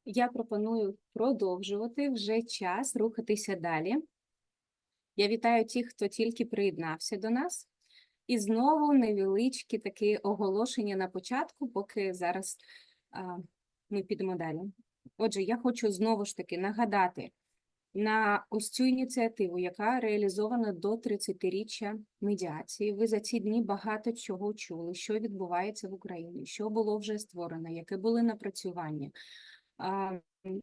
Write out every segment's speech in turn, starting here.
Я пропоную продовжувати вже час рухатися далі. Я вітаю тих, хто тільки приєднався до нас. І знову невеличкі такі оголошення на початку, поки зараз ми підемо далі. Отже, я хочу знову ж таки нагадати на ось цю ініціативу, яка реалізована до 30-річчя медіації. Ви за ці дні багато чого чули, що відбувається в Україні, що було вже створено, яке були напрацювання.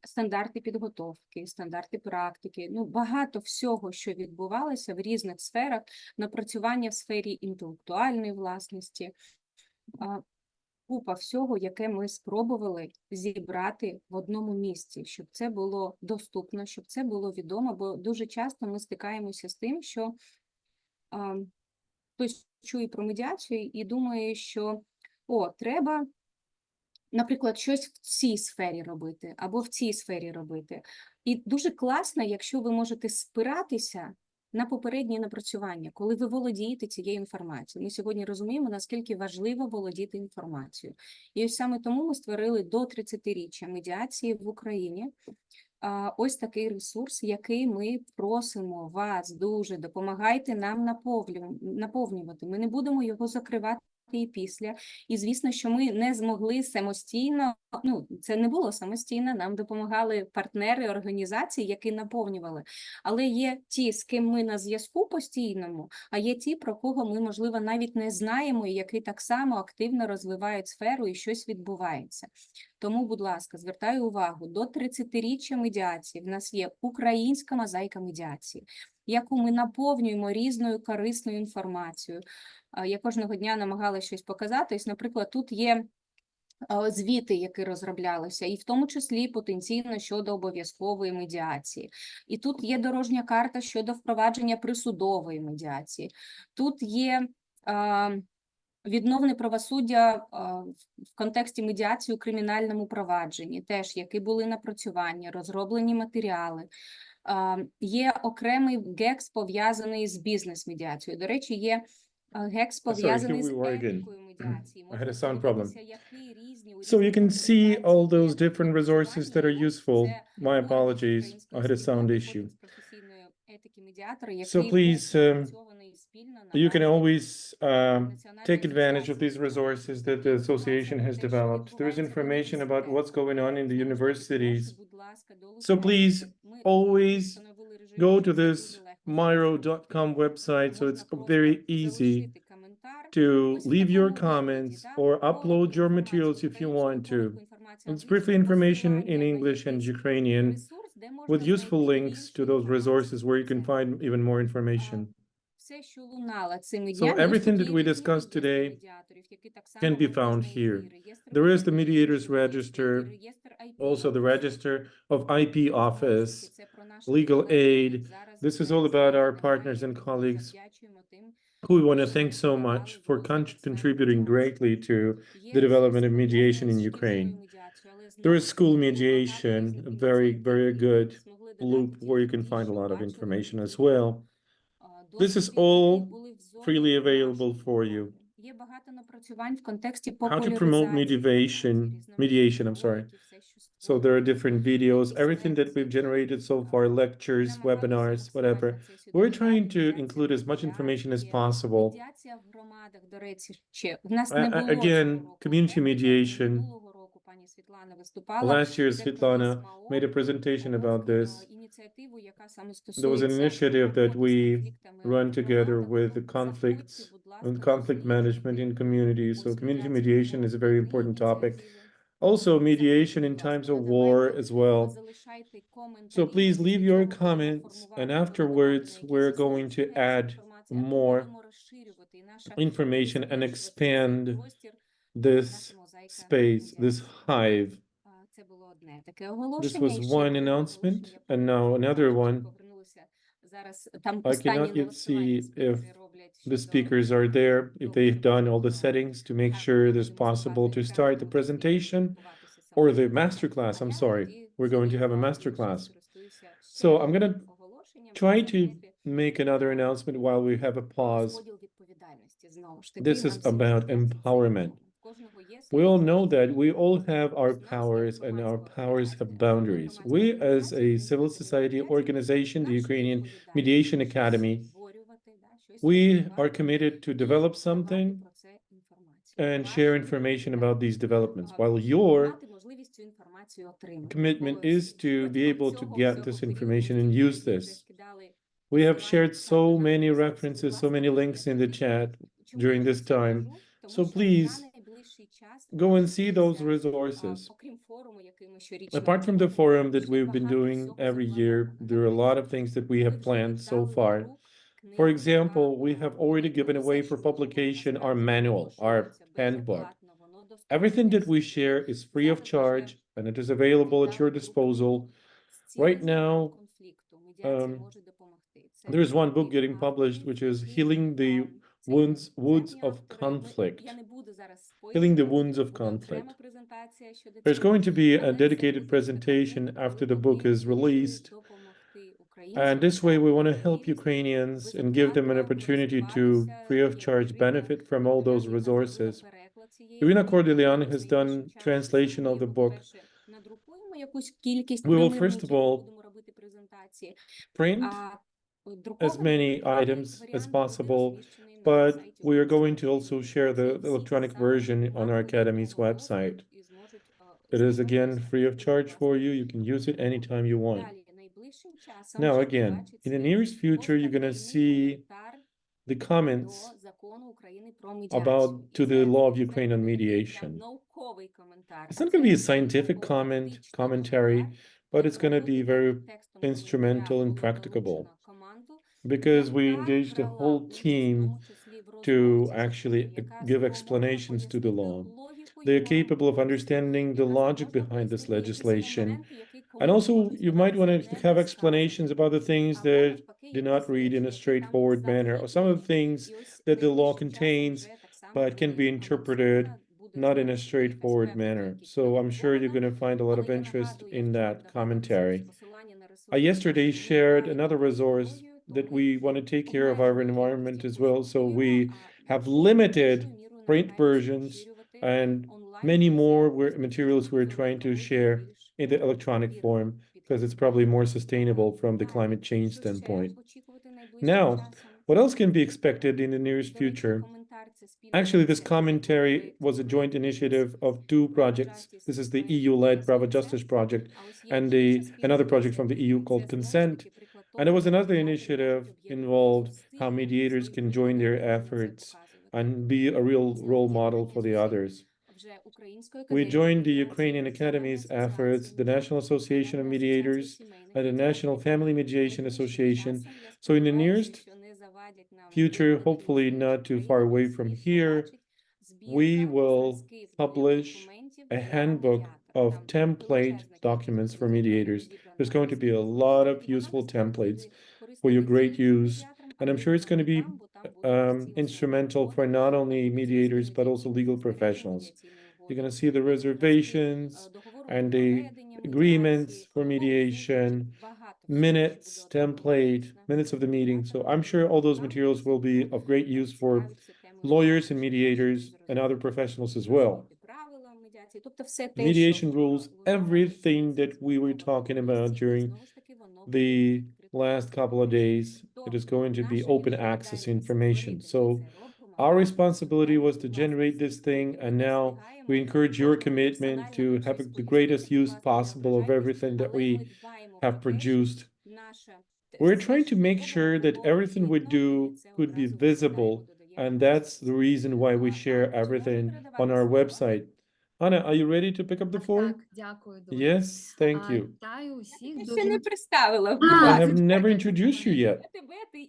Стандарти підготовки, стандарти практики, багато всього, що відбувалося в різних сферах, напрацювання в сфері інтелектуальної власності, купа всього, яке ми спробували зібрати в одному місці, щоб це було доступно, щоб це було відомо, бо дуже часто ми стикаємося з тим, що хтось чує про медіацію і думає, що треба, наприклад, щось в цій сфері робити або в цій сфері робити. І дуже класно, якщо ви можете спиратися на попередні напрацювання, коли ви володієте цією інформацією. Ми сьогодні розуміємо, наскільки важливо володіти інформацією. І ось саме тому ми створили до 30-річчя медіації в Україні ось такий ресурс, який ми просимо вас дуже, допомагайте нам наповнювати. Ми не будемо його закривати і після. І, звісно, що ми не змогли самостійно, це не було самостійно, нам допомагали партнери, організації, які наповнювали. Але є ті, з ким ми на зв'язку постійному, а є ті, про кого ми, можливо, навіть не знаємо, і які так само активно розвивають сферу і щось відбувається. Тому, будь ласка, звертаю увагу, до 30-річчя медіації в нас є українська мозаїка медіації, яку ми наповнюємо різною корисною інформацією. Я кожного дня намагалася щось показати. Ось, наприклад, тут є звіти, які розроблялися, і в тому числі потенційно щодо обов'язкової медіації. І тут є дорожня карта щодо впровадження присудової медіації. Тут є відновне правосуддя в контексті медіації у кримінальному провадженні, теж які були напрацювання, розроблені матеріали. Є окремий гекс, пов'язаний з бізнес-медіацією. До речі, є гекс, пов'язаний з етикою медіації. I had a sound problem. So you can see all those different resources that are useful. My apologies, I had a sound issue. So please, you can always take advantage of these resources that the association has developed. There is information about what's going on in the universities. So please always go to this myro.com website, so it's very easy to leave your comments or upload your materials if you want to. It's briefly information in English and Ukrainian with useful links to those resources where you can find even more information. So everything that we discussed today can be found here. There is the Mediators Register, also the Register of IP Office, Legal Aid. This is all about our partners and colleagues who we want to thank so much for contributing greatly to the development of mediation in Ukraine. There is school mediation, a very, very good loop where you can find a lot of information as well. This is all freely available for you. How to promote mediation, I'm sorry. So there are different videos, everything that we've generated so far, lectures, webinars, whatever. We're trying to include as much information as possible. Again, community mediation. Last year, Svetlana made a presentation about this. There was an initiative that we run together with the conflicts and conflict management in communities. So community mediation is a very important topic. Also, mediation in times of war as well. So please leave your comments, and afterwards, we're going to add more information and expand this space, this hive. This was one announcement, and now another one. I cannot yet see if the speakers are there, if they've done all the settings to make sure it is possible to start the presentation or the masterclass. I'm sorry, we're going to have a masterclass. So I'm going to try to make another announcement while we have a pause. This is about empowerment. We all know that we all have our powers and our powers have boundaries. We, as a civil society organization, the Ukrainian Mediation Academy, we are committed to develop something and share information about these developments, while your commitment is to be able to get this information and use this. We have shared so many references, so many links in the chat during this time. So please go and see those resources. Apart from the forum that we've been doing every year, there are a lot of things that we have planned so far. For example, we have already given away for publication our manual, our handbook. Everything that we share is free of charge and it is available at your disposal. Right now, there's one book getting published, which is Healing the Woods of Conflict. Healing the Wounds of Conflict. There's going to be a dedicated presentation after the book is released. And this way, we want to help Ukrainians and give them an opportunity to, free of charge, benefit from all those resources. Iryna Suchilova has done translation of the book. We will first of all print as many items as possible, but we are going to also share the electronic version on our Academy's website. It is again free of charge for you. You can use it anytime you want. Now, again, in the nearest future, you're going to see the comments about to the law of Ukraine on mediation. It's not going to be a scientific commentary, but it's going to be very instrumental and practicable because we engaged a whole team to actually give explanations to the law. They are capable of understanding the logic behind this legislation. And also, you might want to have explanations about the things that do not read in a straightforward manner, or some of the things that the law contains, but can be interpreted not in a straightforward manner. So I'm sure you're going to find a lot of interest in that commentary. I yesterday shared another resource that we want to take care of our environment as well. So we have limited print versions and many more materials we're trying to share in the electronic form because it's probably more sustainable from the climate change standpoint. Now, what else can be expected in the nearest future? Actually, this commentary was a joint initiative of two projects. This is the EU-led Bravo Justice Project and another project from the EU called Consent. And there was another initiative involved how mediators can join their efforts and be a real role model for the others. We joined the Ukrainian Academy's efforts, the National Association of Mediators, and the National Family Mediation Association. So in the nearest future, hopefully not too far away from here, we will publish a handbook of template documents for mediators. There's going to be a lot of useful templates for your great use. And I'm sure it's going to be instrumental for not only mediators, but also legal professionals. You're going to see the reservations and the agreements for mediation, minutes, template, minutes of the meeting. So I'm sure all those materials will be of great use for lawyers and mediators and other professionals as well. Mediation rules, everything that we were talking about during the last couple of days, it is going to be open access information. So our responsibility was to generate this thing, and now we encourage your commitment to have the greatest use possible of everything that we have produced. We're trying to make sure that everything we do could be visible, and that's the reason why we share everything on our website. Anna, are you ready to pick up the phone? Дякую дуже. Yes, thank you. Вітаю усіх. Ти Дуже ще не представила. I have never introduced you yet.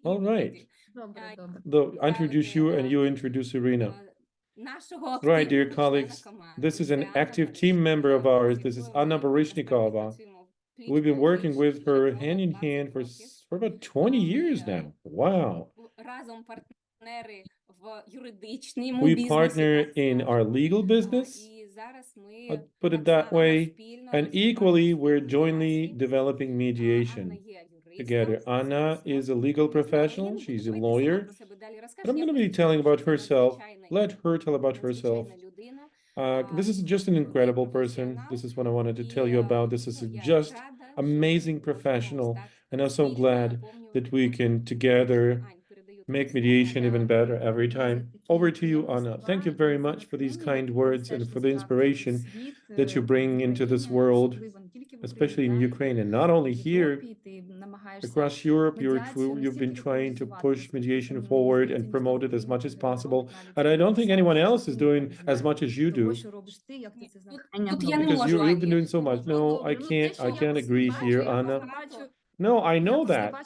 All right. добре, добре. Though I introduce you and you introduce Iryna. Right, dear colleagues, this is an active team member of ours. This is Anna Baryshnikova. We've been working with her hand in hand for about 20 years now. Wow. We partner in our legal business, I'd put it that way, and equally, we're jointly developing mediation together. Anna is a legal professional, she's a lawyer, but I'm going to be telling about herself. Let her tell about herself. This is just an incredible person. This is what I wanted to tell you about. This is just amazing professional, and I'm so glad that we can together make mediation even better every time. Over to you, Anna. Thank you very much for these kind words and for the inspiration that you bring into this world, especially in Ukraine, and not only here. Across Europe, you've been trying to push mediation forward and promote it as much as possible. And I don't think anyone else is doing as much as you do, Тут я не because можу you've been doing so ані much. No, I can't agree here, Anna. багато. No, I know that. I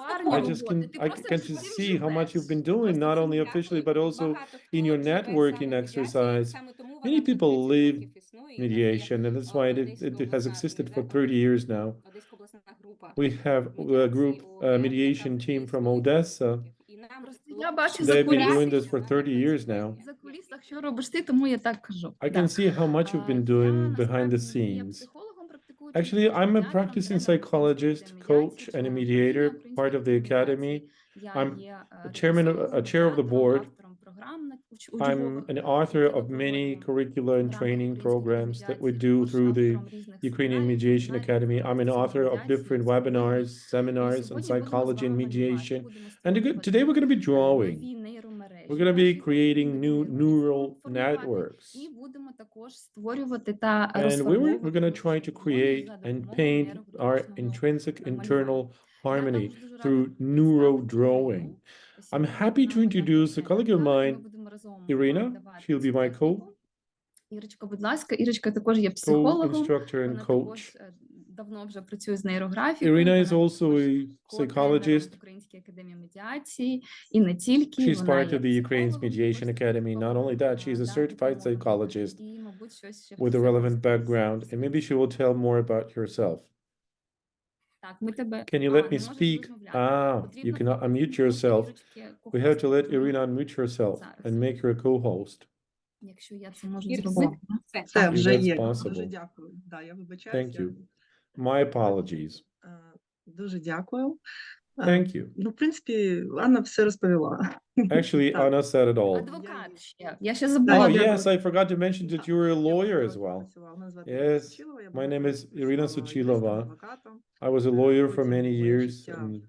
форму just вводити, can ти I просто can цим just see how much you've been doing, Просто not цим only дякую. officially, but also Багато in хто your живе networking саме медіацією, exercise. саме тому Many вона вже people 30 live років існує. І в нас є mediation, and that's why Одеська it has обласна existed for організація, 30 years now. Одеська обласна група We have a медіації group, ООН, mediation яка team вже from існує 30 Odessa. років. І нам Просто я бачу They've been doing this for вона 30 не years працює. now. За кулісах, що робиш ти, тому я так кажу. I can see how much you've been doing behind the насправді є scenes. психологом, практикуючим, Actually, також I'm a медіатором, practicing тренером psychologist, української coach, медіації, and a членом mediator, правління part of the української academy. медіації. Я I'm є a chairman, a chair of the board. автором програм I'm an author of many curricula and training programs that we do through the Ukrainian Mediation Academy. I'm an author of different webinars, seminars on psychology and mediation. And today we're going to be drawing. We're going to be creating new neural networks. І будемо також створювати та And we're going to try to розфарбовувати create за and допомогою paint our нейрографічного intrinsic малювання. internal harmony Я також дуже рада through представити neurodrawing. Ірину. I'm Сьогодні happy з to нами introduce a також colleague of Ірина, і mine, ми будемо разом Iryna. давати She'll be цю my техніку. Ірочка, будь ласка. Ірочка також є психологом. co-instructor and Вона coach. також давно вже працює з нейрографікою. Iryna is Вона also також a ко-тренером psychologist. в Українській академії медіації. І не тільки. She's Вона part є of the Ukraine's психологом, Mediation також Academy. Not only that, she's a да, certified дипломованим. psychologist І, мабуть, щось ще with a про себе relevant розкаже. background. And maybe she will tell more about herself. Так, ми тебе... Can you let me не можеш speak? розмовляти. You Потрібно cannot unmute бути yourself. Ірочки We have to let ко-хостом. Iryna unmute herself and make her a co-host. Якщо я це можу Ір, зробити. Все. Це If вже that's є. possible. Дуже дякую. Да, я вибачаюсь. Thank you. My apologies. Дуже дякую. Thank you. Ну, в принципі, Анна все розповіла. Actually, Так. Anna said it all. Адвокат ще. Я ще Oh, забула. yes, I forgot to mention that you were a lawyer as well. Мене звати Yes, Ірина Сучилова, я my була name is Iryna юристом, Suchilova. адвокатом. I was a lawyer for Потім many моє years, життя, and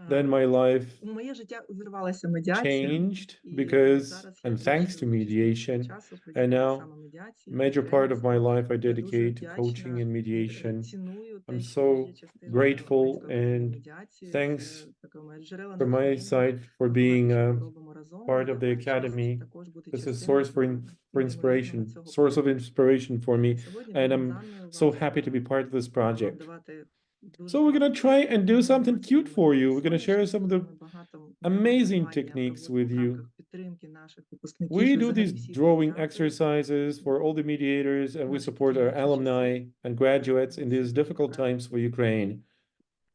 then my life моє життя увірвалося медіація. changed І because, зараз я and thanks to більшу mediation, часу and приділяю now саме медіації, major part of my life I Я дуже dedicate to вдячна coaching and і, mediation. ціную те, I'm що so є частиною grateful Української and медіації. thanks Це таке моє джерело from my натхнення. side for Багато being чого a ми робимо разом, part і of я the маю честь academy. також бути This is частиною source for неймовірного inspiration, цього source of проекту. inspiration for me, Сьогодні and ми I'm з Анною so вам, happy to be part of this project. давати дуже So we're gonna класну try and do something інформаційну cute for you. We're gonna share сьогодні some of the ми багато amazing тренувань я techniques проводжу with в you. рамках підтримки наших випускників We і do взагалі these всіх drawing медіаторів. exercises for all the mediators, and we Наші support our тяжкі alumni часи. and graduates in these Це difficult така times for Ukraine.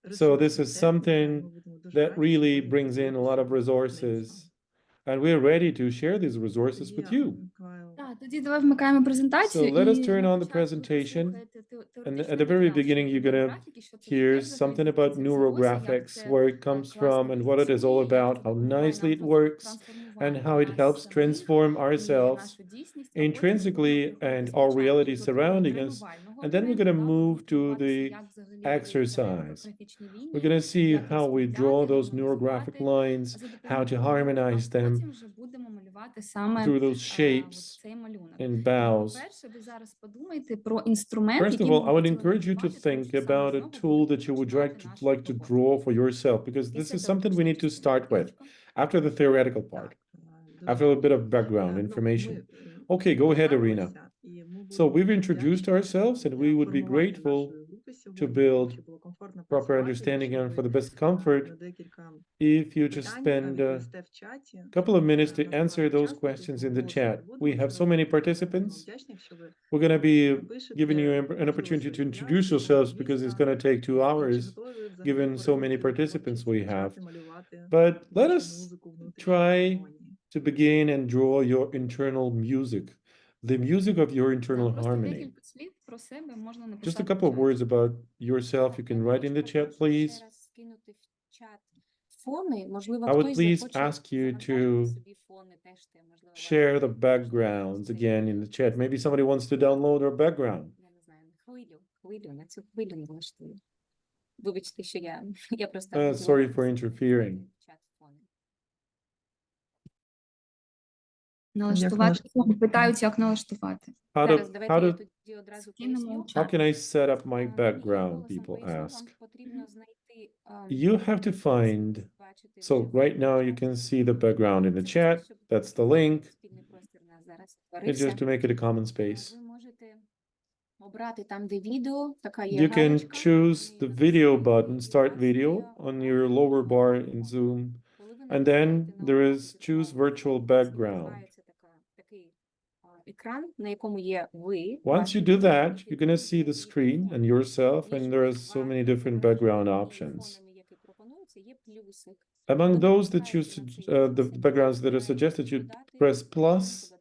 So ресурсна this is техніка, something ми будемо дуже that раді really сьогодні brings in a lot of поділитися нею з resources, вами. and we're ready to share these resources Тоді with я you. вмикаю. Так, тоді давай вмикаємо презентацію. So let us і turn на on the початку ви presentation, послухаєте and теоретичний at the very матеріал beginning, щодо you're gonna нейрографіки, що це hear таке взагалі, something звідки about це взялося, як neurographics, це where it comes класно from, and what it is all працює, як about, це how допомагає nicely нам it works, and трансформувати how it нас helps самих transform і ourselves нашу дійсність, а потім ми intrinsically будемо and переходити our спочатку reality до surrounding us, тренувального and then we're елементу, gonna да, move будемо to спілкуватися, the як взагалі робити exercise. нейрографічні We're лінії, gonna see як їх how we складати, draw those гармонізувати, neurographic lines, за how допомогою to малюнка, harmonize потім them вже будемо малювати саме through those от shapes цей малюнок. and І, bows. по-перше, ви зараз подумайте про інструмент, First of яким all, I ви would хотіли encourage you to намалювати, тому think що саме about з a нього tool будемо that you would починати нашу like to роботу. draw for yourself, because І this це is something we теоретична need to частина. start with Ірочко? after the theoretical part, Так, дуже after a bit of background Ну, information. ми, Okay, go ahead, Iryna. представимося, і ми So будемо we've дуже introduced вдячні ourselves, and we за would be формування grateful нашої групи to сьогодні, build щоб було комфортно proper працювати, understanding якщо and ви for the best на comfort декілька if you just питань spend a відповісте в чаті. couple of minutes to Нас answer багато those часу, questions тому in the голосу chat. не будемо, We have це so many будемо participants. вдячні, якщо ви We're going to be напишете, giving you an можливо, opportunity to свої introduce ідеї, yourselves because it's міста, going to take 2 і чи hours, готові ви взагалі given so many перейти до participants творчості, we have. почати малювати But let вашу us музику внутрішньої try гармонії. to begin and draw your internal music, the music of your internal Так, просто harmony. декілька слів про себе можна Just a написати в couple of чаті. words about yourself. You can write in the chat, please. Ще раз скинути в чат фони, можливо, I would хтось please захоче ask you завантажити to собі фони теж, можливо, вас share the можливо, backgrounds цей, again in the chat. Maybe somebody wants to download our background. я не знаю, хвилю, на цю хвилю налаштую. Вибачте, що я просто Sorry for interfering. чат фони. Налаштувати фон. Питають, як налаштувати. How Зараз to давайте how я to тоді одразу Скинемо поясню. в how чат. can I set up my Мені background? голосом People поясню, вам ask. потрібно знайти, You have to find. бачити So вже right now you can see the background in the chat. That's the link. спільний простір у нас зараз It's створився. just to make it a common space. Ви можете обрати там, де відео, така є You can галочка, choose на the неї video натискаєте, button, і start у вас є video, on your обрати lower bar in мікрофон. Zoom. Коли ви And then натискаєте на there обрати is choose віртуальний virtual фон, у вас background. відкривається такий екран, на якому є ви, Once ваше you do відео, that, і you're going to see фон, the який screen фон. and yourself, and Між there are so many вами different зображеним background і options. фоном, який пропонується, є плюсик. Among Ви those that натискаєте choose на цей the плюсик і backgrounds that are обираєте suggested, you додати press plus іконку,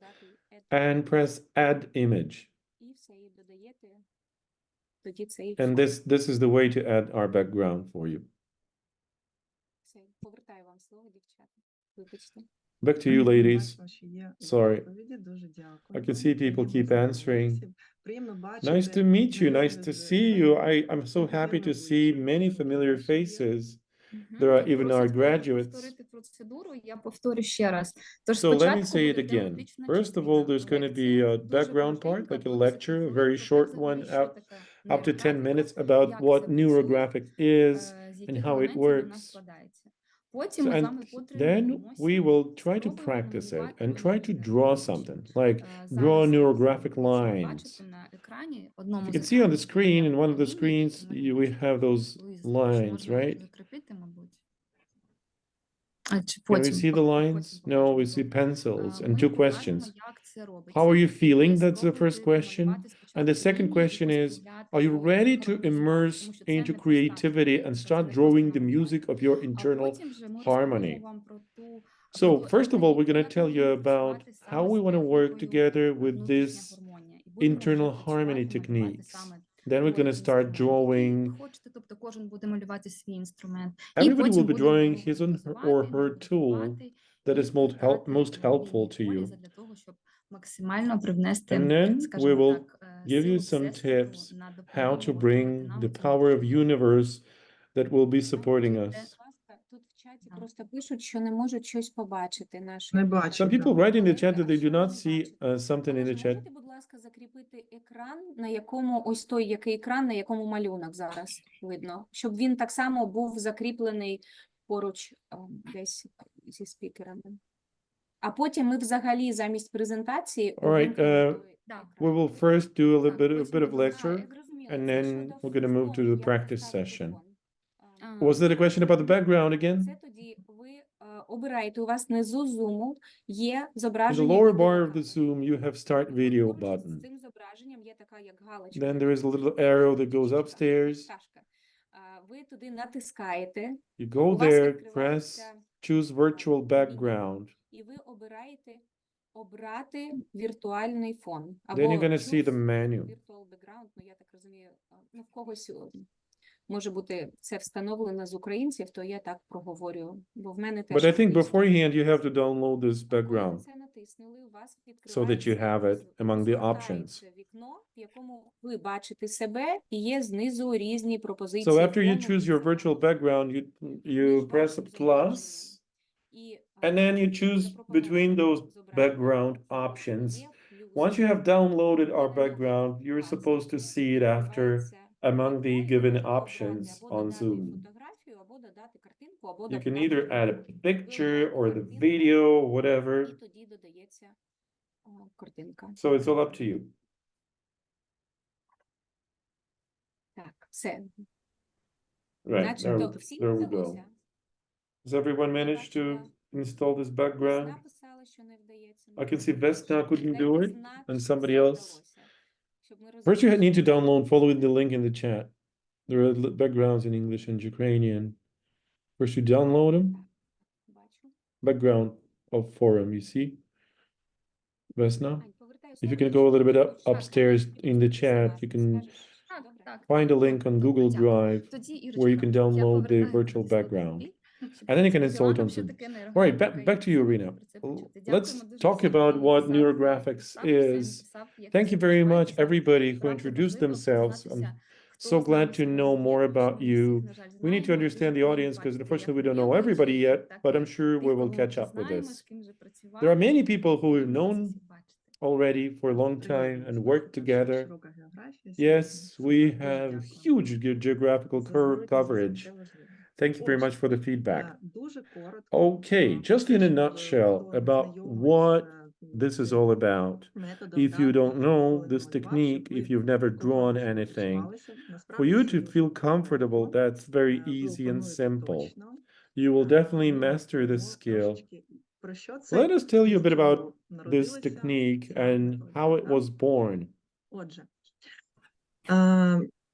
додати and press add image. і все, і додаєте тоді цей And фон. this is the way to add our background for you. Все, повертаю вам слово, дівчата. Вибачте. Back to you, ladies. Бачимо, що є Sorry. відповіді. Дуже дякую. I can see people keep answering. Приємно бачити Nice to meet you. Nice знайомих to з see you. знайомих, I'm so happy to знайомих see облич. many Дуже familiar хороше є. faces. Мгм. There are even our Просять graduates. повторити процедуру, я повторю ще раз. Тож So let me спочатку say it буде again. теоретична First of частина all, there's going to be лекції, a дуже background part, коротенька, like a до 10 lecture, a хвилин, very про те short взагалі, one, що таке up to 10 нейрографіка, minutes about як what це працює, neurographic is з and яких how it елементів вона works. складається. Потім ми з And вами then потренуємося, we will try to спробуємо practice it намалювати and одну try to людину draw обличчя. something, like draw Зараз neurographic ви lines. бачите на екрані, You одному can з see on the екранів screen, є in one of the лінії, screens, які ми we можемо have those приблизити. Тож lines, можна right? закріпити, мабуть. А чи Can we потім? see the lines? Потім No, we покажемо. see pencils and Ми two покажемо, questions. як це робиться. How are you feeling? Ви That's the first спробуйте question. намалювати And the спочатку second лінії і question is, поспробувати are you їх ready to гармонізувати, immerse тому що це into не проста creativity and техніка, це start не просто drawing the намалювати. music of your А internal потім вже ми harmony? розповімо вам про So, ту first of all, we're going to як tell ми you будемо about працювати how саме we з want to work технікою together with внутрішня this гармонія. І будемо вже internal працювати, harmony малювати techniques. саме Then we're той going to start інструмент, який drawing. хочете, тобто кожен буде малювати свій інструмент. І Everybody потім will be будемо drawing його his or монетизувати, her tool награфувати that і is most helpful лінії to полі you. задля того, щоб максимально привнести, And then we скажімо will так, give you силу some Всесвіту tips на how допомогу to отримати bring нам the це power of навчання. universe that will be supporting Будь us. Ласка, тут в чаті Да. просто пишуть, що не можуть щось побачити наші. Не бачу. Some people да. write in the chat колеги, that they а do що not ви see бачите? something in the Олеже, chat. можете, будь ласка, закріпити екран, на якому ось той, який екран, на якому малюнок зараз видно, щоб він так само був закріплений поруч десь зі спікерами. А потім ми взагалі замість презентації All right, увімкнемо той Да. We екран. will first do a Так, bit of потім будемо lecture, Так, зрозуміло. and Це then щодо we're going to move to фону, the як practice поставити session. фон. А, Was there a question about the background Це again? тоді ви обираєте, у вас внизу зуму є In the зображення lower bar of the відеокамери. Zoom, you have start І video поруч з button. цим зображенням є така як галочка. Then there is a little arrow that goes upstairs. Пташка. Ви туди натискаєте, You у go вас there, press, відкривається choose virtual background. і ви обираєте обрати віртуальний фон. Then you're gonna see the choose menu. virtual background, ну я так розумію, ну в когось може бути це встановлено з українців, то я так проговорю, бо в мене теж But I think англійською. beforehand you have to download this Коли ви background. це натиснули, у вас So that you have it among the options. розгортається вікно, в якому ви бачите себе, і є знизу різні пропозиції. So after you фону choose під your цим virtual фоном. background, Між you press вашим plus, зображенням і, and then you choose запропонованим between those зображенням background options. є плюс. Once you have downloaded our Ви на нього background, you're клацаєте, supposed to see it after відкривається among the вікно, і given можете обрати options або on додати Zoom. фотографію, або додати картинку, або You can додати either add a відео. picture Ви or the обираєте картинку, video, і whatever. тоді додається картинка. So it's all up to you. Так, все. Right, Начебто всім there we go. вдалося. Does everyone manage to install this background? Написали, що не вдається. I can see Vesna couldn't do it, Знак, and що somebody все else. вдалося. Щоб ми First, you розуміли, need to що download following the link in the chat. There are backgrounds in English and Ukrainian. First, you download them. бачу. Background of forum, you see? Vesna? Ань, повертаю If you слово, can go a little bit якщо upstairs in the chat, you can Так, Добре. так. find a link on Добре, Google дякую. Drive Тоді, where you Ірочка, can я download the повертаю virtual тобі слово background. тобі. And then you can install it on Zoom. All right, back to you, Iryna. Let's talk about what neurographics is. Thank you very much, everybody who introduced themselves. I'm so glad to know more about you. We need to understand the audience because unfortunately we don't know everybody yet, but I'm sure we will catch up with this. There are many people who we've known already for a long time and worked together. Yes, we have huge geographical coverage. Thank you very much for the feedback. Okay, just in a nutshell about what this is all about. If you don't know this technique, if you've never drawn anything, for you to feel comfortable, that's very easy and simple. You will definitely master this skill. Let us tell you a bit about this technique and how it was born.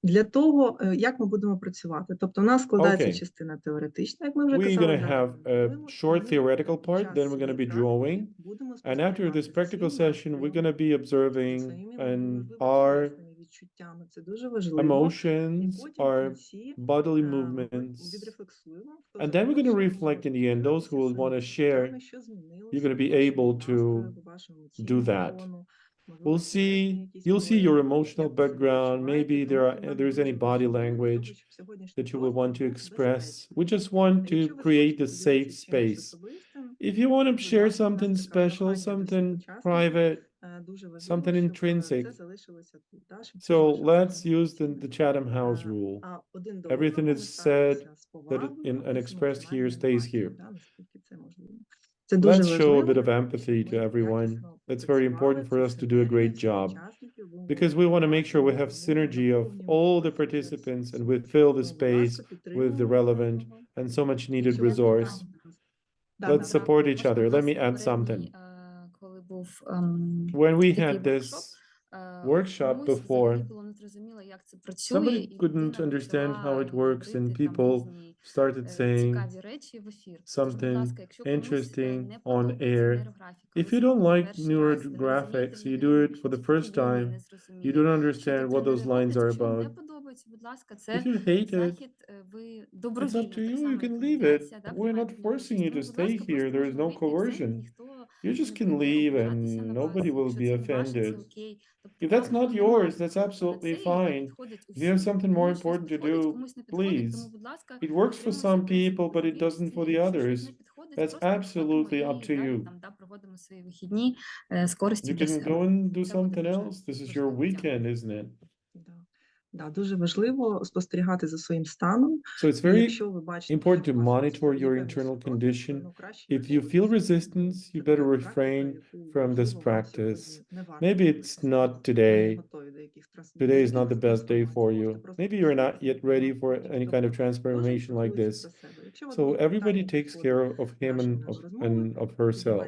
Для того, як ми будемо працювати. Тобто, у нас складається Okay. частина теоретична, як ми вже We're казали. going to have a short theoretical part, then we're going to be drawing. And after this practical session, we're going to be observing and our emotions, our bodily movements. And then we're going to reflect in the end. Those who will want to share, you're going to be able to do that. You'll see your emotional background. Maybe there's any body language that you will want to express. We just want to create a safe space. If you want to share something special, something private, something intrinsic, so let's use the Chatham House rule. Everything is said and expressed here stays here. Let's show a bit of empathy to everyone. It's very important for us to do a great job because we want to make sure we have synergy of all the participants and we fill the space with the relevant and so much needed resource. Let's support each other. Let me add something. When we had this workshop before, somebody couldn't understand how it works and people started saying something interesting on air. If you don't like neurographics, you do it for the first time, you don't understand what those lines are about. If you hate it, it's up to you, you can leave it. We're not forcing you to stay here, there is no coercion. You just can leave and nobody will be offended. If that's not yours, that's absolutely fine. If you have something more important to do, please. It works for some people, but it doesn't for the others. That's absolutely up to you. You can go and do something else. This is your weekend, isn't it? Да, дуже важливо спостерігати за своїм станом. So it's very important to monitor your internal condition. If you feel resistance, you better refrain from this practice. Maybe it's not today. Today is not the best day for you. Maybe you're not yet ready for any kind of transformation like this. So everybody takes care of him and of herself.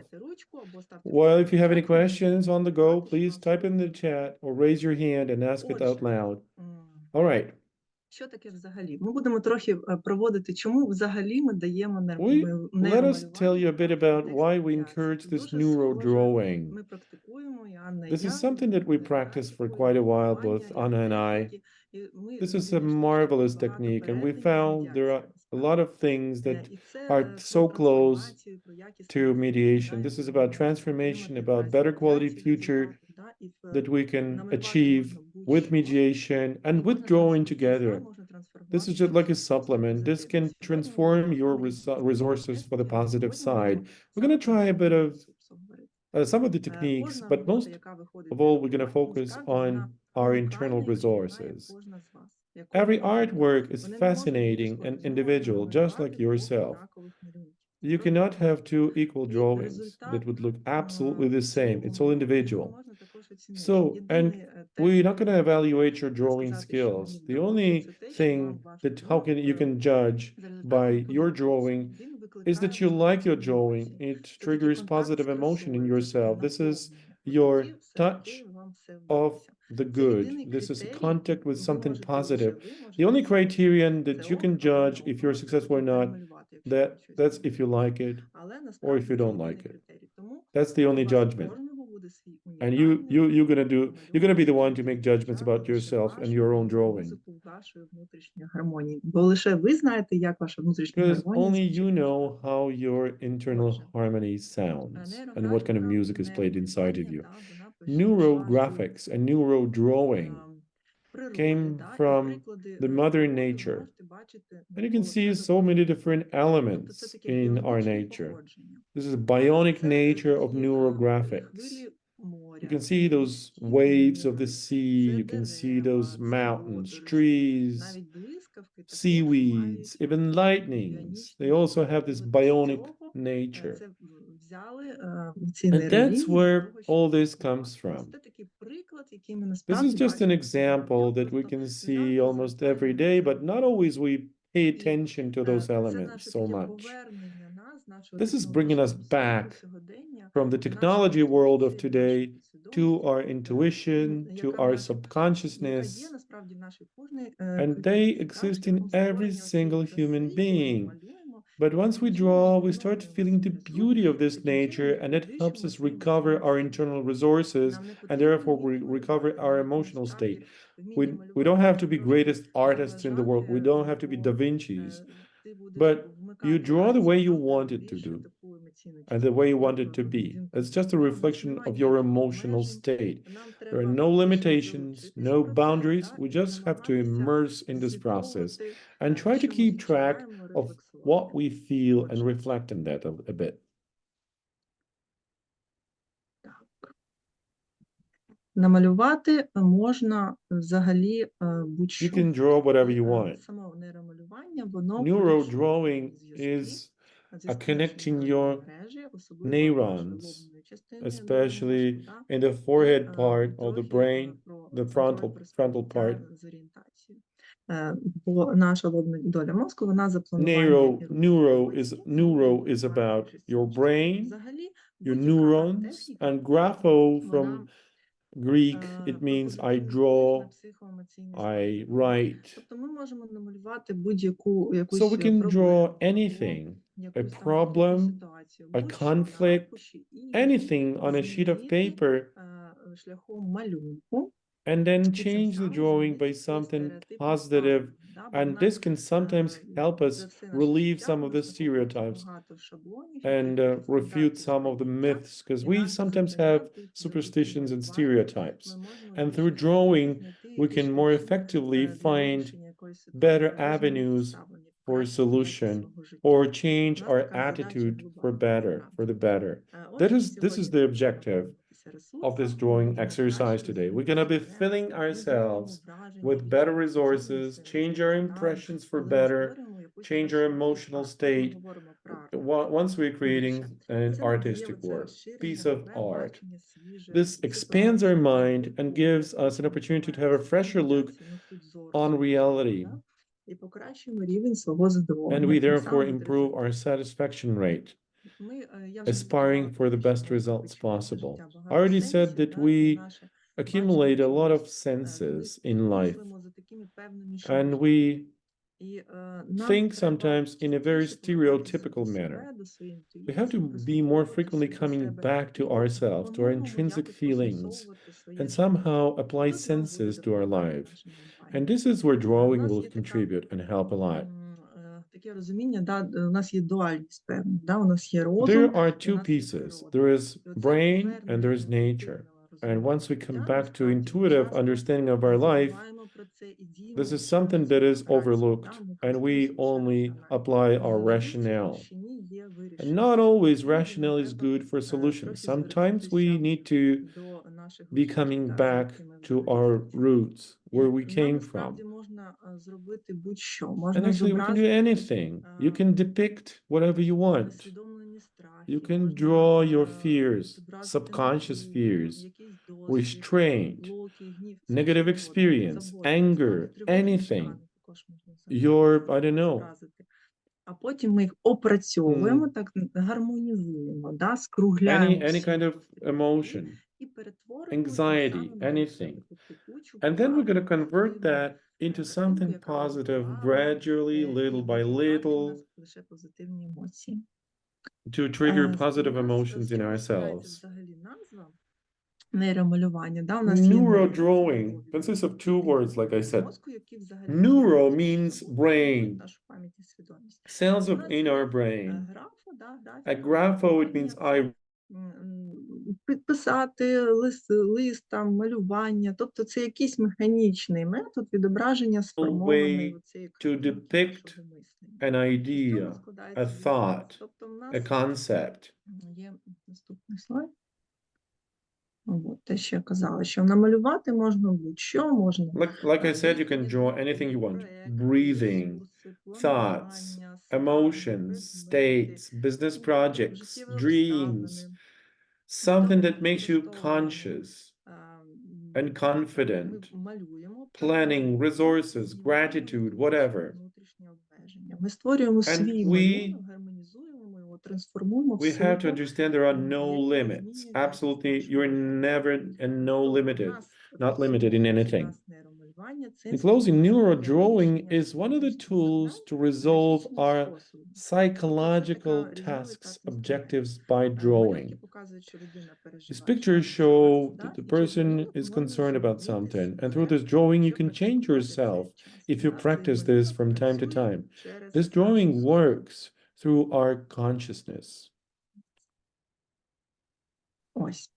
Well, if you have any questions on the go, please type in the chat or raise your hand and ask it out loud. All right. Що таке взагалі? Ми будемо трохи проводити, чому взагалі ми даємо Let us tell you a bit about why we encourage this neurodrawing. This is something that we practice for quite a while, both Anna and I. This is a marvelous technique, and we found there are a lot of things that are so close to mediation. This is about transformation, about better quality future that we can achieve with mediation and with drawing together. This is just like a supplement. This can transform your resources for the positive side. We're going to try a bit of some of the techniques, but most of all, we're going to focus on our internal resources. Every artwork is fascinating and individual, just like yourself. You cannot have two equal drawings that would look absolutely the same. It's all individual. So, and we're not going to evaluate your drawing skills. The only thing that you can judge by your drawing is that you like your drawing. It triggers positive emotion in yourself. This is your touch of the good. This is a contact with something positive. The only criterion that you can judge if you're successful or not, that's if you like it or if you don't like it. That's the only judgment. And you're gonna be the one to make judgments about yourself and your own drawing. Музику вашої внутрішньої гармонії. Бо лише ви знаєте, як ваша внутрішня Because гармонія only звучить. you know how your internal harmony sounds and what kind of music is played inside of you. Neurographics and neurodrawing came from the mother nature. And you can see so many different elements in our nature. This is the bionic nature of neurographics. You can see those waves of the sea, you can see those mountains, trees, seaweeds, even lightnings. They also have this bionic nature. And that's where all this comes from. This is just an example that we can see almost every day, but not always we pay attention to those elements so much. This is bringing us back from the technology world of today to our intuition, to our subconsciousness, and they exist in every single human being. But once we draw, we start feeling the beauty of this nature, and it helps us recover our internal resources, and therefore we recover our emotional state. We don't have to be greatest artists in the world. We don't have to be Da Vinci's, but you draw the way you want it to do and the way you want it to be. It's just a reflection of your emotional state. There are no limitations, no boundaries. We just have to immerse in this process and try to keep track of what we feel and reflect on that a bit. Намалювати можна взагалі You будь-що. can draw whatever you І, want. Само нейромалювання, воно Neurodrawing зв'язки is зі connecting сполученням your мережі, особливо neurons, лобної частини especially мозку, да. in the forehead Ми, part of the трохи, brain, про the контроль frontal сприйняття part. з орієнтацією. Бо наша лобна доля мозку, вона запланування і розвиток Neuro is about your brain, Взагалі, your будь-яка neurons, техніка, and grapho from вона Greek, it means I позитивний вплив draw, на психоемоційний I стан. write. Тобто ми можемо намалювати будь-яку якусь So we can draw проблему, anything, або a якусь там problem, ситуацію, a будь-що на conflict, аркуші і anything on a sheet of змінити, paper, шляхом малюнку. and then І цим change the самим drawing змінити by свої something стереотипи positive. ставлення, да, бо в And нас, this can sometimes help us за все наше relieve життя some у of the нас накопичується stereotypes багато шаблонів, and якихось refute стандартів some of the сприйняття. myths, because І we наше sometimes завдання have тут зробити superstitions and міркування. stereotypes. Ми можемо And більш through ефективно drawing, знайти we якісь can more шляхи, effectively для find вирішення якоїсь better ситуації, avenues ставлення, for покращення solution свого життя. or У change нас our така задача attitude for глобальна, better, for the better. Отже, This is сьогодні the ми objective поділимося of this ресурсом, drawing можемо exercise краще today. We're going to be розуміти filling себе, ми ourselves змінюємо враження with від better емоційної resources, сфери change життя, our да. impressions for Коли ми better, створюємо якусь change our красиву emotional арту, ми state. говоримо про арту. Once we're creating an Це надає artistic оце work, розширення, piece of нове art. бачення, свіже, This expands our ситуацію, mind and gives us an opportunity to have a fresher look on reality. да. І покращуємо рівень свого And задоволення. we Тим therefore самим improve our результат. satisfaction rate, Ми, я вже aspiring сказала for the про те, best що ми results накопичуємо за possible. життя I багато already said сенсів, that да, і we наше accumulate a lot of бачення чогось, senses in life, мислимо за такими певними and шаблонами. we І нам think треба sometimes in a very частіше повертатися stereotypical до manner. себе, до своєї We have to інтуїції, be more frequently прислуховуватися до coming себе back to і ourselves, to our по-новому intrinsic якось feelings, пристосовувати своє and життя. somehow apply Це знову буде senses to our допомагати lives. нашому And майнду. this is where У drawing нас will є така, contribute and help a lot. таке розуміння, да, у нас є дуальність певна, да, у нас є розум, There are і у two нас є pieces. природа. There is І оце brain and there is повернення nature. до And once we розуміння come життя, back to насправді, ми intuitive часто understanding of our life, забуваємо про це і діємо this is через something that is операцію, overlooked, да, ми and we користуємося only раціоналізмом. apply our На цій rationale. площині є And вирішення not always ситуації, rationale нам is треба, good for solutions. трохи Sometimes we звернутися need to до наших be ресурсів, coming да, back звідки ми to взагалі our працюємо. roots, І where we нам came насправді from. можна зробити будь-що. And Можна actually, we can do зобразити anything. You can depict whatever you want. несвідомлені страхи, You can можна draw your fears, зобразити subconscious напругу, fears, якийсь досвід, restraint, блоки, гнів, все negative що experience, завгодно. anger, Навіть тривожні anything. стани також можна Your, I don't know, зобразити. А потім ми їх опрацьовуємо, так гармонізуємо, да, скругляємо any всі kind of емоції emotion, і перетворюємо тим anxiety, самим на anything. таку текучу, And then we're going to плавну, convert позитивну that into картинку, something яка positive розвивала, gradually, і little by викликати в little, нас лише позитивні емоції. to trigger У positive нас emotions з in чого складається ourselves. взагалі назва? нейромалювання. Да? У нас є Neurodrawing consists of two words, like I said. мозку, які взагалі Neuro займаються means роботою, brain, нашу пам'ять і свідомість. cells У of нас in є, our brain. графо, да, A графіка, grapho, it means малювання, I підписати лист, там, малювання. Тобто це якийсь механічний метод відображення сформованої way оцієї to картинки depict нашого мислення. an З цього idea, складається a візуалізація. thought, Тобто в a нас concept. є наступний слайд. От, те, що я казала, що намалювати можна будь-що, можна Like I said, you can draw anything you want. Breathing, thoughts, emotions, states, business projects, dreams, something that makes you conscious and confident, planning, resources, gratitude, whatever. Ми створюємо And свій we- малюнок, гармонізуємо його, трансформуємо We have to в understand there are no limits. Absolutely, you're never and no limited, not limited in anything. In closing, neurodrawing is one of the tools to resolve our psychological tasks, objectives by drawing. These pictures show that the person is concerned about something, and through this drawing, you can change yourself if you practice this from time to time. This drawing works through our consciousness. Ось.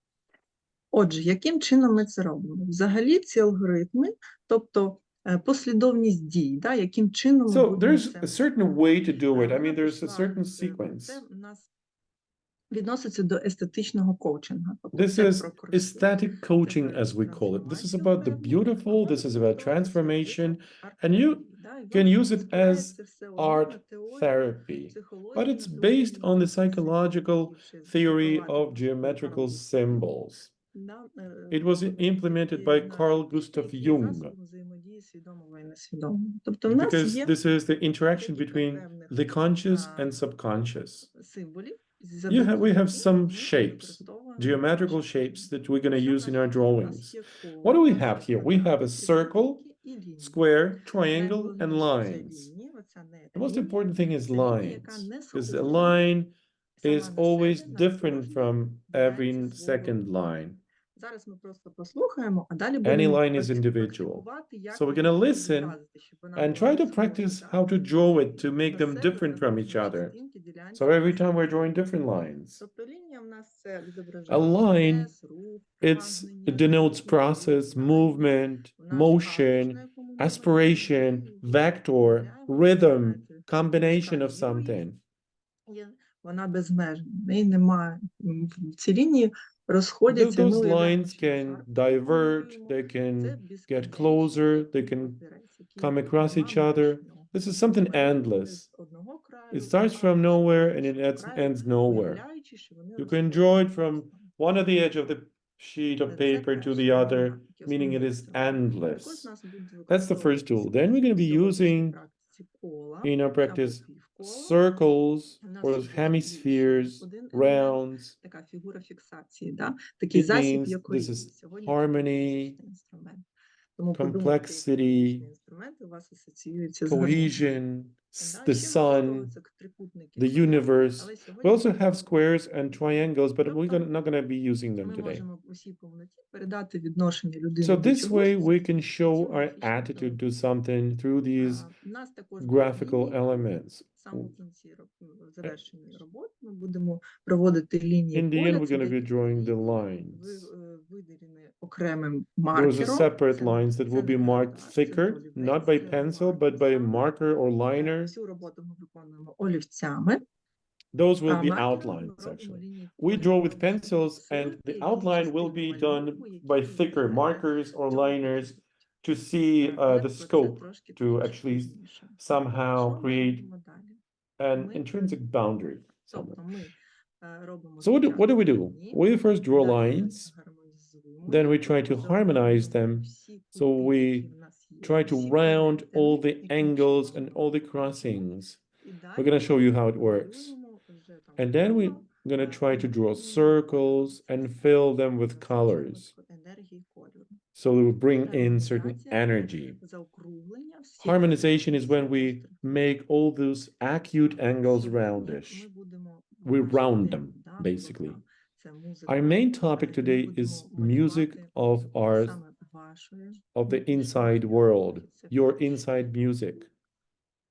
Отже, яким чином ми це робимо? Взагалі ці алгоритми, тобто послідовність дій, да, яким чином ми So будемо there's це a certain робити. way to do it. I Вона mean, there's a пішла certain з- sequence. Це у нас відноситься до естетичного коучингу. Тобто This це is про красу, aesthetic це coaching, про as we call it. This is трансформацію about the певну, beautiful, або this is about про transformation, арт-терапію, and you да, і can воно use it as спирається все одно art на теорію therapy. психології, But it's теорії based on the psychological психології, theory of психології, geometrical роботи. symbols. Да, It was implemented by Carl Gustav Jung, взаємодії свідомого і несвідомого. Тобто в нас because є this is the interaction декілька between певних, the conscious and subconscious. символів, We have some ми shapes, використовуємо geometrical наші shapes дії. that we're going to Якщо use in в our нас drawings. є коло, What do we у нас have є here? We have a circle, трикутники і лінії. square, triangle, and Найголовніше lines. це лінії, оця The most лінія, important thing is це лінія, яка lines, не because a схожа line сама is на always себе, на different кожну from every ділянці свого second тіла. line. Зараз ми просто послухаємо, а далі Any будемо line is individual. практикувати, як So we're ми gonna можемо listen зобразити, щоб вона And була try to максимально practice така how to draw it to make до them себе, different from на each кожній other. частинці, ділянці So every time we're нашого drawing тіла. different lines. Тобто лінія в нас це відображає A line, процес, рух, It прагнення, denotes відчуття, process, бажання. movement, У нас аркуш, motion, на якому ми aspiration, малюємо, vector, виявляємо rhythm, результати. combination of Складно something. є, вона безмежна. В неї немає. В ці лінії розходяться. Those ми уявляємо, lines що ми can аркуш divert, малюємо. they Це can get безкінечний closer, they такий can папірець, який come across нема each other. меж в нього. This is something Ми малюємо endless. з одного краю It starts from до nowhere and it іншого краю, ends nowhere. уявляючи, що вони You can draw it from розходяться. one of the edge of the sheet of Це paper to перший the other, елемент, який meaning it основний is інструмент. Також endless. нас будуть That's the first tool. Then we're going to be використовуватися в using практиці кола in our або practice півкола. circles У нас or є більше hemispheres, один елемент, rounds. така фігура фіксації, да? Такий It засіб means якої this is сьогодні це harmony, музичний інструмент. Тому complexity, подумайте, який музичний інструмент у вас асоціюється з гармонією. cohesion, Да, the ще sun, використовуються трикутники, the квадрати, universe. але We сьогодні also ми have squares and triangles, but we're Тобто not going to be using them ми today. можемо в усій повноті передати відношення людини So до this чогось way we can завдяки show цим our графічним attitude to елементам. something through these У нас також будуть graphical лінії. elements. В самому кінці в завершенні роботи ми будемо проводити лінії In the end, поля. we're Це going to be декілька drawing the ліній, lines. виділені окремим Those are маркером. separate Це- lines that це will be не marked карандаш, це thicker, олівець, not by це pencil, маркер but by саме. marker or liner. Всю роботу ми виконуємо олівцями. Those will А be маркером ми outlines, робимо actually. лінії We поля. draw with Тобто pencils, and фіксуєте the якісь outline will частини be done малюнку, які by ви thicker виділяєте. markers or Цього liners потрібно. to see Але the про це scope, трошки to actually пізніше. somehow Що ми create робимо далі? an Ми- intrinsic boundary somewhere. Тобто ми робимо So what do we do? спочатку We first draw далі ми lines, гармонізуємо, then we try to тобто harmonize заповнюємо them, всі so кути, we які в нас є, try to всі round all перетини, the яким angles чином and ми all the робимо. crossings. І далі We're going to show you how it works. малюємо вже там And then we're коло, going to try to draw енергії, circles and fill them with colors. енергії кольору. So we will bring in certain Гармонізація це energy. заокруглення всіх Harmonization is when всіх we гострих make all those acute angles Сьогодні roundish. ми будемо We наш round день, them, да, basically. програм. це музика. Our main topic Ми today будемо is music малювати of музику our саме вашої of the внутрішньої inside я world, хочу це your включити. inside music.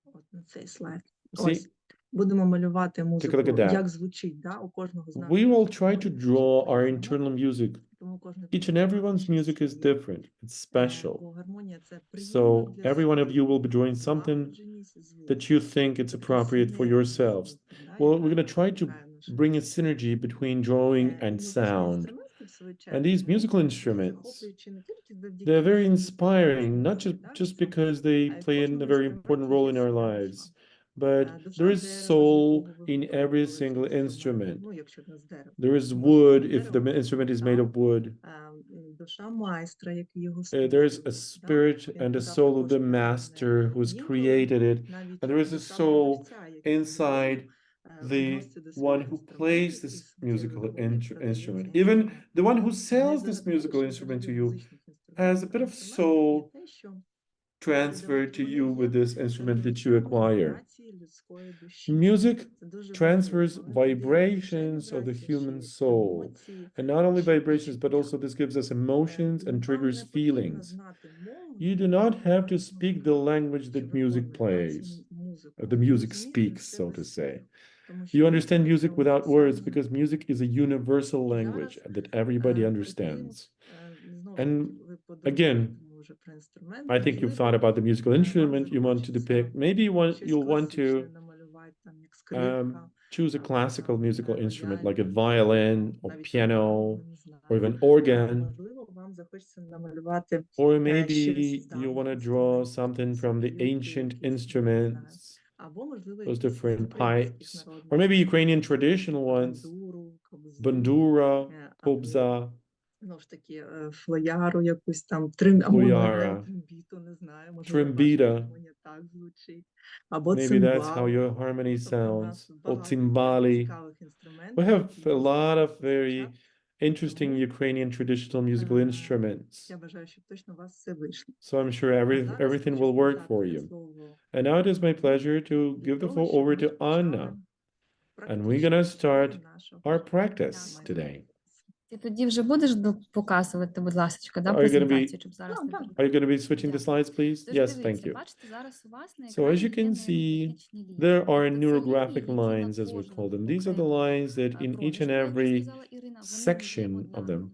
От на цей слайд. See, Ось. Будемо малювати take a look музику, at that. як звучить, да, у кожного з нас. We will музика try може to звучати draw our по-різному, internal music. тому кожен Each and буде мати everyone's щось music is своє. different. It's special. Бо гармонія – це приємно So для every one of you will be слуху, drawing something злагодженість звуку. that you think it's Така appropriate for синергія yourselves. звуку, да, Well, we're яка going to try to виникає в нашому bring a житті. synergy between drawing and Музичні sound. інструменти, в свою чергу, And these вони musical є instruments, захоплюючі не тільки завдяки they're very їхній inspiring, not силі, just, да, just розуму, because а they й в play in a кожному very important інструменті role є in our своя lives, душа. but Душа there is дерева, з soul якого ви in every виготовили цей single інструмент. instrument. Ну, якщо в нас дерево. There is Може, wood не if the дерево, instrument is made метал, of wood. душа майстра, який його There's створив, a да? spirit Він and a казав soul of також the про master who's інколи created it. навіть And there is a душа soul мудреця, який inside the відноситься до своїх one who інструментів plays і this суттєві musical вимоги продає instrument. цей Even інструмент. the one who sells this musical Найзагатковіше instrument to взагалі в you музичних has a інструментах bit of інструментах є soul те, що transferred to вони you with є this instrument that you передавачами acquire. вібрації людської душі. Music Це дуже transfers важливо. Вони передають не лише vibrations of the вібрації, human ще й soul. емоції, And not only ще й vibrations, but почуття. also this gives us emotions and Вам triggers не потрібно feelings. знати мову, You do not have to музичного speak the language що that music виконує, да, plays, цю музику. or the music Розуміти speaks, це so to без say. слів. Тому що You музика understand – music це without words універсальна because music is a universal language Зараз, that everybody Прикрім, understands. знову ж And таки, ви подумали, again, тому вже про інструмент. I think you've thought about the musical вам instrument you want to захочеться depict. Maybe щось you'll want класичне to намалювати, там, як скрипка, choose a або classical там, musical instrument like a рояль, violin or навіть piano орган, не знаю. or even organ. Можливо, вам захочеться намалювати Or ще maybe з you давніх want to draw інструментів, something тобто from the флейти ancient якісь, не знаю. instruments, Або, можливо, those якісь з different українських pipes, or народних maybe Ukrainian інструментів. traditional ones, Бандуру, кобзу, bandura, або, kobza, знову ж таки, флояру якусь там, або fluyara, трембіту, не знаю, можливо, ваша trembita. гармонія так звучить. Або Maybe that's how цимбал. your harmony Тобто у нас sounds. Or багато є timbali. цікавих інструментів, We have які a дійсно lot of звучать. very interesting Ukrainian traditional musical instruments. Я бажаю, щоб точно у вас все вийшло. So I'm sure А зараз everything хочу will work передати for це you. слово And now it is my pleasure to для give the того, floor щоб over ми to Anna. почали And we're going to практичну start частину нашого our practice майстер-класу. today. Ти тоді вже будеш показувати, будь ласка, да, Are you gonna be- презентацію, щоб зараз не Так. перед- Are you going to be switching the slides, please? Тож Yes, дивіться, thank you. бачите, зараз у вас на So as you екрані є can see, нейрографічні лінії. there are Тобто це neurographic лінії, які lines, на as we call кожному them. These are the окремому, lines that in each and проміжку, як вже every сказала Ірина, вони не є section of them, однаковими.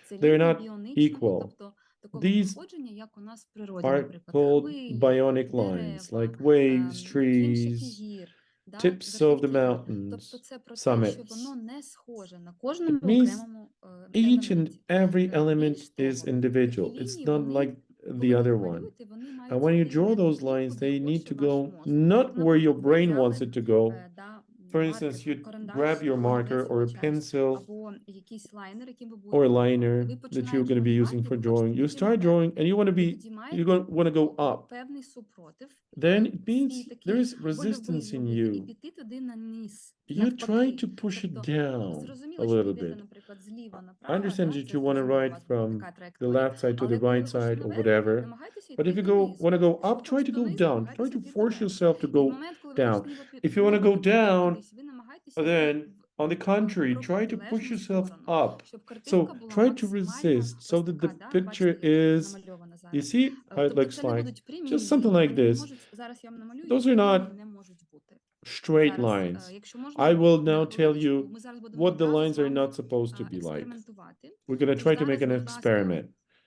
Це they're лінії not біонічного, equal. тобто такого These походження, як у нас в природі, are наприклад, called хвилі, bionic lines, дерева, like waves, кінчики trees, гір, да, tips of верхівки the гір. mountains, Тобто це про те, що summits. воно не схоже на кожному It means окремому Each and елементі. every element Більш is того, individual. такі It's лінії, not вони, like коли the ви other їх one. малюєте, вони And мають when you вигляд draw those такий, lines, куди they need хоче to ваш go мозок. not От, where your наприклад, brain ви wants взяли, it to go. да, For маркер, instance, you карандаш, grab your marker олівець, or a вибачаюсь, pencil або якийсь лайнер, яким ви or a будете малювати. liner Ви that you're починаєте going to be малювати, using і for ви drawing. хочете You піти start вверх. drawing and you want to Ви be, тоді you're маєте going to go up. певний супротив, Then it means свій there такий is вольовий resistance in зробити і you. піти туди на низ, You try навпаки. to push it Тобто, down a зрозуміло, що ви little йдете, bit. наприклад, зліва I направо, understand да, that це you want to зрозуміло, у write вас буде from така the траєкторія. left side to Але the коли right ви хочете side or наверх, whatever. намагайтеся But if йти you донизу. want to go Якщо up, try хочете to go донизу, down. Try намагайтеся to йти force доверху. yourself to І в go момент, коли ви down. хочете ніби If you want to go піти down, кудись, ви намагайтеся then йти on the contrary, в try to push протилежну yourself сторону, up. щоб картинка So була try to максимально resist so ось that the така, да, picture бачите, як is, намальована you зараз. see how it Тобто looks це не like? будуть прямі Just something лінії, like вони не this. можуть, зараз я вам намалюю, Those ці are прямі not лінії не можуть бути. straight Зараз, lines. якщо можна, I will на now tell хвилиночку, you ми зараз будемо what the одразу lines з are вами not supposed to be like. експериментувати. We're going to Тож try to make зараз, an будь ласка, experiment.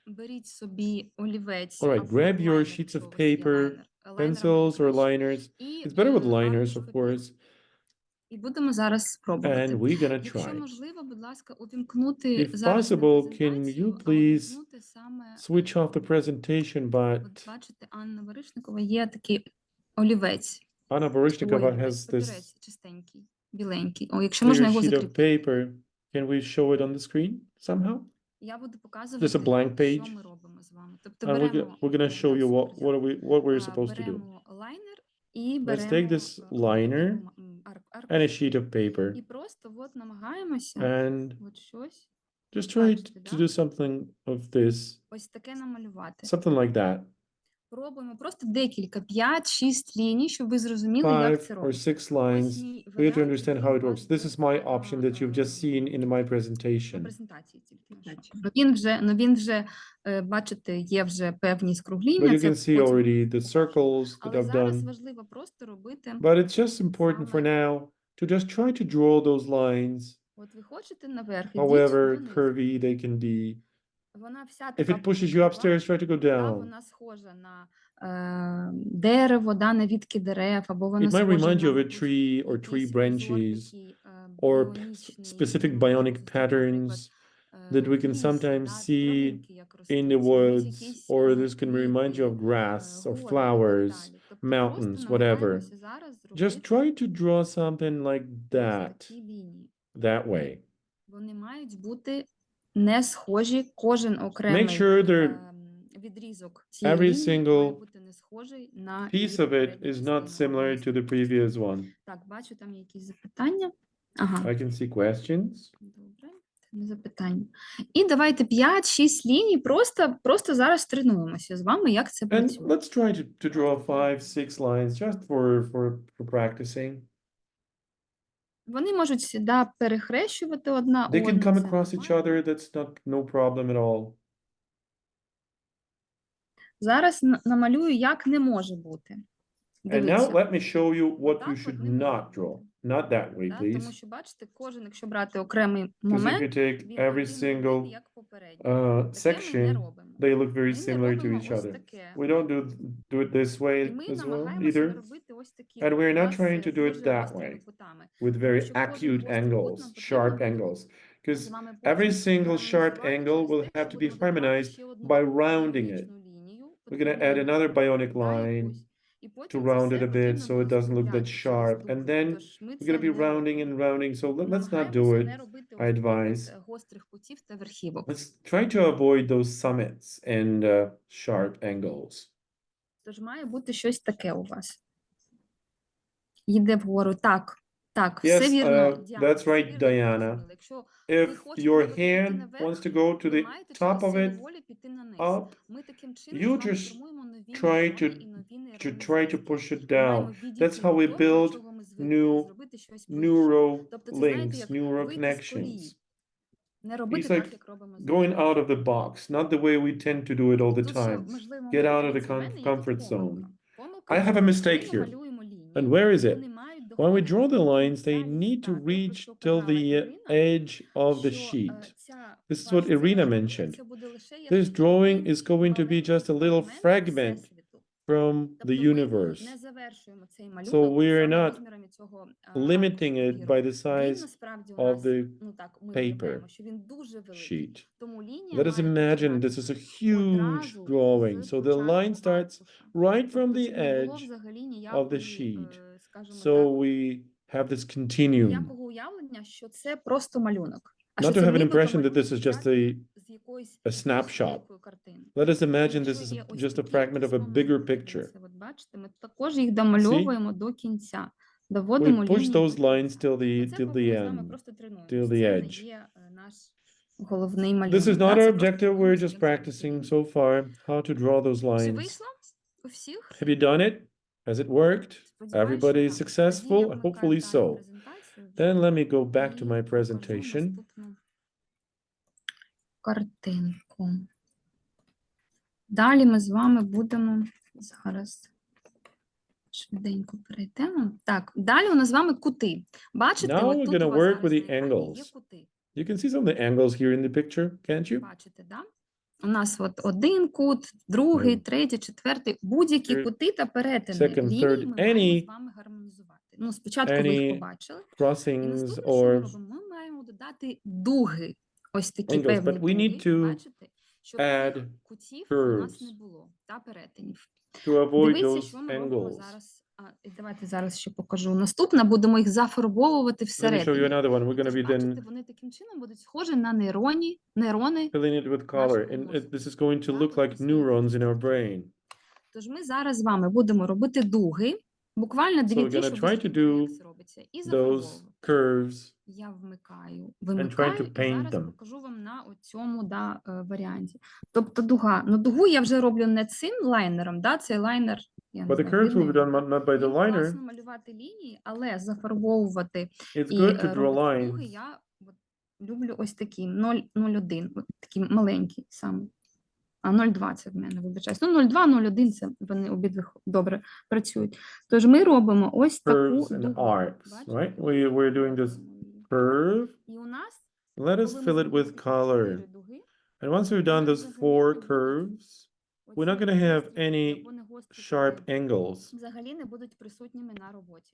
беріть собі олівець All right, або grab your лайнер, sheets якщо of у вас є paper, лайнер. Лайнером pencils or найкраще. liners. І It's better with liners, аркуш of паперу. course. І будемо зараз And спробувати. we're gonna Якщо try. можливо, будь ласка, увімкнути If зараз не possible, can презентацію, you а please увімкнути саме, switch off the presentation, от but бачите, Анна Баришникова є такий олівець. Anna Ой, Baryshnikova олівець, has this папірець чистенький, біленький. О, якщо clear можна його sheet of закріпити. paper. Can we show it on the screen somehow? Я буду показувати, Just a blank що page. ми робимо з вами. Тобто And беремо, we're gonna show так, you супер, дякую. what we're supposed to do. Беремо лайнер і Let's беремо take this liner аркуш. and a sheet of paper І просто от намагаємося and от щось, just try Бачите, to да? do something of this, ось таке намалювати. something like that. Пробуємо просто декілька, 5-6 ліній, щоб ви зрозуміли, як 5 це or робиться. 6 lines мій for you to варіант, understand який how у it works. вас This був is my option that you've just seen in my на presentation. презентації тільки на він вже, бачите, є вже певні But скругління. you Це can see потім already the circles that Але I've зараз done. важливо просто робити. But it's just important for now to just try to draw those lines, От ви хочете наверх, ідіть however донизу. curvy they can be. Вона вся If така it pushes you upstairs, try to go да, down. вона схожа на дерево, да, на вітки дерев, або вона It might схожа remind you of на a tree or tree якийсь узор branches такий, or біонічний, specific ну, bionic як це, наприклад, patterns that we can ліс, sometimes да, see травинки, як in the ростуть, woods, якісь or this can ліпи, remind you of grass or гори і так flowers, далі. Тобто mountains, просто whatever. намагаємося зараз Just зробити try to draw something like ось that, такі лінії. that way. Вони мають бути не схожі, кожен Make окремий sure they're відрізок цієї every лінії має single бути не схожий на piece її of it попередню is not частину, або similar to the наступну previous частину. one. Так, бачу, там є якісь запитання. Ага, I can see questions. добре, це не запитання. І давайте 5-6 ліній, просто зараз тренуємося з вами, як це And працює. let's try to draw 5-6 lines just for practicing. Вони можуть да, перехрещувати одна They can одну. come це across each нормально. other. That's no problem at all. Зараз намалюю, як не може бути. And now Дивіться. let me show you what you Отак should от не може not бути. draw. Not that way, Да, тому please. що, бачите, кожен, якщо брати окремий Because if момент, you take він every один в один, single як попередній. Таке ми не section, робимо. they look very Ми не similar to робимо each ось other. таке. We don't do it this І way ми as well намагаємося не either, робити ось такі and we're not да, trying з to do it дуже that гострими way кутами. with Тому very що кожен acute гострий кут angles, нам sharp потрібно буде angles. Because з вами every потім single sharp гармонізувати angle через will те, have що to be от додати harmonized ще одну by rounding it. логічну лінію, We're going to потрібну add another bionic да, line якусь. І to потім це round все it a bit потрібно so it буде doesn't look that скругляти через sharp. And дуги. then Тож ми we're це going to be не rounding робимо. and rounding. So let's not do Намагаємося it. не робити I ось таких advise. от гострих кутів та верхівок. Let's try to avoid those summits and sharp angles. Тож має бути щось таке у вас. Йде вгору. Так, все Yes, вірно. Діана, that's все right, вірно, Diana. зрозуміли. Якщо If ви хочете your наверху піти hand наверх, wants to go to ви the маєте top через of силу it, волі піти на низ. up, Ми таким чином you з вами just формуємо нові try нейрони і to нові нейронні try to зв'язки. push it Ми маємо down. відійти That's how we від того, до build чого ми звикли, new зробити щось по-іншому. Тобто це, знаєте, neural як links, neural вийти з колії. connections. Не робити It's так, like як робимо Going зараз. out of the box, not the way we tend to do it all the Тут ще time. можливий Get момент. out of the Дивіться, в мене є тут comfort zone. помилка. Помилка I в have a тому, mistake що ми here. малюємо лінії, And where is it? вони мають When we доходити draw the до lines, кінця they і need to стати. От про reach що till казала the Ірина, edge of the що sheet. ця This is what ваш цей Iryna малюнок, mentioned. це буде лише як This drawing один is going to be маленький just a little фрагмент fragment Всесвіту. from Тобто the ми universe. не завершуємо цей So малюнок we're саме not розмірами цього limiting it аркушу by папіру. the Він size насправді у of нас, the ну так, ми paper уявляємо, що він дуже великий. sheet. Тому лінія Let us має imagine починатися this is a huge одразу drawing. з So the початку line starts аркуша. right from Тобто, the щоб не було edge взагалі of the ніякої, sheet. скажімо So так, we have this continuum. ніякого уявлення, що це просто малюнок. А Not що to це have an нібито impression that малюнок this is just взятий з якоїсь a snapshot. великої картини. Let us imagine this Якщо is є ось just a такі fragment of a якісь bigger моменти, picture. дивіться, от бачите, ми також їх домальовуємо до кінця. We Доводимо push лінію до those lines кінця. till Ми the це till поки the з вами end. просто тренуємося. till the Це не edge. є наш головний This малюнок. is not да, our це просто objective. We're тренуємося, just як зробити practicing лінію. so far how to draw those Чи lines. вийшло у всіх? Have you done it? Has it worked? Сподіваюсь, Everybody що is так. Тоді successful? я вмикаю Hopefully далі so. презентацію вже Then let me go back to і my покажу presentation. наступну картинку. Далі ми з вами будемо зараз швиденько перейдемо. Так, далі у нас з вами кути. Бачите, Now от we're тут у gonna вас work зараз with на the екрані є angles. кути. You can see some of the angles here in the picture, can't you? Бачите, да? У нас от один кут, другий, третій, четвертий. Будь-які Third, кути та перетини second, ліній third, ми маємо any- з вами гармонізувати. Ну, спочатку ви їх any побачили. І Crossings наступне, що ми or робимо? Ми маємо додати дуги. Ось такі angles, певні but we need дуги, to бачите, щоб add тих кутів у нас не curves було, та перетинів. to avoid Дивіться, those що ми робимо angles. зараз. І давайте зараз ще покажу. Наступне, будемо їх зафарбовувати Let me show you всередині. another one. We're going to Тож, be бачите, then вони таким чином будуть схожі на нейрони filling it with color, and this is going to look like neurons in our brain. Тож ми зараз з вами будемо робити дуги. Буквально So дві we're дії, gonna щоб try to дослідити, як do це робиться. І those зафарбовувати. curves Я вмикаю, and try вимикаю, to і paint зараз them. покажу вам на цьому варіанті. Тобто дуга. Ну, дугу я вже роблю не цим лайнером, цей лайнер, я не But the знаю, curves will видно be його? done not by the Їм класно liner. малювати лінії, але зафарбовувати It's і good to draw робити дуги lines. я люблю ось такі, 0,01, от такі маленькі саме. А 0,2 це в мене, вибачаюсь. Ну, 0,2, 0,1 це вони обидві добре працюють. Тож ми робимо ось таку Curves and дугу. arcs, Бачите? right? We're doing this Робимо її. curve. І у нас, Let us коли ми fill it зробили with такі color. 4 дуги, And once we've done нас those взагалі four не будуть curves, we're not оці going to have гострі any або не гострі sharp кути angles. взагалі не будуть присутніми на роботі.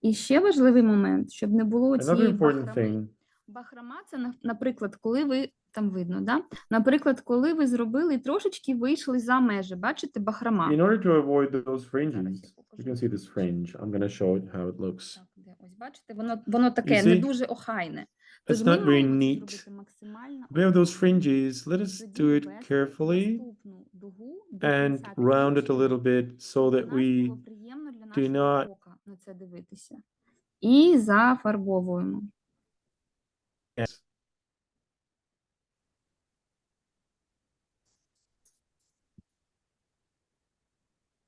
І ще важливий момент, щоб не було Another цієї important бахрами. thing, Бахрома – це, наприклад, коли ви, там видно, да? Наприклад, коли ви зробили і трошечки вийшли за межі, бачите, бахрома. in order to avoid those Зараз fringes, я покажу. you can see this fringe. I'm going to show it how it looks. Так, де, ось бачите, воно таке You не see? дуже охайне. It's Тож ми not very маємо це neat. зробити максимально We have those охайно. fringes. Let us Тоді do it ввести carefully наступну дугу до and кінця таким round it a чином, little bit so щоб that у нас було we приємно для do нашого not ока на це дивитися. І зафарбовуємо.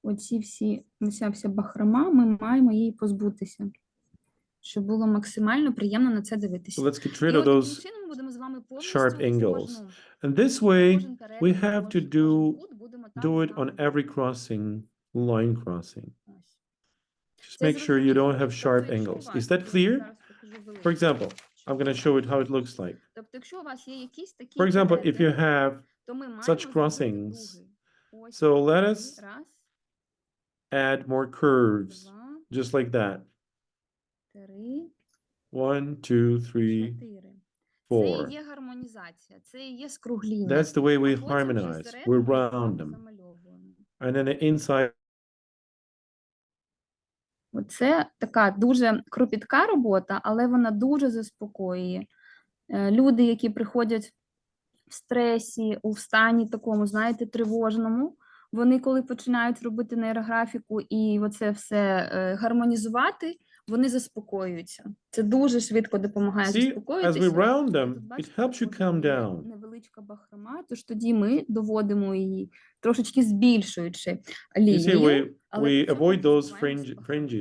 Оця вся бахрома, ми маємо її позбутися, щоб було максимально приємно на це дивитися. So let's get І rid of от таким those чином ми будемо з вами повністю sharp angles. кожну, And this way, кожен we перетин, have to кожен кут будемо так do з it on вами every crossing, line crossing. ось. Just Це make sure you зрозуміло. don't have Тобто, sharp якщо у angles. вас Is that є, clear? зараз покажу великий, For example, щоб I'm going to ви show it how it бачили. looks like. Тобто, якщо у вас є якісь такі For example, if перетини, you have то ми маємо such зробити crossings, дуги. Ось so let такі. us Раз, add more curves, два, just like that. три, 1, 2, 3, чотири. Це 4. і є гармонізація, це і є скругління. That's the way А we потім вже harmonize. всередину We ми з round вами them. замальовуємо. And then the inside, Оце така дуже кропітка робота, але вона дуже заспокоює. Люди, які приходять в стресі, у стані такому, знаєте, тривожному, вони, коли починають робити нейрографіку і оце все гармонізувати, вони заспокоюються. Це дуже швидко допомагає see, as we заспокоїтися. round Тут, them, it бачите, helps you от calm є down. невеличка бахрома, тож тоді ми доводимо її, трошечки збільшуючи You see, лінію. we avoid those fringes.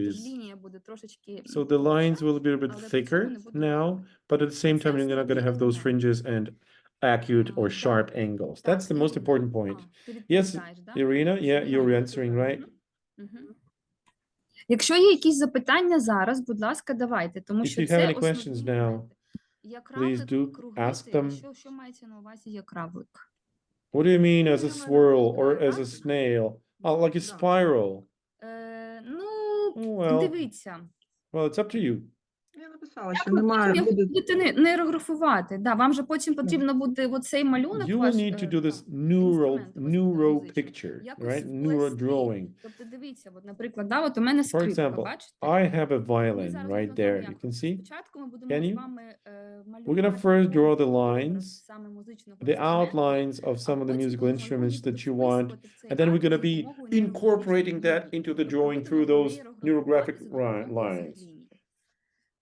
Тож лінія буде трошечки So the lines will be a bit але при цьому thicker не буде now, but at the same Це time, you're not going to have those основний fringes and acute or Да. sharp angles. That's the most Ірина. important point. Ти Yes, відповідаєш, да? Iryna, yeah, Ірина, you're я answering, відповідаю. right? Мгм. Якщо є якісь запитання зараз, будь ласка, давайте, тому If що you have це any questions основні now, моменти. Як please равлик, do круги, ask them. що мається на увазі як равлик? What do you mean as a Прямо swirl or равлика, as a snail? Oh, like a Да. spiral. Ну, Oh, well, дивіться. well, it's up to you. Я написала, що Як ви немає, потім буде будете нейрографувати? Да, вам же потім потрібно буде оцей малюнок You will ваш, need to do this інструмент neuro музичний, picture, якось right? вплести. Neurodrawing. Тобто дивіться, от, наприклад, да, от у мене For скрипка, example, бачите? I have a Ми violin зараз right покажемо, there. як You can робити. see Спочатку ми будемо Can з you? вами We're gonna малювати first draw the образ lines, саме музичного the інструменту, outlines of а some of the потім musical будемо instruments ніби that you want, вписувати в цей and then we're акт gonna за be допомогою нейрографічних incorporating that ліній. into the Тобто drawing будемо through those нейрографувати neurographic за допомогою цих lines. ліній.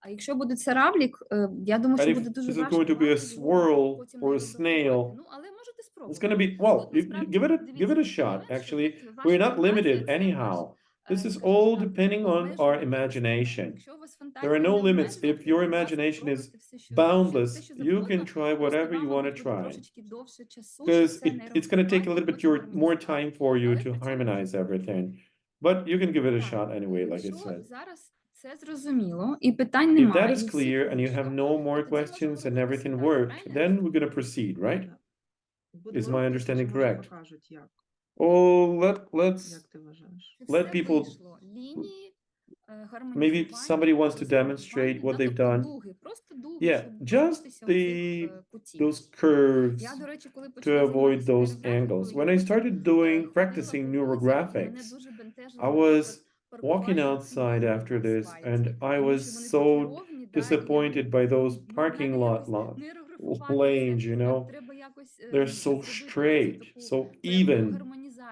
А якщо буде це равлік, я думаю, And що if буде дуже this is важко going to be a вам його swirl потім or a нейрографувати. snail, Ну, але можете it's спробувати. gonna be, well, Тут you насправді, give it дивіться, a такий shot. момент, що Actually, тут ваша we're not фантазія limited – це ваш, anyhow. This is скажімо all так, depending on our обмежуваний imagination. інструмент. Якщо у вас There фантазія are no не limits. обмежена, If то, your будь ласка, imagination is пробуйте все, що boundless, все, що you can завгодно. try Просто whatever you вам, want to мабуть, буде try. трошечки довше часу, щоб Because все it's going to take a little нейрографувати bit і потім more гармонізувати. time for you Але to при цьому harmonize дуже everything. But you can give it a Так. shot anyway, like I Якщо said. зараз це зрозуміло і питань If that немає, is і всім clear and you зручно, have no more то тоді questions можемо and рухатися everything далі, worked, правильно? then we're going to proceed, right? Будемо Is my рухатися, understanding чи, може, correct? покажуть, як Let's ти вважаєш? Чи let все people- вийшло? Лінії, maybe гармонізування, somebody wants to розташування, demonstrate what да, they've тобто done. дуги, просто дуги, Yeah, щоб just позбутися оцих кутів. those curves Я, до речі, коли to почала avoid займатися those нейрографікою, angles. When я I от, started doing ходила practicing по вулиці, і мене neurographics, дуже бентежило, I наприклад, was walking паркування outside автомобілів after на this, асфальті, and I тому was що вони so такі ровні, да, і я disappointed думаю, by those ну, parking треба lot якось нейрографувати lanes, це, you know? треба якось They're so зробити оцю straight, таку so пряму even. гармонізацію.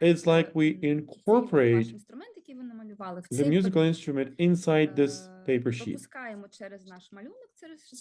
It's like we цей ваш incorporate інструмент, який ви намалювали, в the цей musical instrument inside this paper sheet. пропускаємо через наш малюнок,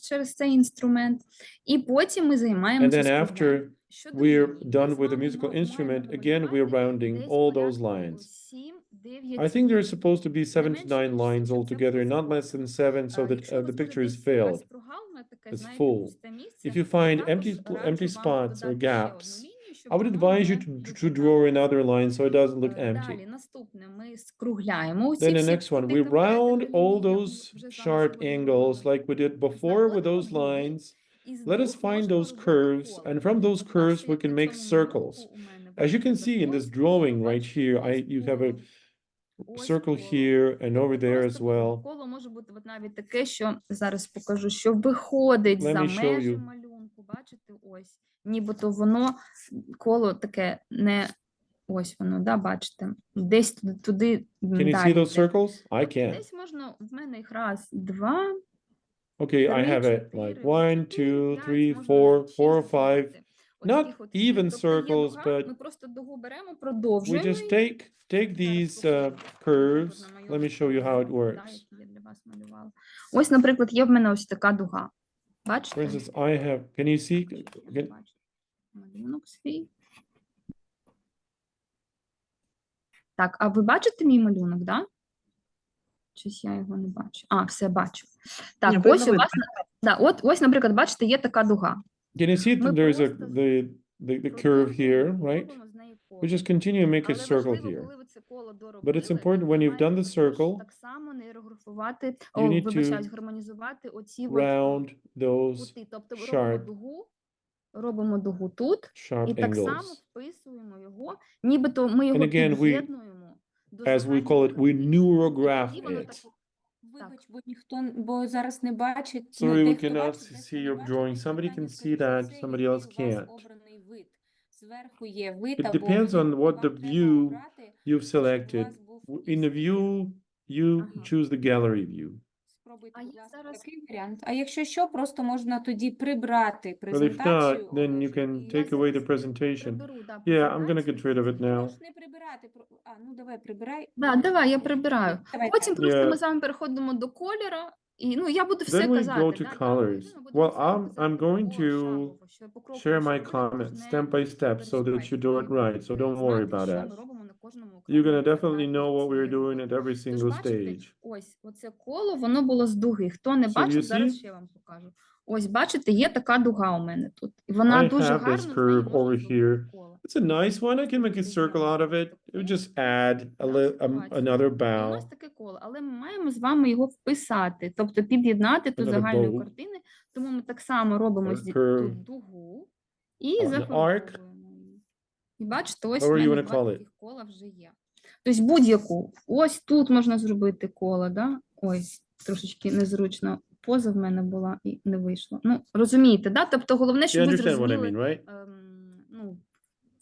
через цей інструмент, і потім ми And займаємося then after складанням. Щодо we're ліній, ми done з with the вами musical маємо instrument, намалювати again, we're rounding десь all those порядку lines. 7 I think there's supposed to be 7 to менше 9 ніж lines 7, щоб це altogether, було not less than 7, so that Якщо у the вас picture буде is десь якась filled. прогалина, таке, It's знаєте, full. пусте місце, If you find також empty раджу spots or вам додати ще одну gaps, лінію, щоб I would воно advise you не to draw another line so it doesn't look Далі, empty. наступне, ми скругляємо Then the всі next one, кути, we round перетини all лінії, як ми those вже з вами sharp сьогодні angles робили. like we did before with those lines. І з Let us двох find можемо those робити curves, коло. and from those От curves бачите, we як can на make цьому circles. малюнку у мене, As you can наприклад, see in this ось drawing коло, right бачите, here, ось you have a коло, ось circle коло. here and over there as Просто well. коло може бути от навіть таке, що зараз покажу, що виходить Let за me show межі you. малюнку. Бачите, ось. Нібито воно, коло таке не, ось воно, да, бачите. Десь туди Can you see далі those йде. circles? I Тобто can. десь можна, в мене їх раз, два, Okay, I три, have it чотири, like от 1, чотири, 2, п'ять, 3, можна 4, навіть 4 or шість 5. зробити. От Not таких от even тобто є circles, дуга, but ми просто дугу беремо, we продовжуємо just її. take Зараз these покажу. curves. Тут на Let me моєму show you how it малюнку, да, works. який я для вас малювала. Ось, наприклад, є в мене ось така дуга. For Бачите? instance, I have, can you see? Can- Бачите малюнок свій. Так, а ви бачите мій малюнок, да? Щось я його не бачу. А, все бачу. Так, Ні, ось у видно. вас, да, ось, наприклад, бачите, є така дуга. Can you see Ми that there's a просто the curve here, продовжуємо, right? робимо з неї коло. We just continue to make a Але circle важливо, here. коли ви це коло But доробили, it's important when you've done the маєте також circle, так само нейрографувати, you need вибачаюсь, to гармонізувати оці от round those кути. Тобто sharp робимо дугу тут, і sharp так само angles. вписуємо його, нібито ми And його again, we, під'єднуємо до as we загальної call it, we картини. І neurograph тоді воно it. так, Вибач, бо зараз не бачить. Sorry, we Дехто cannot бачить, дехто see не your бачить. drawing. Тут Somebody питання, can see скоріш за that, все, somebody який else у вас can't. обраний вид. Зверху є вид It або depends вид, on і what the вам треба view обрати, you've щоб у selected. вас був In the із view, you Ага. choose the gallery view. Спробуйте, А будь я ласка, зараз- такий варіант. А якщо що, просто можна тоді прибрати But if презентацію. not, then you Олеже, can і take away the presentation. приберу, да, Yeah, I'm gonna презентацію. get rid of it Ну, now. можеш не прибирати. Ну, давай, прибирай. Да, давай, я прибираю. Давай, Потім так. просто Yeah. ми з вами переходимо до кольору, і я буду все Then we казати. go to да, я colors. людина, буду Well, все I'm казати going to пошагово, що покроково, share що my робити, comments тож не step by step so that you do it right. So don't worry знати, about що that. ми робимо на кожному You're окремому gonna definitely етапі know what we're цієї doing роботи. at every Тож, single бачите, stage. ось оце коло, воно було з дуги. Хто не So бачив, you зараз see? ще вам покажу. Ось, бачите, є така дуга у мене тут. І вона I дуже have гарно, this з неї curve можна over зробити here. коло. It's a nice one. I can make a circle out of it. You just add another І у нас bow. таке коло, але ми маємо з вами його вписати, тобто під'єднати до Another загальної bow. картини. Тому ми так само робимо Another тут curve. дугу і An arc. зафарбовуємо її. І бачите, ось в However you мене wanna два call it. таких кола вже є. Тобто будь-яку. Ось тут можна зробити коло, да? Ось, трошечки незручно поза в мене була і не вийшло. Ну, розумієте, да? Тобто головне, You щоб ви understand what I зрозуміли mean, right?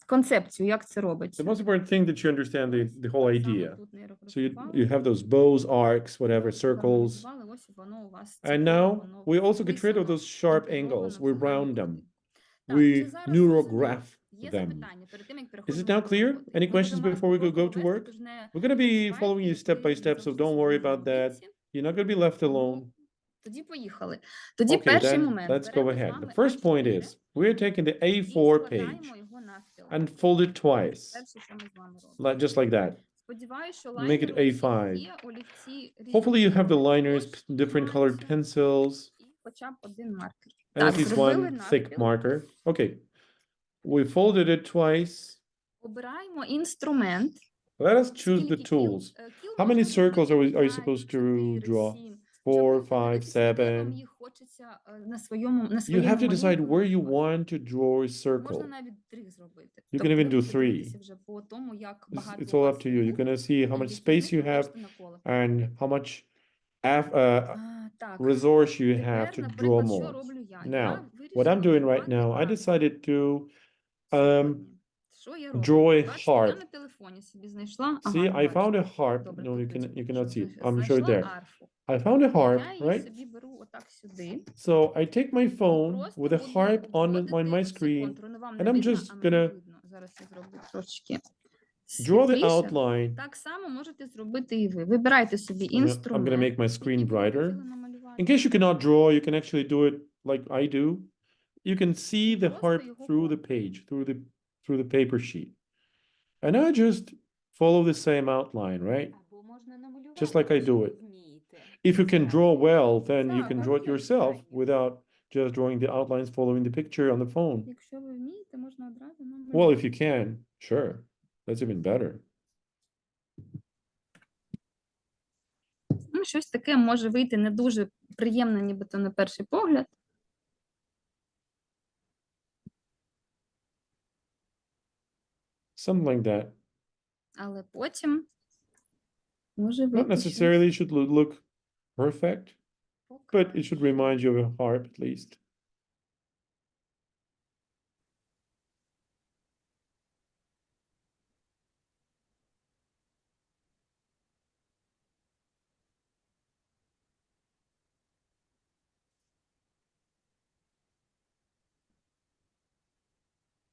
концепцію, як це The робиться. most important thing that you understand the whole Так само idea. тут So you нейрографували. have those bows, arcs, whatever, circles. Гармонізували, ось воно у вас це And коло, now воно we also get rid of вписано, those sharp інтегровано angles. в We загальну round them. картину. Так, We чи зараз зрозуміло? neurograph Є them. запитання перед тим, як Is переходимо it now до clear? роботи? Any Ми questions будемо before we go покроково to вести, work? тож не We're going to be переживайте, following you step by ви step, so завжди don't собі worry на about that. місці. You're not going to be left alone. Тоді поїхали. Тоді Okay, перший then момент. let's go Беремо з ahead. вами The first point А4 is we're taking the і A4 page складаємо його навпіл. and fold it twice, Перше, що ми з вами робимо. just like that. Сподіваюсь, що Make it лайнери у всіх A5. є, олівці Hopefully you have the різного liners, кольору, different colored тож pencils, і хоча б один маркер. and Так, at least зробили one thick навпіл. marker. Okay, we folded it twice. Обираємо інструмент. Let us choose Скільки the кіл? tools. Кіл How many можна circles are you зробити supposed 5, to 4, draw? 7. 4, Щоб 5, подивитися, де вам 7. їх хочеться на своєму You have to decide малюнку where you намалювати. want to draw a Можна circle. навіть 3 зробити. You can Тобто even ви do будете 3. дивитися вже по тому, як багато It's у all вас up to you. You're рук, going to see how і much які з space них you ви have хочете на коло. and how much Так, resource you have тепер, to draw наприклад, що more. роблю я? Now, Я what I'm вирішила doing right малювати now, I арку decided to сьогодні. Що я роблю? draw a Бачите, я harp. на телефоні собі знайшла. See, не I found бачите. a harp. Добре, No, you тут cannot see it. I'm sure знайшла there. арфу. I found a harp, Я її right? собі беру отак сюди. So I take my phone Просто with a буду harp on вводити my всі screen, контури. Ну, вам не and I'm видно, just а мені gonna видно. Зараз я зроблю трошечки draw the світліше. outline. Так само можете зробити і ви. Вибирайте собі I'm gonna інструмент. make my screen який би ви brighter. хотіли намалювати. In case you cannot draw, you can actually do it like I do. You can see the Просто harp його through the контур. page, through the paper sheet. And I just follow the same outline, right? Або можна намалювати, Just like I якщо do ви it. вмієте. If you can Так. draw well, then you Так, can draw it yourself достатньо. without just drawing the outlines following the picture on the phone. Якщо ви вмієте, можна одразу Well, if you can, sure. That's even better. Ну, щось таке може вийти не дуже приємно, нібито на перший погляд. Something like that. Але потім може Not вийти щось necessarily should look perfect, but it покраще. should remind you of a harp at least.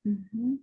Мгм.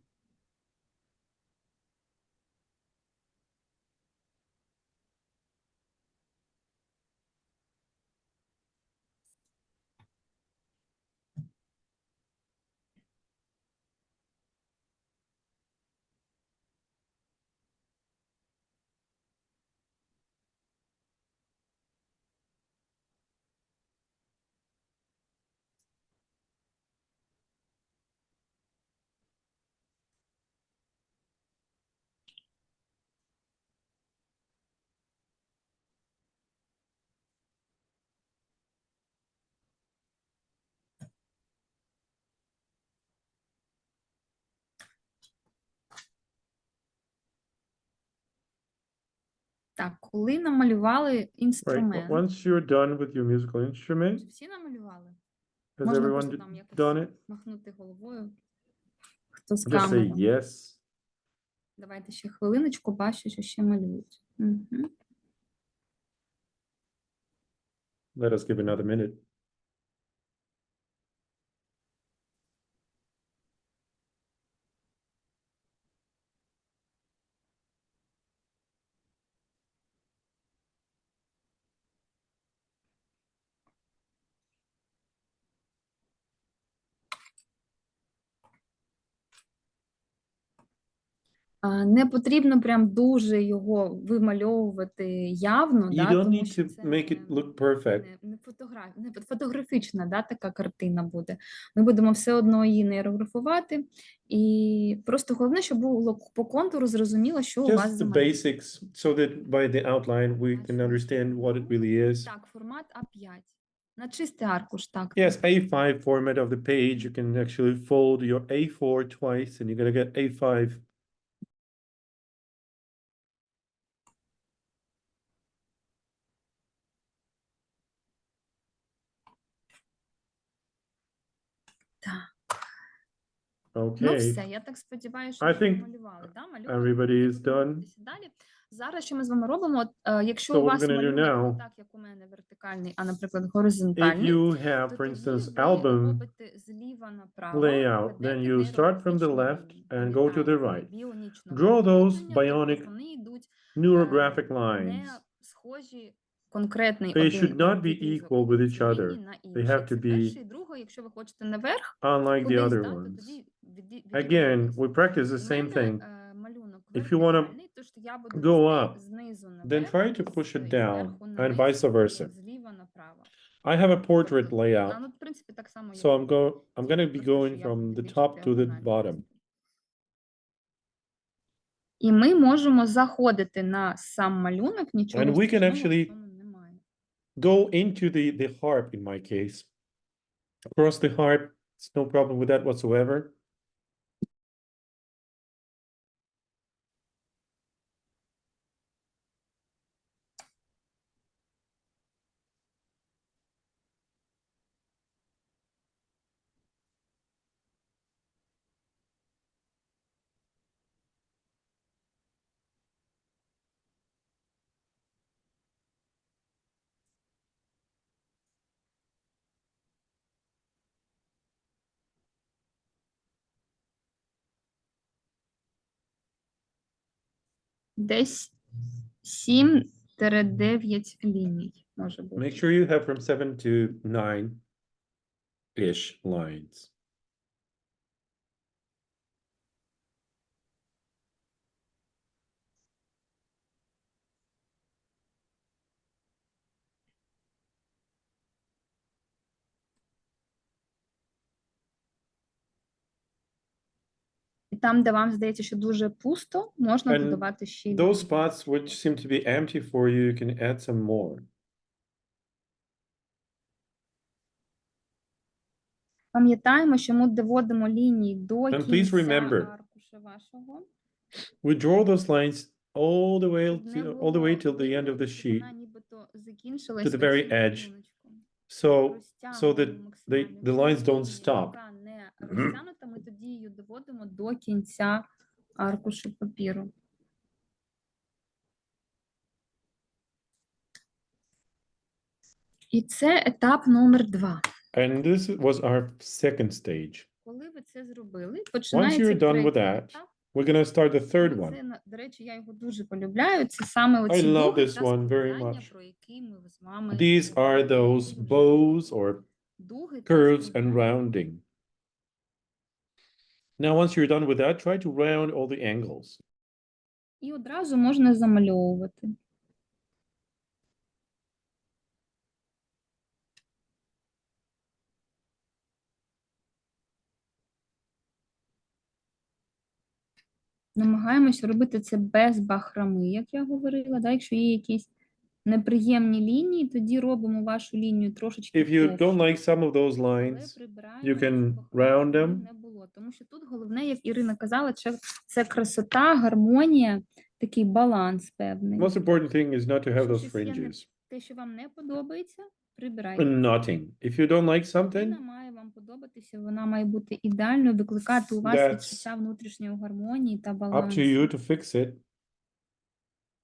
Так, коли намалювали Right. інструмент, Once you're done with your musical instrument, всі намалювали? has Можна everyone просто там якось done it? махнути головою. Хто з Just say камерою? yes. Давайте ще хвилиночку, бачу, що ще малюють. Мгм. Let us give another minute. Не потрібно прям дуже його вимальовувати явно, You да, don't тому need що to це make it look perfect. не фотографічна, да, така картина буде. Ми будемо все одно її нейрографувати, і просто головне, щоб було по контуру зрозуміло, що у вас Just за the малюнок. basics, so that by the outline we can Нашому understand what it малюнку. really is. Так, формат А5. На чистий аркуш, так. Yes, A5 format of the page. You can actually fold your A4 twice, and you're gonna get A5. Так. Okay. Ну, все, я так сподіваюся, що I ви think намалювали. Да? everybody is done. Рухатися далі. Зараз що ми з вами робимо? Якщо So у what вас we're gonna do малюнок now, не так, як у мене вертикальний, а, наприклад, if горизонтальний, you have, то for тоді instance, ви album робите зліва направо, layout, then ведете you start from the нейрографічні left лінії. and go to the Пам'ятаєте, right. біонічного Draw those походження, тобто bionic вони йдуть neurographic не lines. схожі конкретний They один should not be відрізок equal with each цієї other. лінії на They інший. have to Це be перше. І друге, якщо ви хочете наверх, unlike the кудись, other да, то ones. тоді Again, we practice the у same мене thing. малюнок If you wanna вертикальний, тож я буду go вести up, знизу then наверх, try to push it down зверху and наниз, vice versa. зліва направо. I have a portrait Тобто, layout, ну, в принципі, так само, як so I'm і gonna be просто, що going я from буду the більш top to the діагонально bottom. вести. І ми можемо заходити на сам малюнок, нічого And we can страшного в actually цьому немає. go into the harp in my case. Across the harp, it's no problem with that whatsoever. Десь 7-9 ліній може бути. Make sure you have from 7 to 9-ish lines. там, де вам здається, що дуже пусто, можна And додавати ще those лінії. spots which seem to be empty for you, you can add some more. Пам'ятаємо, що ми доводимо лінії до And please кінця remember, аркуша вашого. we draw those lines all the way Щоб не all the way till the end видно, of the що sheet, вона нібито закінчилась to the very оцим edge. малюночком. so that Розтягуємо максимально the lines всю don't лінію, stop. яка не розтягнута, ми тоді її доводимо до кінця аркушу папіру. І це етап номер 2. And this was our second stage. Коли ви це зробили, Once починається you're done with третій that, етап. we're going to start the third І one. це, до речі, я його дуже полюбляю. Це саме I оці love дуги this та one very споглядання, much. про які ми з вами These are говорили. those bows or Дуги та curves and споглядання. rounding. Now, once you're done with that, try to round all the angles. І одразу можна замальовувати. Намагаємося робити це без бахроми, як я говорила. Да? Якщо є якісь неприємні лінії, тоді робимо вашу лінію трошечки If you don't товщою. like some of those Але lines, прибираємо, you can щоб бахроми round them. не було. Тому що тут головне, як Ірина казала, це красота, гармонія, такий баланс певний. Most important thing is not to have Якщо those щось є fringes. те, що вам не подобається, прибирайте. And knotting. If you don't like something, Картина має вам подобатися, вона має бути ідеальною, викликати у вас That's відчуття внутрішньої гармонії та up балансу. to you to fix it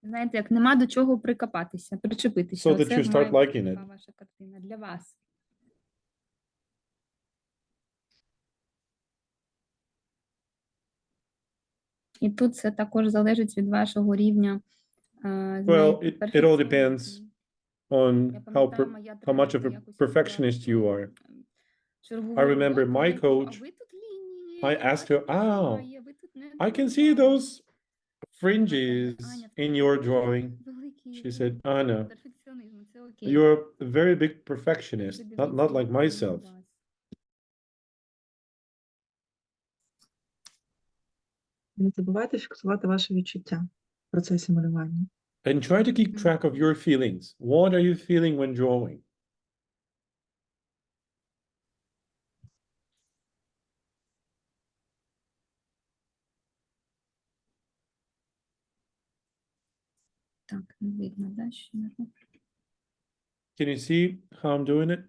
Знаєте, як нема до чого прикопатися, причепитися. so that Оце you має start бути liking така it. ваша картина для вас. І тут це також залежить від вашого рівня. Well, знаєте, it all перфекціонізму. depends on Я how пам'ятаю, моя much of тренерка a якось perfectionist you are. чергову I remember роботу, my я кажу, coach, а ви тут лінії, I я asked her, бачу, "Oh, немає, ви тут не I can see домалювали». those fringes Аня, в in тебе your дуже drawing. великий She said, Anna, перфекціонізм, це окей. you're a very big Ви perfectionist, not придивіться, like як воно у myself. вас. Не забувайте фіксувати ваші відчуття в процесі малювання. And try to keep track of your feelings. What are you feeling when drawing? Так, не видно, да, що я роблю? Can you see how I'm doing it?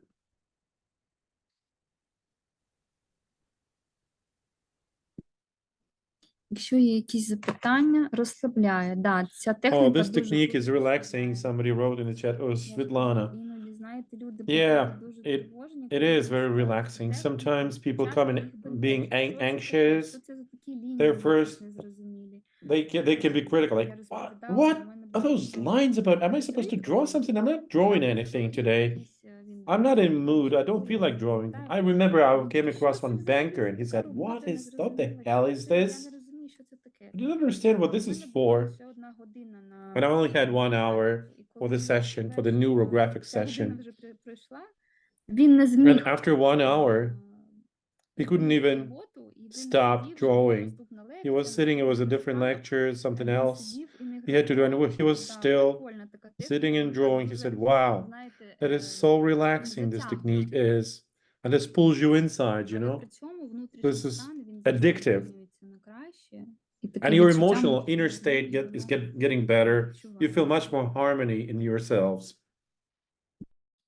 Якщо є якісь запитання, розслабляє. Да, ця Oh, техніка this дуже technique круто is relaxing. розслабляє. Somebody wrote in the chat, oh, Я ж кажу, Svetlana. іноді, знаєте, люди Yeah, приходять дуже it- тривожні, It коли is їх very ставлять relaxing. техніку, Sometimes people часто come in їх being бентежить. Що це таке? Що anxious. це за такі лінії They're якісь first- незрозумілі? They can be critical, like, Я what? розповідала, What що в мене are був those такий lines about? Am I чоловік, supposed to draw something? I'm not drawing anything today. якийсь, він I'm not in mood. I don't хворий, feel like drawing. пам'ятаєте? I remember I Він came каже, across «Що це one взагалі banker and he за said, робота what is, what the незрозуміла? hell Що is це? Я this? не розумію, що це таке». I don't understand what this У is мене була for. лише одна година на And I only had 1 hour і for коли the я session, for the завершила, neurographic ця година session. вже пройшла, він не зміг And after 1 hour, he couldn't припинити even роботу, і він stop сидів, вже була drawing. наступна He was лекція, sitting, it was a наступний different етап, lecture, something він else. сидів і не He had to do, and графікував. he was Да, still прикольна така sitting техніка, and вона drawing. He дуже, said, wow, знаєте, that is so relaxing, this technique is. And this pulls you inside, you але know? при цьому внутрішній This is стан, він addictive. змінюється на краще. І таке And your відчуття emotional внутрішньої inner state гармонії, is воно getting better. You feel much відчувається. more harmony in yourselves.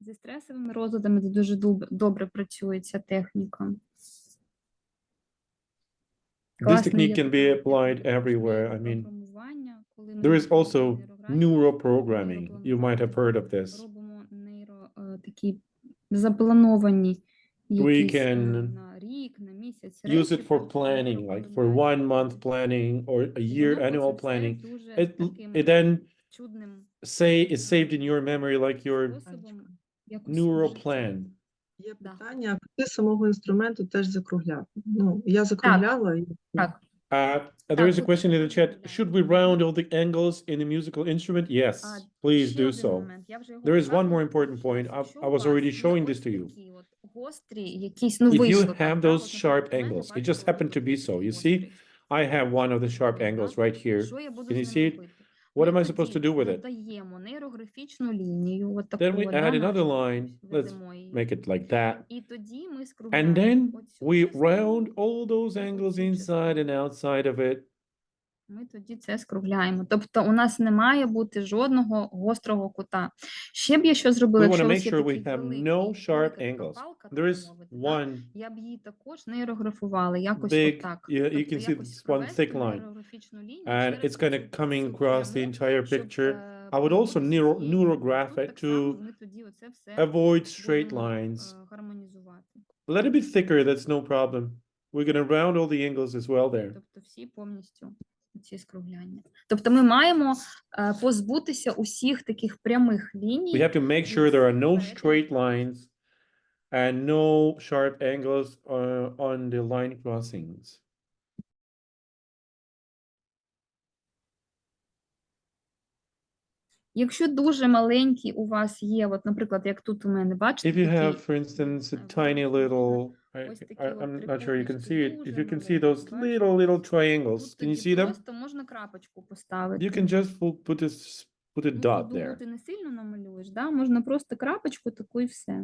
Зі стресовими розладами це дуже добре працює ця техніка. This Класна technique є can така be applied техніка everywhere. I mean, програмування, коли ми there is робимо also нейрографію, neuroprogramming. You might have heard of this. робимо такі заплановані We якісь can на рік, на місяць use речі, it for потім planning, like for проголубляємо 1 month planning or a І year воно annual потім все planning. дуже It таким then чудним is saved in your memory like your способом якось neural життя. plan. Є Да. питання, а куди самого інструменту теж закругляти. Ну, я закругляла. І... Так. There is a тут question in the chat. закругляємо. Should we round all the angles in a musical instrument? Yes, please Ще do один so. момент. Я вже його There is one показувала, more important point. якщо I у was вас already є showing ось this to you. такі от гострі, якісь, ну, If you вийшло так, have да, those от, наприклад, sharp у мене, angles, it бачите, just happened ось to be тут so. You гострий. see, I have one of the sharp angles right here. Що я буду Can you з see ним it? робити? What Ми am I supposed to тоді do with it? додаємо нейрографічну лінію, отаку, Then we да, add another нашу, line. Let's ведемо її. make it like that. І тоді ми And скругляємо then оцю we частину, round all those і angles оцю inside частину. and outside of it. Ми тоді це скругляємо. Тобто у нас не має бути жодного гострого кута. Ще б я що зробила, We want якщо to у make вас є sure такий we have великий, no sharp велика така angles. палка, There так is мовити, да? one Я б її також нейрографувала, якось big, отак. you Тобто can see якось this one thick провести line. нейрографічну лінію And через it's kind of оцю coming всю across the пряму, entire щоб picture. I would also позбутися цієї лінії. neurograph Тут it так само to ми тоді оце все avoid straight будемо lines. гармонізувати. Let it be thicker, that's no problem. We're going to round all the angles as well there. Тобто всі повністю ці скругляння. Тобто ми маємо позбутися усіх таких прямих ліній. We have to make sure there are no straight lines and no sharp angles on the line crossings. Якщо дуже маленький у вас є, от, наприклад, як тут у мене, бачите, If you такий, have, for instance, a знаю, tiny little, ось такі от I'm not sure you can трикутнички, see it. If дуже you can see маленькі, those бачите? little triangles, Тут can you тоді see them? просто можна крапочку поставити. You can just put a Ну, dot тут there. дугу ти не сильно намалюєш, да? Можна просто крапочку таку і все.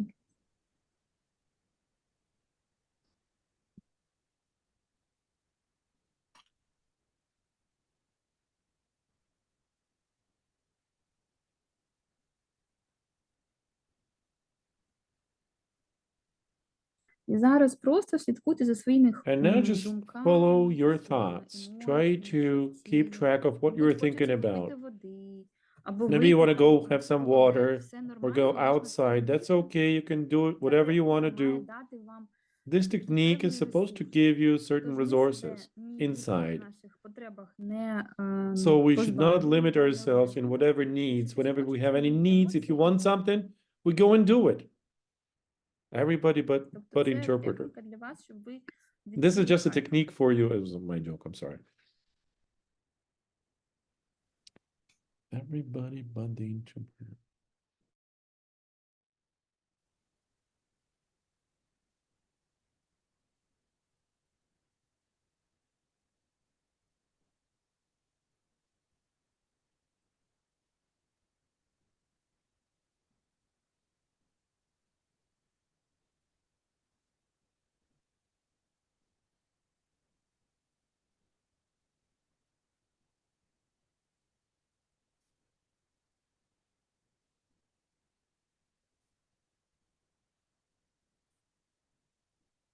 І зараз просто слідкуйте за своїми And now just думками, follow your своїми thoughts. Try емоціями, to keep track of what Або you're ж хочеться thinking about. попити води, або Maybe you want to go випити have some туалет, water все or нормально, go можна це outside. That's робити. okay. You can do it Ця whatever you want to техніка має do. дати вам This technique is певний supposed to ресурс. give you certain Тож ми resources себе ні в яких inside. наших потребах не So we should not limit позбавимо, не ourselves in обмежуємо. whatever needs. Якщо Whenever we хочеться have any змінити needs, if you емоції, want something, we go and do it. Everybody тобто but це interpreter. техніка для вас, щоб ви This is відчули just a кайф. technique for you. It was my joke. I'm sorry. Everybody but the interpreter.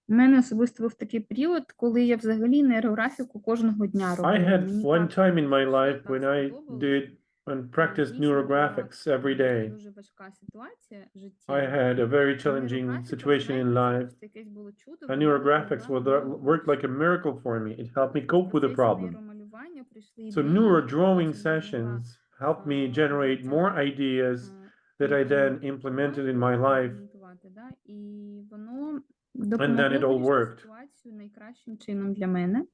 У мене особисто був такий період, коли я взагалі нейрографіку кожного дня I робила. had Мені one так time in my все life так when I сподобалось. did and practiced Дійсно була neurographics every day. дуже важка ситуація в житті. I had a very challenging Нейрографіка, situation in знаєте, це life. просто якесь було чудо, And воно neurographics worked like a miracle for me. It helped me cope with the problem. нейромалювання прийшли So ідеї, neurodrawing потім я змогла sessions helped me generate more ideas that I then implemented in my life. імплементувати, да, і воно then допомогло it all вирішити worked. ситуацію найкращим чином для мене.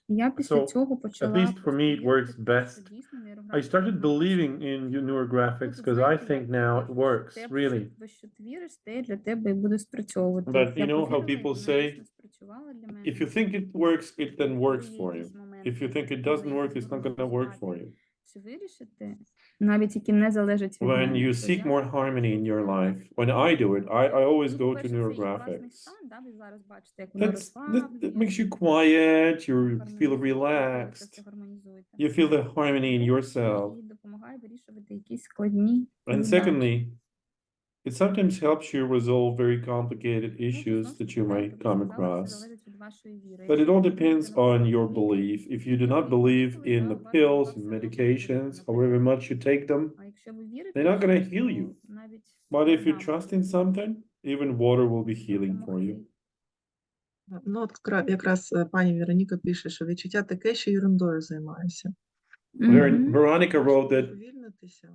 І я після So, цього почала least for me, it просто works вірити в те, що best. дійсно I нейрографіка started допомагає. believing in neurographics Тут, because I знаєте, think як now it кажуть, works, те, really. в що ти віриш, те для тебе і буде спрацьовувати. But Я you know how повірила, і people воно say, дійсно спрацювало для мене. if you think it works, it then Коли works є for you. якісь моменти, If you think it коли doesn't я work, щось it's not не going to work for здатний you. чи вирішити, навіть які не залежать від When мене, you то seek я more harmony in your life, нейрографіку when I do it, I always Ну, go to по-перше, це і класний neurographics. стан, да, ви зараз бачите, як воно That розслаблює, makes you quiet, you feel гармонізує, ви це relaxed, все гармонізуєте. you feel the harmony in Друге, yourself. і допомагає вирішувати якісь складні And задачі. secondly, it sometimes helps you resolve very complicated Ну, issues знову ж that таки, you да, might як come ви сказали, все across. залежить від вашої віри. But it Якщо all ви вірите, depends on наприклад, your в ліки, belief. If you do які not ви believe помітили, in да, the у вас pills голова and все одно болить, medications, наприклад. however much you take them, А якщо ви вірите, they're not в going to щось, heal you. то навіть But if you вам trust in може something, even water will be healing for you. допомогти. Ну, от якраз пані Вероніка пише, що відчуття таке, що ерундою займаюся. Мгм. Veronica wrote Щоб that уповільнитися.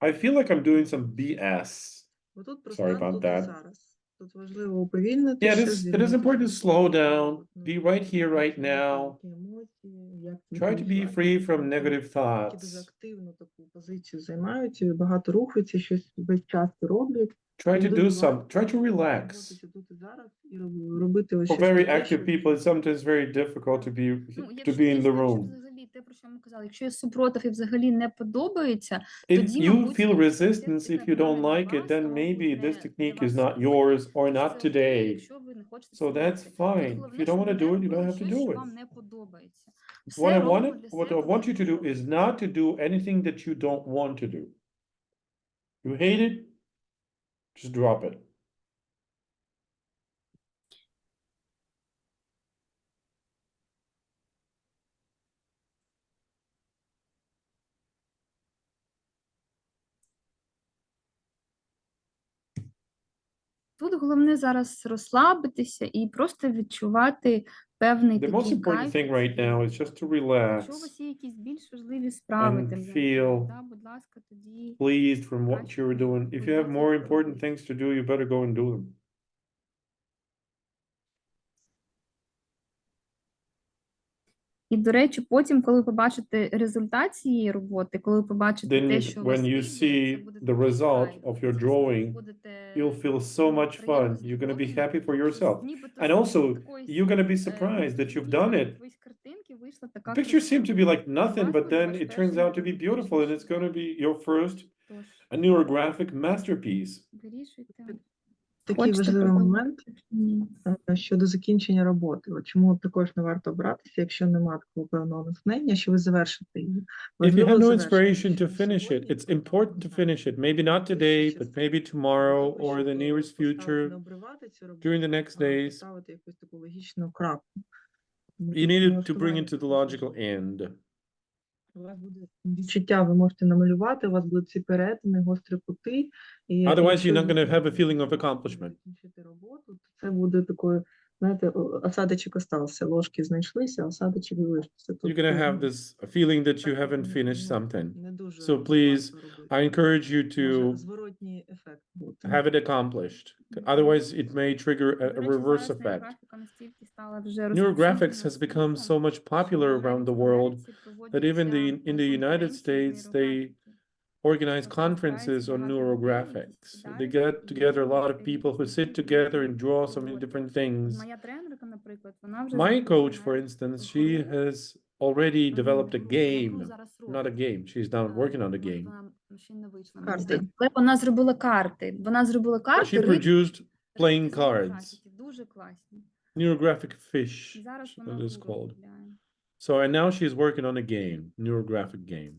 I feel like I'm doing some BS. Бо тут про Sorry стан about тут і that. зараз. Тут важливо уповільнитися, Yeah, it is important to slow down, be right here, right now. Try to be free from negative Які дуже thoughts. активну таку позицію займають, і багато рухаються, щось весь час роблять. Try to Дуже do важко try to relax. бути тут і зараз і робити ось For щось very таке, active що people, it's sometimes very difficult to be Ну, to be in the room. взагалі те, про що ми казали, якщо є супротив і взагалі не подобається, If тоді, you мабуть, feel скоріше за все, resistance, це if you don't не like для it, вас, then або maybe не this для technique вас is not сьогодні, yours or тож not це окей, today. якщо ви не хочете So це that's робити. Тут fine. If головне, you don't щоб want to ви do не it, you don't робили have to щось, do що it. вам не подобається. What Все I робимо want, для what I себе, want you to тому do що is not to do anything that you don't want to do. You hate it, just drop it. тут головне зараз розслабитися і просто відчувати певний The most такий important кайф thing від right цієї now is роботи. just to Якщо у relax, вас є якісь більш важливі справи, and тим feel да, будь ласка, тоді pleased from what краще you're doing. If you have видати more їх important робити. things to do, you better go and do them. І, до речі, потім, коли ви побачите результат цієї роботи, коли ви побачите те, що у вас When you вийде, це see буде the такий result кайф. of your Звісно, ви drawing, будете you'll feel so much приємно fun. You're going to be задоволені, happy for що yourself. нібито And з also, такої you're going to be собі, surprised that you've дрібної done it. якоїсь картинки вийшла The така pictures seem to краса. be like У nothing, вас but буде then ваш it перший turns out to be математичний beautiful, and it's going to шедевр. be your first Тож, a neurographic masterpiece. вирішуйте. Такий Хочете важливий продовжити момент чи ні. щодо закінчення роботи. От чому також не варто братися, якщо нема такого певного натхнення, що ви завершите її. If you Важливо have no завершити, inspiration що to на finish it, сьогодні it's програма important to finish it. Maybe not today, but maybe tomorrow для того, or the щоб nearest поставити, не future, обривати цю роботу, during the next а days. поставити якусь таку логічну крапку. You need it to bring Налаштування it to the також logical важливе. end. У вас буде відчуття, ви можете намалювати, у вас будуть ці перетини, гострі кути. І Otherwise, якщо you're not going to have a здійснити feeling of роботу, accomplishment. закінчити роботу, то це буде такою, знаєте, осадочок остався, ложки знайшлися, осадочок залишився. You're going to have this feeling that you haven't finished something. So please, I encourage you to зворотній ефект бути. have it accomplished. Otherwise, it may trigger До a речі, reverse зараз effect. нейрографіка настільки стала вже Neurographics has розповсюдженою become so much світом, popular що around навіть the в world Америці that even проводяться in the United конференції з States, they нейрографіки. organize Тобто збирається conferences on багато людей, які neurographics. They сідають get і together a lot of роблять people who sit різні together and draw so many роботи. different things. Моя тренерка, наприклад, вона вже My зробила coach, for навіть instance, гру, she has already developed a гру, вона гру game, зараз not a робить. game. She's now working on the Може, game. вона ще не вийшла, мені Карти. здається. Але вона зробила карти. Вона зробила карти, She produced playing з cards, нейрографіки. Дуже класні. neurographic fish, І зараз it вона is гру called. розробляє. So, and now she's working on a game, neurographic game.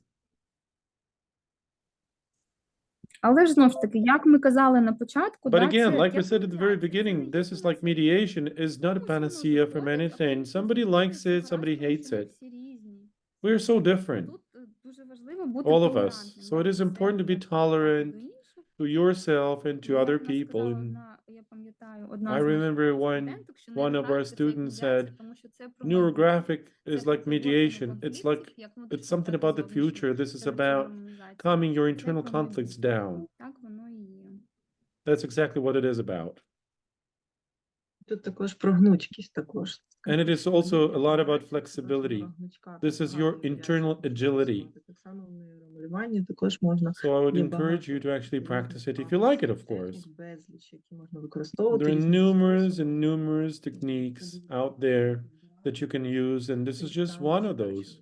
Але ж знову ж таки, як ми казали на початку, But да, again, це like we said at the very медіація, це не beginning, є this is like панацея. mediation is not a Комусь воно panacea for заходить, many а things. комусь Somebody не likes заходить. it, Це somebody гаразд, hates тому що ми it. всі різні. We're so different, Тут дуже важливо бути all of us. толерантним, So як it до is important to себе, be так і tolerant до інших. to yourself and to І як other вона people. сказала And я пам'ятаю, одна I з наших remember when студенток, що one of our нейрографіка це як students медіація, said, тому що це про майбутнє. neurographic Це is про like подолання mediation. It's конфліктів, like як it's внутрішніх, something так і about the зовнішніх. future. This is Це about раціоналізація. calming your Це internal про conflicts майбутнє. down. Так воно і є. That's exactly what it is about. Тут також про гнучкість також. And it is also a lot about flexibility. This is your internal agility. Так само в нейромалюванні також можна So I would є encourage you багато to actually різних practice it if you like it, of технік, course. безліч, які можна використовувати, There are різні numerous способи. and numerous techniques out there that you can use, and this is just one of those.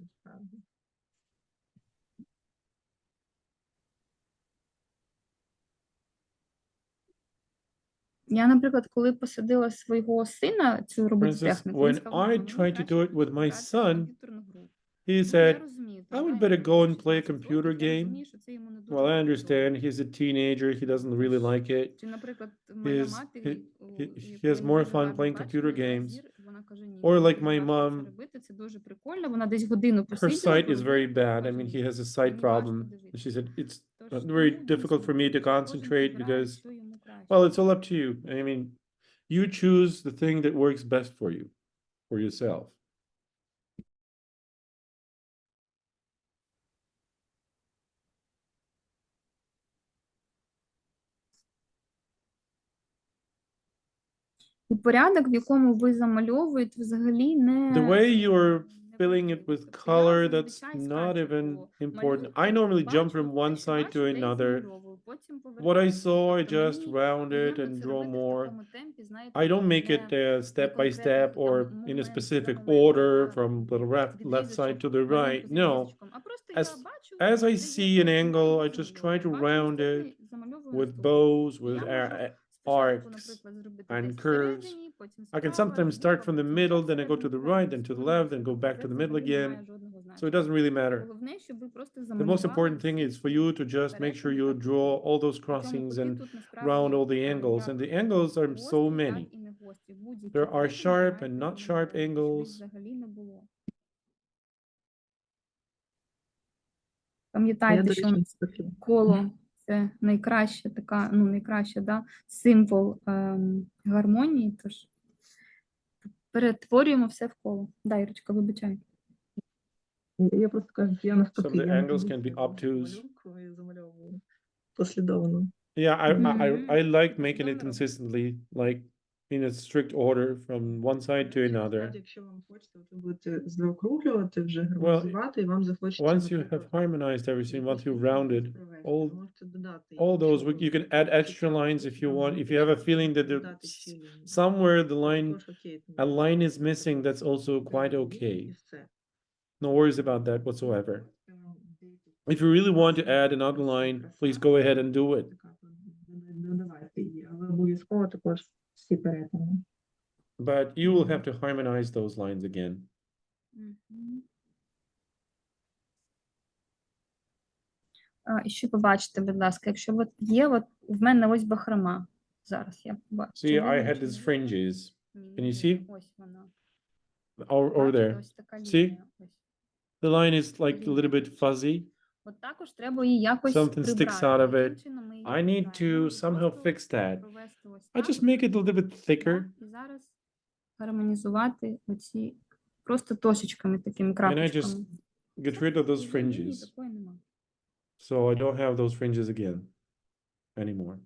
Я, наприклад, коли посадила свого сина цю робити instance, техніку, він when сказав, I мені tried to краще do it with my пограти в son, комп'ютерну гру. he Я said, розумію, I would да, better йому go and 16 play a років, computer я game. розумію, що це йому не дуже Well, I подобається. understand he's a teenager, he doesn't really like it. Чи, наприклад, моя мати, He has more fun playing computer games. Вона каже, ні, Or мені like дуже my важко це mom, робити, це дуже прикольно. Вона десь годину her посиділа, sight is поробила, very bad. I каже, mean, ні, he has a sight мені важко problem. дивитися. She said, it's Тож very тому, difficult for me to кожен concentrate підбирає, because, що йому краще. well, it's all up to you. I mean, you choose the thing that works best for you, for yourself. І порядок, в якому ви замальовуєте, взагалі The way you're filling it with color, that's not even important. I normally jump from one side to another. What I saw, I just round it and draw more. I don't make it step by step or in a specific order from the left side to the right. No, as I see an angle, I just try to round it with bows, with arcs and curves. I can sometimes start from the middle, then I go to the right, then to the left, then go back to the middle again. So it doesn't really matter. The most important thing is for you to just make sure you draw all those crossings and round all the angles. And the angles are so many. There are sharp and not sharp angles. Я, Пам'ятайте, до що речі, навпаки. коло це найкраща така, ну найкраща, да, символ гармонії. Тож перетворюємо все в коло. Да, Ірочка, вибачай. Я просто кажу, я навпаки. Some of the я angles навпаки can be obtuse. малюнку і замальовую послідовно. Yeah, I like Це making it чудово. consistently, like in a strict order from one side to another. Насправді, якщо вам хочеться, ви будете заокруглювати, вже гармонізувати, і вам захочеться, Once you have наприклад, harmonized everything, once you've rounded провести, all ви можете додати, all those, якщо you can ви add extra цікаво, lines if you вам want. If буде you have a цікаво, feeling that додати there's ще лінії. somewhere the line, Також окей, a line is missing, that's also quite і okay. все. No worries about that whatsoever. If you really want to add another line, please go ahead and do it. Додавайте її, але обов'язково також всі перетини. But you will have to harmonize those lines again. І ще побачите, будь ласка, якщо от є, от в мене ось бахрома. Зараз я побачу. See, I had these fringes. Can you see? Ось вона. Or Бачите, there. ось така See? лінія. Ось. The line is like a little bit fuzzy. От також треба її якось Something sticks прибрати. out of Яким it. чином ми її I need to прибираємо? somehow Просто fix that. провести ось I так, just make it a little bit thicker. да, і зараз гармонізувати оці просто точечками, такими And I крапочками. just get rid of those І вже лінії fringes. такої нема. So I don't have those fringes again anymore.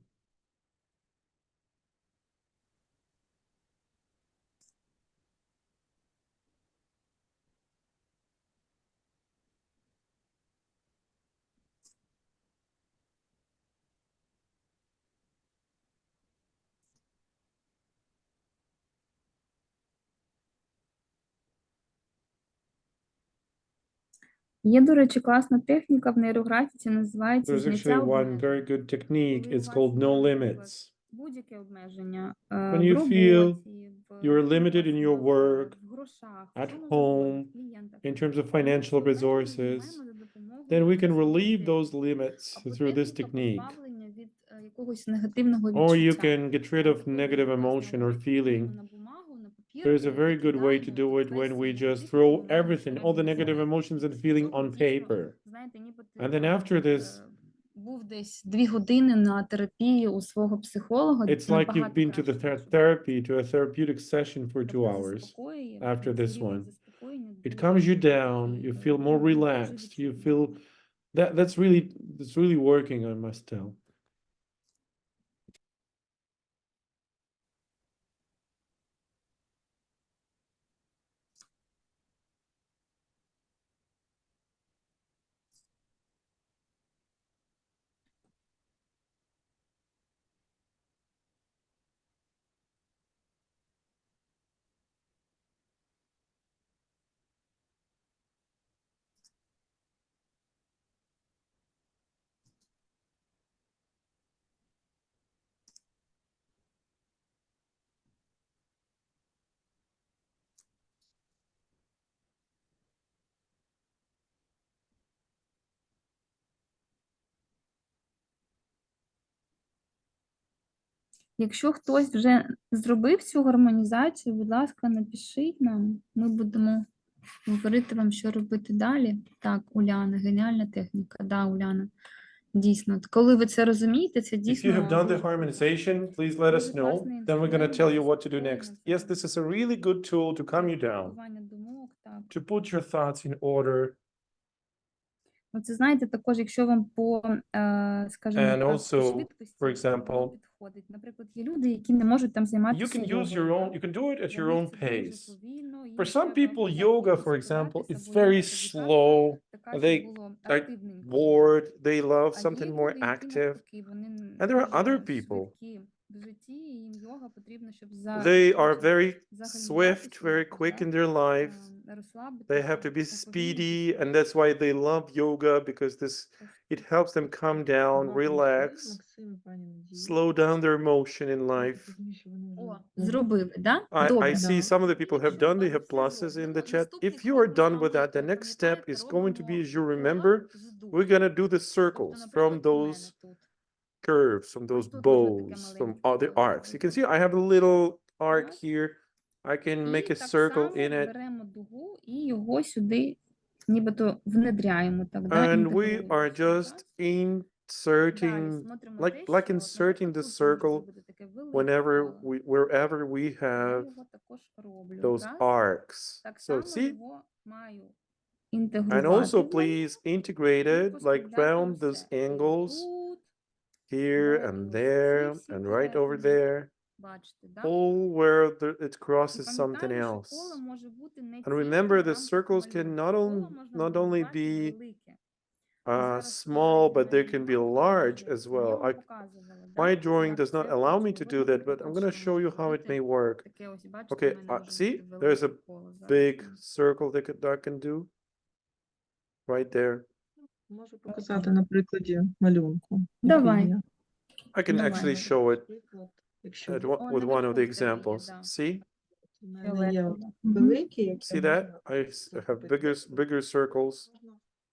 Є, до речі, класна техніка в нейрографіці, називається There's зняття actually one обмежень. very good technique. Коли у It's вас called є, no наприклад, limits. будь-яке обмеження When в you feel роботі, you're limited in your work, в грошах, в at чому home, завгодно, в клієнтах, in terms of ми financial ці обмеження resources, знімаємо за допомогою then we can цієї relieve техніки. those limits Або through this техніка technique. позбавлення від якогось негативного Or you відчуття. can get rid of Коли ми negative власне emotion or от feeling. на бумагу, на папір, There's a very good way to викидаємо do от it весь when we цей just негатив, throw який ми маємо everything, all the всередині negative себе. emotions and feeling Цього on дійсно, paper. знаєте, ніби ти And then after this, був десь 2 години на терапії у свого психолога. it's like you've набагато been to the краще, therapy, to a therapeutic session for 2 тобто hours. заспокоює, after цей this рівень one. заспокоєння It дуже calms you down, такий, you feel more дуже relaxed, you відчутний. feel that's really working, I must tell. Якщо хтось вже зробив цю гармонізацію, будь ласка, напишіть нам. Ми будемо говорити вам, що робити далі. Так, Уляна, геніальна техніка. Да, Уляна. Дійсно. От коли ви це розумієте, це If дійсно you have done the дуже harmonization, please let us дуже know. класний Then we're going to інструмент tell для you what to do заспокоєння next. Yes, this is a really good tool to calm you down, блокування думок, так. to put your thoughts in order, Ну, це, знаєте, також, якщо вам по, скажімо and так, по also, швидкості for example, воно проходить. Наприклад, є люди, які не можуть там You займатися can use your йогою. own, you can do it at Для your них own це дуже pace. повільно, їм For some треба people, так yoga, for example, концентруватися, is бо йога very це дихавка slow. така, They щоб було like активненько. bored. They love А є something more люди, які active. навпаки, вони And there are other дуже people. швидкі в житті, і їм йога потрібна, щоб They are швидше very загальмуватися swift, very якось, quick да, in their life. розслабитися, They have to be уповільнитися. speedy, and that's why they love yoga, because it helps them calm down, relax, slow down their emotion in life. О, зробили, да? I Добре. see some of the people have done, they have pluses in the chat. If you are done with that, the next step is going to be, as you remember, we're gonna do the circles from those curves, from those bows, from other arcs. You can see I have a little arc here. I can make І a так circle само in it. беремо дугу і його сюди нібито внедряємо, так, да, And we інтегруємо are в цей just час. inserting, Далі смотримо like те, like що, inserting наприклад, the тут можна circle зробити таке велике whenever коло. wherever we Я have його також роблю. those Раз. arcs. Так So само see, його маю and інтегрувати. also в мене please integrate і it like поскладати round усе. those І angles тут, here да, і and ось there ці всі and right over перетини. there, Бачите, да? all where it І crosses something пам'ятаємо, що коло else. може бути не And тільки remember, в the рамках circles can малюнку. Коло можна not only намалювати be велике. Ми зараз small, but they can be знімаємо large вже. as Я well. вам показувала, да? My drawing Як does not це allow me хочу to do that, велике but I'm коло, going to що show може you how it may бути work. таке ось, бачите, в Okay, мене може see, бути there's велике a коло зараз. big circle that I can do right there. Можу показати на прикладі малюнку. Давай. який є. I can Давай. actually show it Наприклад, якщо with one of the examples. See, у мене є Фіолетово. великий, як see that? I have bigger circles.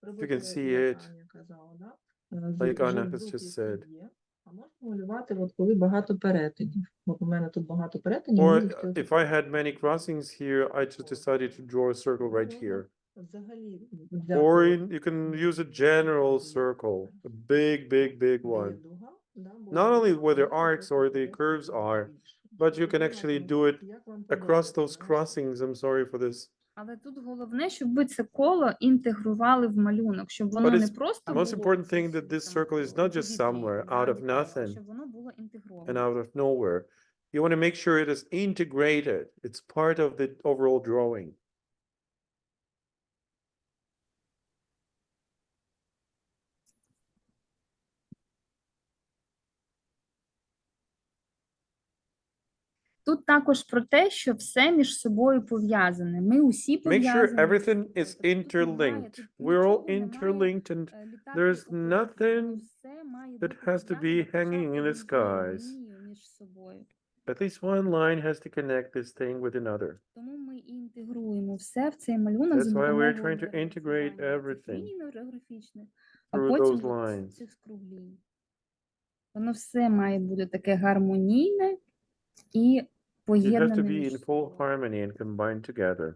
you can see it, like Anna has just said. А можна малювати, от коли багато перетинів. От у мене тут багато перетинів. Or мені захотілося if I had many crossings here, I just decided to draw a circle right here. взагалі Or взяти you can use a general circle, a big де є one. дуга, да, бо Not only where the малювати arcs or the просто curves are, більше. but you can Подумати, actually do it як вам across those подобається, crossings. I'm sorry for this. Але тут головне, щоб ви це коло інтегрували в малюнок, щоб воно не it's просто most було important thing десь that this там circle is у not just повітрі somewhere out of завітало, а nothing щоб воно було and інтегроване. out of nowhere. You want to make sure it is integrated. It's part of the overall drawing. Тут також про те, що все між собою пов'язане. Ми усі Make sure пов'язані. everything is Тобто тут немає, interlinked. тут We're all нічого не має, interlinked, and літати there's у повітрі. Воно nothing все має that бути has to be пов'язане hanging хоча in б the однією skies. лінією між собою. At least one line has to connect this thing with another. Тому ми і інтегруємо все в цей малюнок за That's why we're допомогою trying to integrate нейрографування цих everything ліній неврографічних, а through потім those lines. цих скруглінь. Воно все має бути таке гармонійне і It has поєднане to be між in full собою. harmony and combined together.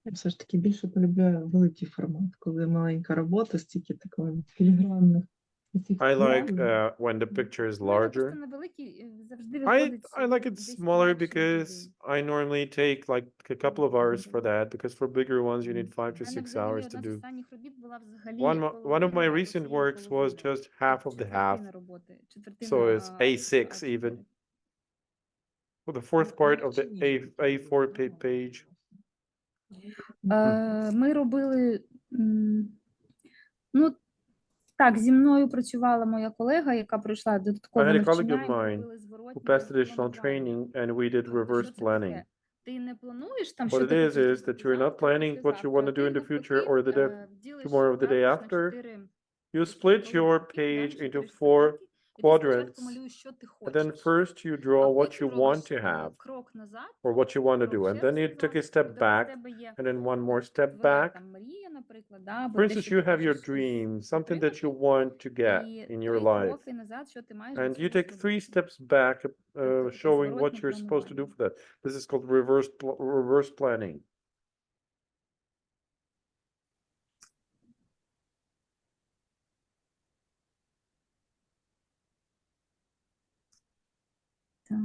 Я все ж таки більше полюбляю великий формат, коли маленька робота, стільки такої філігранних. I like when the picture is У мене просто larger. на великий завжди I виходить like it десь smaller менше because людей. I normally take like a couple of hours for that, because for bigger ones you need 5 to У мене 6 взагалі hours to одна з do. останніх робіт була взагалі One of my половина recent усієї works was половини. just half of the half, Четвертина роботи, четвертина so it's A6 А4. even. For the fourth part of the A4 page. Ми робили, ну, так, зі мною працювала моя колега, яка пройшла I додаткове had a colleague навчання, of і ми mine робили who зворотнє passed additional планування. training and we did Тобто, reverse що це planning. таке? Ти не плануєш там, What що it ти is хочеш that зробити you're not завтра, planning what you want to do in the післязавтра. future or the day, Ділиш tomorrow or the day аркуш на after. 4 You такі split your половинки, да, page на into 4 4 шкарпетки, і ти спочатку quadrants, малюєш, що ти and then хочеш. first you А draw what потім you want робиш to have крок назад, or what you want to do, крок and ще then раз you take a назад, і step тоді в back тебе є and then one more step твоя back. там мрія, наприклад, да, або For те, instance, що you ти have your хочеш dream, щось something that you отримати, want to get і in your 3 life, кроки назад, що ти маєш для and you цього take 3 зробити. steps back, Тобто таке showing what зворотнє you're supposed to do планування. for that. This is called reverse planning. Так.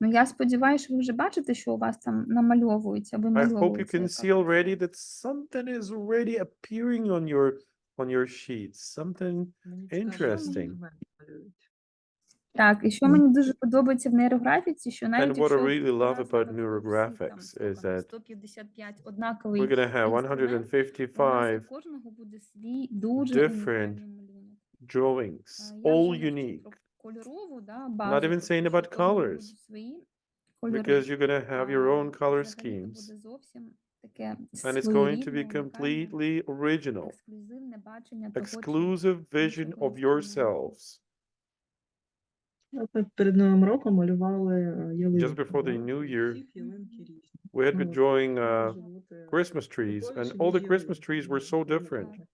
Ну, я сподіваюся, що ви вже бачите, що у вас там намальовується, I hope you вимальовується can якась see already that something is already appearing on your sheets, something Мені цікаво, interesting. документи малюють. Так, і що мені дуже подобається в нейрографіці, що навіть And what I якщо really love у нас about зараз будуть всі там, neurographics скільки is у нас, that 155 однаковий we're going to have інструмент, у нас у 155 кожного буде свій дуже different унікальний малюнок. drawings, Я all вже навчу unique. про кольорову, да, Not базу, even saying тобто, about що у кожного colors, будуть свої кольори. because you're going to have your own color Взагалі то schemes, буде зовсім таке and it's going to be своєрідне, унікальне, completely original, ексклюзивне бачення того, чи exclusive vision іншого of інструменту. yourselves. Ми перед Новим роком малювали ялинку. Just before the да, new і year, всіх ялинки різні. We had been Ну, drawing може бути Christmas trees, прикольніше, and ніж all the ялинка, Christmas trees were so мені different. Так,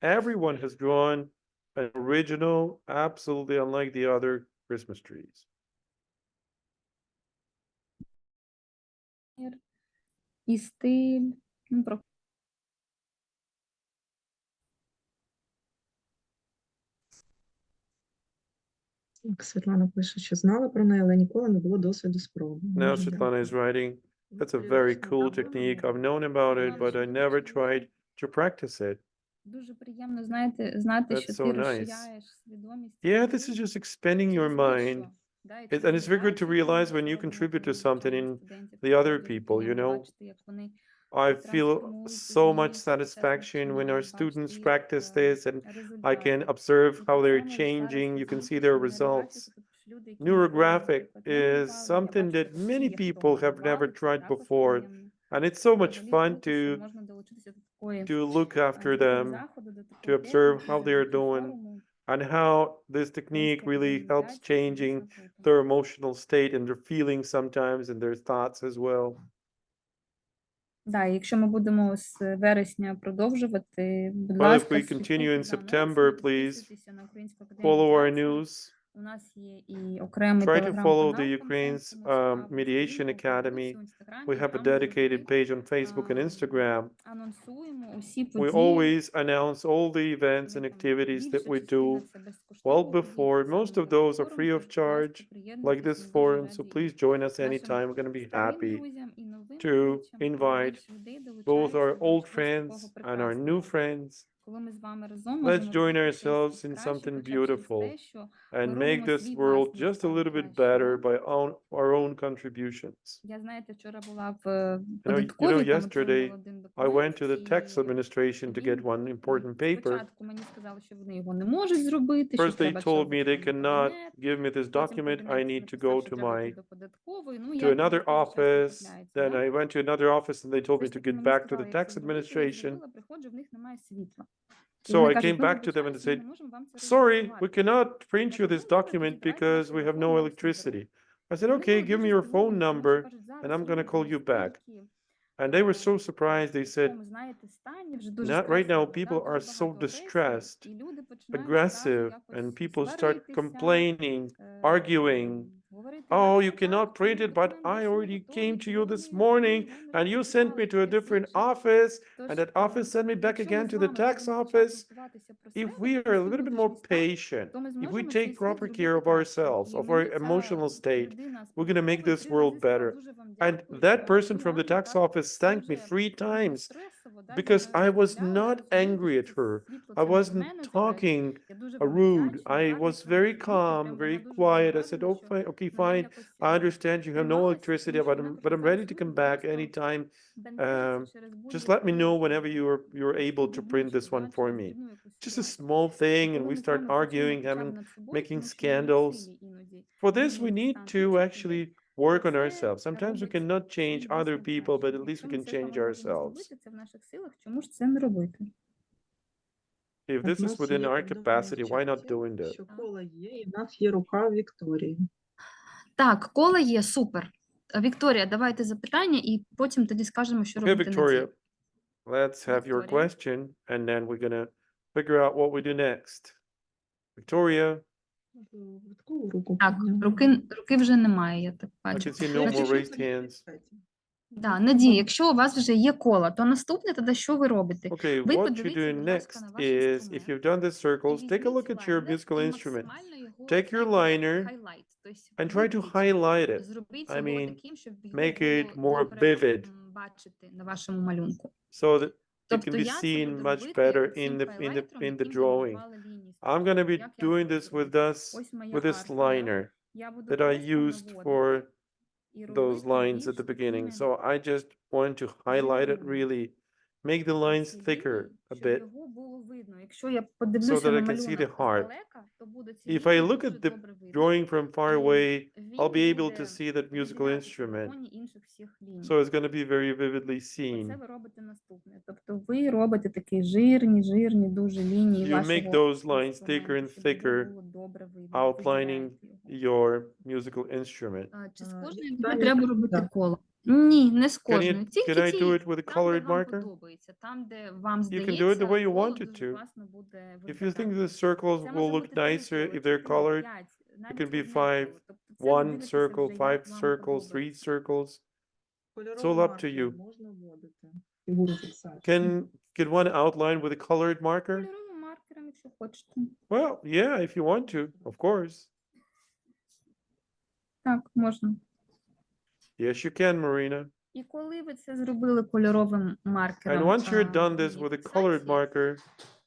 так. Everyone has drawn an original, absolutely unlike the other Christmas trees. І стиль. Ну, про Так, Світлана пише, що знала про неї, але ніколи не було досвіду спроби. Now Дуже Svetlana дякую. is writing, Ви that's a very періодично cool там technique. були? I've known about it, but I never tried to practice it. дуже приємно, знаєте, знати, That's що so ти nice. розширяєш свідомість. Yeah, this is just expanding your через mind. будь-що, да, і And через it's very good to медіацію, яку ми realize when you зараз contribute to робимо, something навчаємо in студентів, the other дуже people, you приємно know. бачити, як вони I feel трансформують so much свій процес satisfaction when навчання, our students бачити practice їх this, and I результати. can observe І how так they're само changing. зараз You can ви see знаєте, their що results. нейрографіка, тобто люди, які Neurographic наприклад, не is малювали, я something бачу, that що всі many є, хто people have never малювали, це tried також before, приємно. and it's so much Взагалі fun круто, що можна долучитися до такої look after до такого them, заходу, до to такої observe техніки, how they're завдяки doing, форуму. and how this technique Виставки really helps медіації, це changing дійсно круто. their emotional state and their feelings sometimes and their thoughts as well. Да, якщо ми будемо з вересня продовжувати, будь Well, if ласка, we continue in слідкуйте за September, анонсами, please підписуйтеся на Українську академію follow our медіації. news. У нас є і окремий Try to follow телеграм-канал the про Ukraine's це, кому цікаво, Mediation сторінка у Academy. Фейсбуці, у Інстаграмі, We have a там ми dedicated завжди page on Facebook and Instagram. анонсуємо усі We події. always announce all the events and Коли там activities that більша we частина do це безкоштовні well події, before. так само Most of як those are форум, free of тож, будь ласка, charge, like приєднуйтесь, this ми дуже forum. So раді please і join us нашим anytime. We're going to be старим happy друзям і новим to обличчям, коли invite більше людей both долучається our до old чогось friends такого and our new прекрасного. friends. Коли ми з вами разом Let's можемо join робити ourselves щось in краще, something хоча б через beautiful те, що and ми make робимо this свій world власний just a стан little bit кращим. better by our own contributions. Я, знаєте, вчора була в You податковій, там yesterday отримувала один I документ, went to the tax administration to get one important paper. спочатку мені сказали, що вони його не можуть зробити, що First, they треба told me they через cannot кабінет. give me this Потім document. I кабінет need to написав, go що to треба йти my до податкової. Ну, to як another дуже часто office. трапляється, Then да? I went to another office and they told Все me ж to таки get мені back to сказали, the як це tax зробити, я administration. зробила, приходжу, в них немає світла. І So вони I кажуть, came ну, back to them and вибачаюсь, ми said, не можемо вам це sorry, we роздрукувати. cannot print Я you кажу, this ну, добре, document тоді давайте because ваш we have телефон, no я вас наберу. electricity. I said, Вони okay, були give me дуже your phone здивовані, тому що number кажуть, and зараз I'm going to люди call you back. настільки And they were so surprised. They в said, такому, знаєте, стані вже дуже not right now, стресово, да, people are дуже so багато агресії, distressed, і люди починають зразу aggressive, and якось people start сваритися, complaining, arguing. говорити, Oh, як you це cannot так, print чому it, but документ I досі не already готовий, came to чому you ви this не morning готові, нам and you sent me роздрукували to a і таке different інше. office, and Тож, that office sent me back якщо ми again з to the вами tax будемо почати office. піклуватися про If себе, we про are a свій little bit more внутрішній стан, patient, то ми if we зможемо take цей світ proper care зробити of краще. ourselves, І of мені our ця emotional state, людина з we're going to make податкової this 3 world рази сказала, better. дуже вам And дякую. that person І from the реально tax так office thanked me дуже 3 дуже times стресово, да, зі because мною I was розмовляли, not розуміти, angry що at це her. світло, I це не в wasn't мене залежить. talking Я дуже вам rude. вдячна, I гарний was very світлий звіт. Я calm, прям була very дуже quiet. I said, благодарна, "Oh, що fine, okay, мене fine. якось I understand you have no приймали, electricity, тому що but вона I'm каже, ready зараз to come люди back просто anytime. бентежаться через Just let me будь-яку know whenever you're able to print дрібничку, this one да, for через me." дрібну якусь Just a ситуацію. small І thing, and коли we ми з start вами працюємо arguing, хоча б having над собою, making тому що ми scandals. безсилі іноді For this, we змінити need стан to інших людей, actually то work on це ourselves. Sometimes we робить cannot change світ other дійсно people, but кращим. at least Якщо we ми can це з change вами можемо ourselves. зробити, це в наших силах, чому ж це не робити? If Так, this в is нас ще within є our повідомлення capacity, в why not чаті, doing that? що кола є, і в нас є рука Вікторії. Так, коло є, супер. Вікторія, давайте запитання, і потім тоді скажемо, що Okay, робити Victoria, Надії. let's have your Victoria. question, and then we're gonna figure out what we do next. Victoria, Таку руку Так, підняла. руки вже немає, я так I бачу. can see no Значить, more Якщо raised hands. Да, Надія, якщо у вас вже є коло, то наступне тоді що ви робите? Okay, Ви what you подивіться, do будь ласка, на next ваш is, if інструмент. you've done the І circles, take a візьміть look at your лайнер musical і instrument. максимально його, Take your знаєте, liner, хайлайт. and try to highlight it. Зробіть I його mean, таким, щоб його make it було more добре vivid бачити на вашому малюнку. so that it can Тобто be я це seen буду much робити better цим хайлайтером, in the яким drawing. замалювали лінії I'm going to спочатку. be Як я doing це this буду with робити? us, Ось моя with this арка, да? liner Я буду that I просто used наводити for і those робити lines більш at the beginning. такими So I just want to highlight it живими. really, make the lines Ці thicker лінії, a щоб bit його було видно. Якщо я so подивлюся that на I can see the малюнок heart. здалека, то буде ці If I лінії look дуже at the добре видно. drawing from far І away, I'll він be able to буде see that musical виділятися на instrument. фоні інших всіх ліній. So it's going to be very vividly Оце seen. ви робите наступне. Тобто ви робите такі жирні дуже лінії You make вашого those lines thicker інструменту, and щоб його thicker, було добре видно, outlining виділяєте його. your musical instrument. Чи з Є кожної гри питання? треба робити Так. коло? Ні, не з Can you кожної. can Тільки I do ті, it with a там, де colored вам marker? подобається, там, де вам You can do it здається, the way you коло want it дуже to. класно буде If you think виглядати. the circles Це will може look бути 3 nicer кола, if they're 4, colored, 5, it навіть can be одне 5, коло. Тобто це ви one дивитеся circle, вже, 5 як вам circles, 3 подобається. circles. Кольоровий all up to маркер you. можна вводити? Фігуру фіксації. Can one outline with a colored marker? Кольоровим маркером, якщо хочете. Well, yeah, if you want to, of course. Так, можна. Yes, you can, Marina. І коли ви це зробили кольоровим маркером, And once you're done this лінії with a colored фіксації, marker,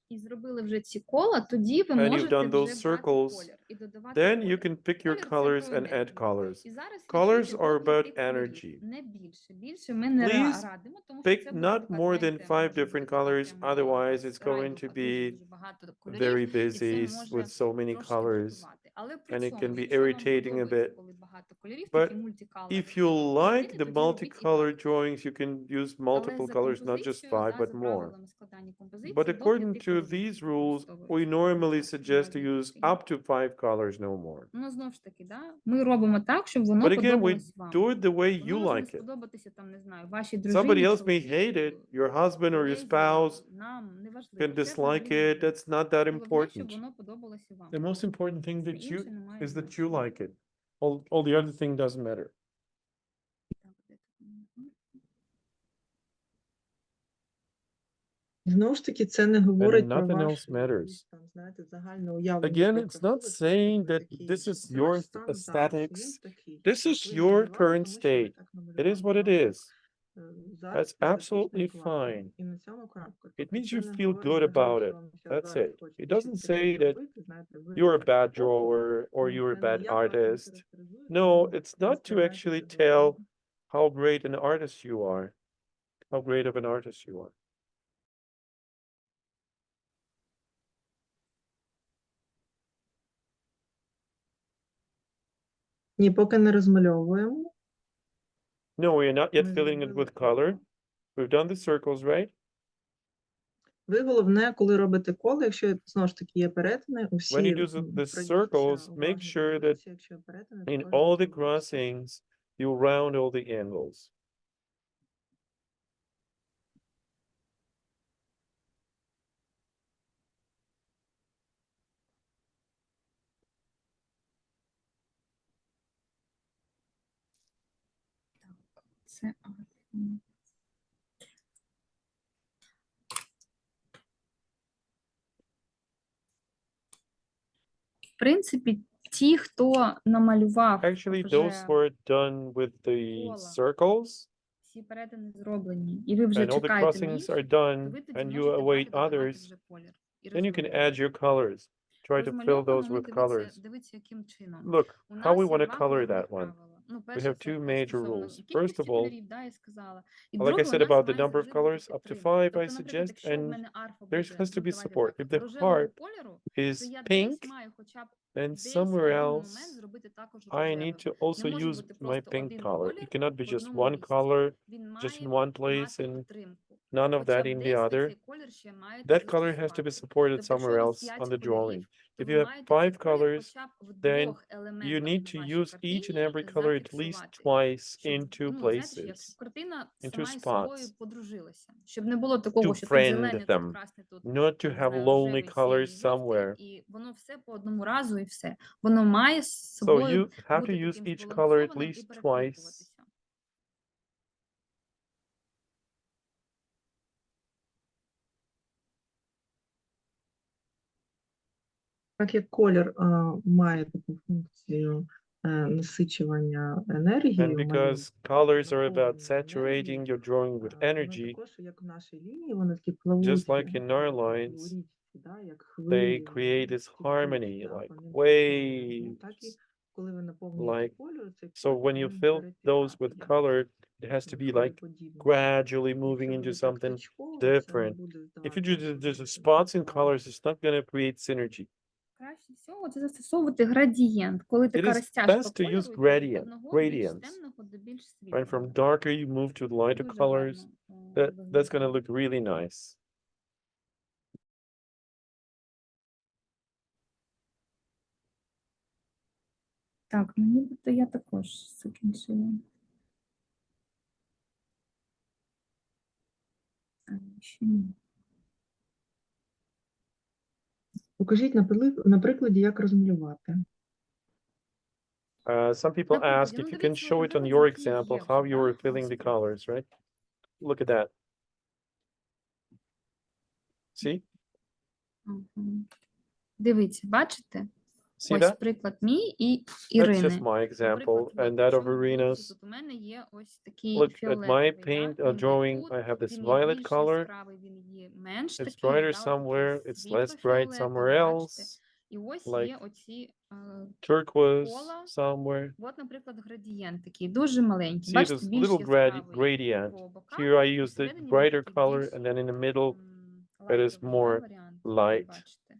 і зробили вже ці кола, тоді ви and you've можете done those вже брати circles, колір і додавати then you колір. can pick your Колір – це colors про and add енергію. colors. І зараз Colors відкрийте are до 5 about кольорів, energy. не більше. Більше ми не Please радимо, тому що Pick це буде not така, more than знаєте, 5 може different бути така colors, прямо otherwise якась it's going to райдуга, be дуже багато кольорів, very і це busy може with so many трошки colors, дратувати. Але при and it цьому, can be якщо вам irritating a подобається, bit. коли багато кольорів, But такі мультиколор if you like картини, the тоді робіть і multicolored так. drawings, you can use Але multiple за colors, not just композицією, 5, да, but за more. правилами складання композиції, But до according 5 to кольорів these rules, we використовується normally вашій suggest to барвній use картині. up to 5 colors, no more. Ну, знову ж таки, да, ми робимо так, щоб воно But again, we подобалось вам. do it the way Воно you може не like it. сподобатися, там, не знаю, вашій Somebody дружині, else may hate it, чоловіку, your husband or your колезі, spouse нам, неважливо. can Це dislike взагалі не it. важливо. That's not that Головне, щоб important. воно подобалося вам. The most important thing Все that інше you не має is that you значення. like it. All the other thing doesn't matter. Так, де тут у мене? Знову ж таки, це не говорить про nothing else вашу matters. якусь там, знаєте, загальне уявлення Again, про it's not красиве, saying що ви that такі. this is Це ваш your стан зараз, aesthetics. він такий. This is Ви your намалювали, current тому що ви state. так It is what it намалювали. is. Зараз That's естетичний absolutely вклад. fine. І на цьому крапка. It Тобто means це you не feel говорить good взагалі, about що it. вам щас That's зараз it. хочеться It doesn't щось say таке that зробити, знаєте, ви you're a bad оп, drawer or ну, you're a це не bad я так не artist. характеризую, No, тому it's not to сприймайте actually це за tell себе. how great an artist you are, how great of an artist you are. Ні, поки не розмальовуємо. No, we are not yet Ми filling it зробили with color. коло. We've done the circles, right? Ви головне, коли робите коло, якщо знову ж таки є перетини, When усі you do the circles, make sure that якщо є перетини, in то all the кожен crossings, you round all the angles. Це в принципі, ті, хто намалював Actually, вже those who are done with the Кола. circles всі перетини зроблені, і ви вже and all the чекаєте на crossings інших, are то done ви тоді and you можете await додавати others, вже колір. І then you can add розмальовувати. your colors. Try to fill those Розмальовано, with colors. дивіться, яким чином. Look, У how нас we є want to два color головних that one. правила. Ну, We перше, have це two major стосовно rules. First кількості of all, кольорів, да, я сказала. І like друге, I у said нас about the має number of завжди бути colors, up to підтримка. 5, I Тобто, наприклад, suggest, якщо в and мене арфа there буде, has to ну, be давайте support. так, If the рожевого heart кольору, is то я pink, десь маю хоча б then десь somewhere в один момент else, зробити також I рожевим. need to Не also може use бути my просто pink один color. колір It cannot be в just одному one місці. color, Він just in має one place, мати and підтримку. none of Хоча that б in the десь ви other. цей колір ще маєте That color has to be застосувати. supported Тобто, somewhere якщо у вас else 5 on the drawing. кольорів, то If ви you have маєте цей 5 колір colors, хоча б в then двох you елементах need на to вашій use each and картині every color at least зафіксувати. twice Щоб, in two ну, знаєте, як places, картина in сама two із собою spots, подружилася. Щоб не було такого, to що тут зелений, friend тут them, красний, тут, not to там, не have знаю, lonely рожевий, colors синій, somewhere. жовтий, і воно все по одному разу і все. Воно має з So собою you have to бути use таким each color at збалансованим і least twice. перекликуватися. Так як колір має таку функцію насичування And енергією. because colors are about saturating your drawing with Вони energy, також, як в нашій лінії, вони такі плавучі, just like in our як у lines, річці, да, як хвилі. they вони create this текуть, harmony, да, like вони waves. так і коли ви наповнюєте Like, кольору, цей So when колір, you він fill those with перетікає, color, it has to be like хвилеподібно. gradually moving Якщо into буде так something точково, це не different. буде If you здаватися, do just що spots in це colors, it's not going to create synergy. Краще всього це застосовувати градієнт, коли така is розтяжка best to use кольору йде від gradient- одного більш gradients. темного до більш And from світлого. darker, you move to lighter Дуже colors. гарно, That's going to виглядає. look really nice. Так, ну нібито я також закінчила. А, ще ні. Покажіть на прикладі, як розмалювати. Some people Наприклад, ask ну, if you can дивіться, show it on людина, your в якій example є how вже, you were да, filling ось the приклад. colors, right? Look at that. See? Мгм. Дивіться, бачите? See Ось that? приклад мій і That's just Ірини. my example. Наприклад, And от, that якщо of ви подивитесь, Iryna's. тут у мене є ось такий Look at my фіолетовий, paint да? Він є drawing. тут, I have this він є violet більш color. яскравий, він є менш It's такий, brighter да, от такий somewhere. It's less bright somewhere світло-фіолетовий, бачите? else. І ось like є оці Turquoise кола. somewhere. От, наприклад, градієнт такий, дуже маленький. See Бачите, this більш little яскравий gradient. по боках, Here I і use the всередині він brighter такий color, більш and then in the middle, it is лайтовий, да, more варіант, light. бачите.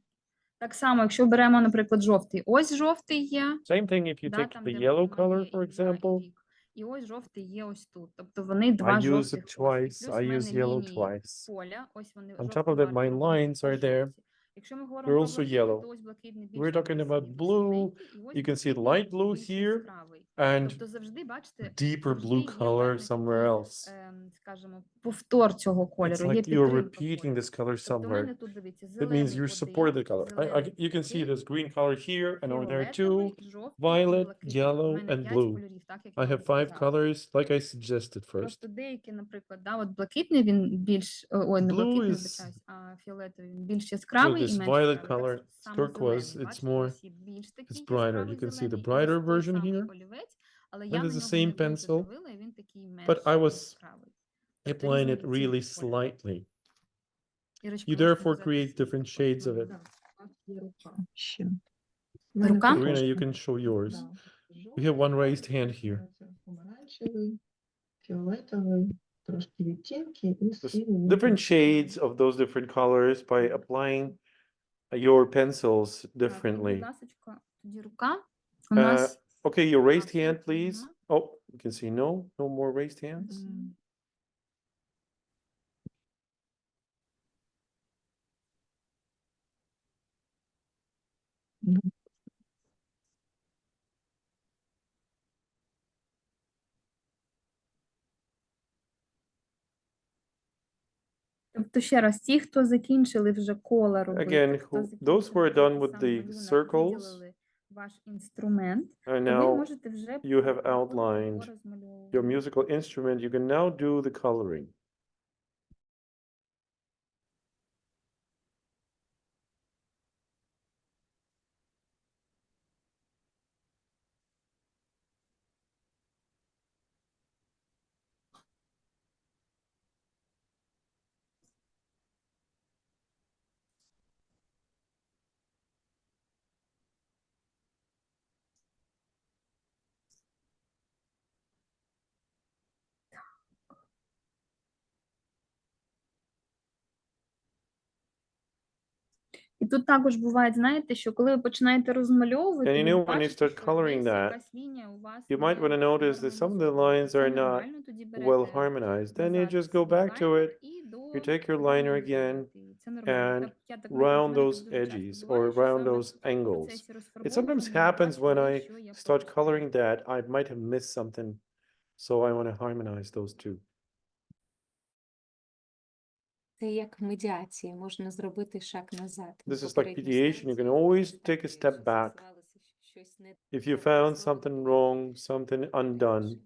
Так само, якщо беремо, наприклад, жовтий. Ось жовтий є, Same thing if you да, take там, the де yellow воно є color, for ім'я і example. рік. І ось жовтий є ось тут. Тобто вони два I use жовтих it ось. І twice. плюс I в use мене yellow лінії twice. поля. Ось вони On top жовтим of that, my маркером вони lines are there. жовті. Якщо ми говоримо They're про also блакитний, yellow. то ось блакитний більш We're talking такий about blue. світло-синенький, і ось You can see блакитний light blue більш here яскравий. and Тобто завжди, бачите, deeper завжди blue є color певний somewhere такий, else. скажімо, повтор цього It's кольору, є like you're підтримка repeating кольору. this color Тобто в somewhere. мене тут, дивіться, That means зелений you support один, the color. зелений You can see такий, this green color here and over there too. фіолетовий, жовтий і Violet, блакитний. У yellow, мене and 5 blue. кольорів, так, як I я have вам 5 сказала. colors, like I suggested first. Просто деякі, наприклад, да, от блакитний він більш, ой, не Blue блакитний, is- вибачаюсь, а фіолетовий він більш So яскравий і this менш violet яскравий. color, Так само turquoise, зелений, it's бачите, more, ось є більш такий brighter. яскравий You can see the зелений, і brighter ось той version самий here. олівець, але And я it's на the нього same не дуже pencil, давила, і він такий менш but I was яскравий. applying it Різний really відтінок кольору. slightly. Ірочка, You можете therefore показати create свій different також shades of it. малюнок? У нас є рука ще. У мене Рука? також Iryna, you є. can show yours. Да. We have one raised hand here. Це помаранчевий, фіолетовий, трошки відтінки і Just сірий. different shades of those different colors by applying your pencils Так, і, будь differently. ласочка, тоді рука. У нас Okay, your raised Так, hand, тут please. нема. Oh, you can see no more raised hands. М. Ну, Тобто ще раз, ті, хто закінчили вже кола робити, Again, хто those who закінчили are done робити with сам the малюнок, circles, виділили ваш інструмент, and то ви now можете вже you have переходити outlined до your розмальовування. musical instrument, you can now do the coloring. І тут також буває, знаєте, що коли ви починаєте розмальовувати, And you ви know, when you бачите, start що coloring десь that, якась лінія у вас you might want to не notice that some of the lines гармонізована. are Це not нормально, тоді well берете harmonized. Then you назад just go свій back to лайнер it, і you take your liner again дофарбовуєте. Це нормально. and Так, я так, наприклад, round в мене those так дуже часто edges буває, or що round саме those в angles. процесі It sometimes розфарбовування я happens бачу when те, I що я start пропустила. coloring that, I might have missed something. So I want to harmonize those two. Це як в медіації, можна зробити шаг назад. Ми This is like попередньо mediation. You can станції always так, take a якщо step back. з'ясувалося, що щось не If you так found зроблено, something то wrong, something undone,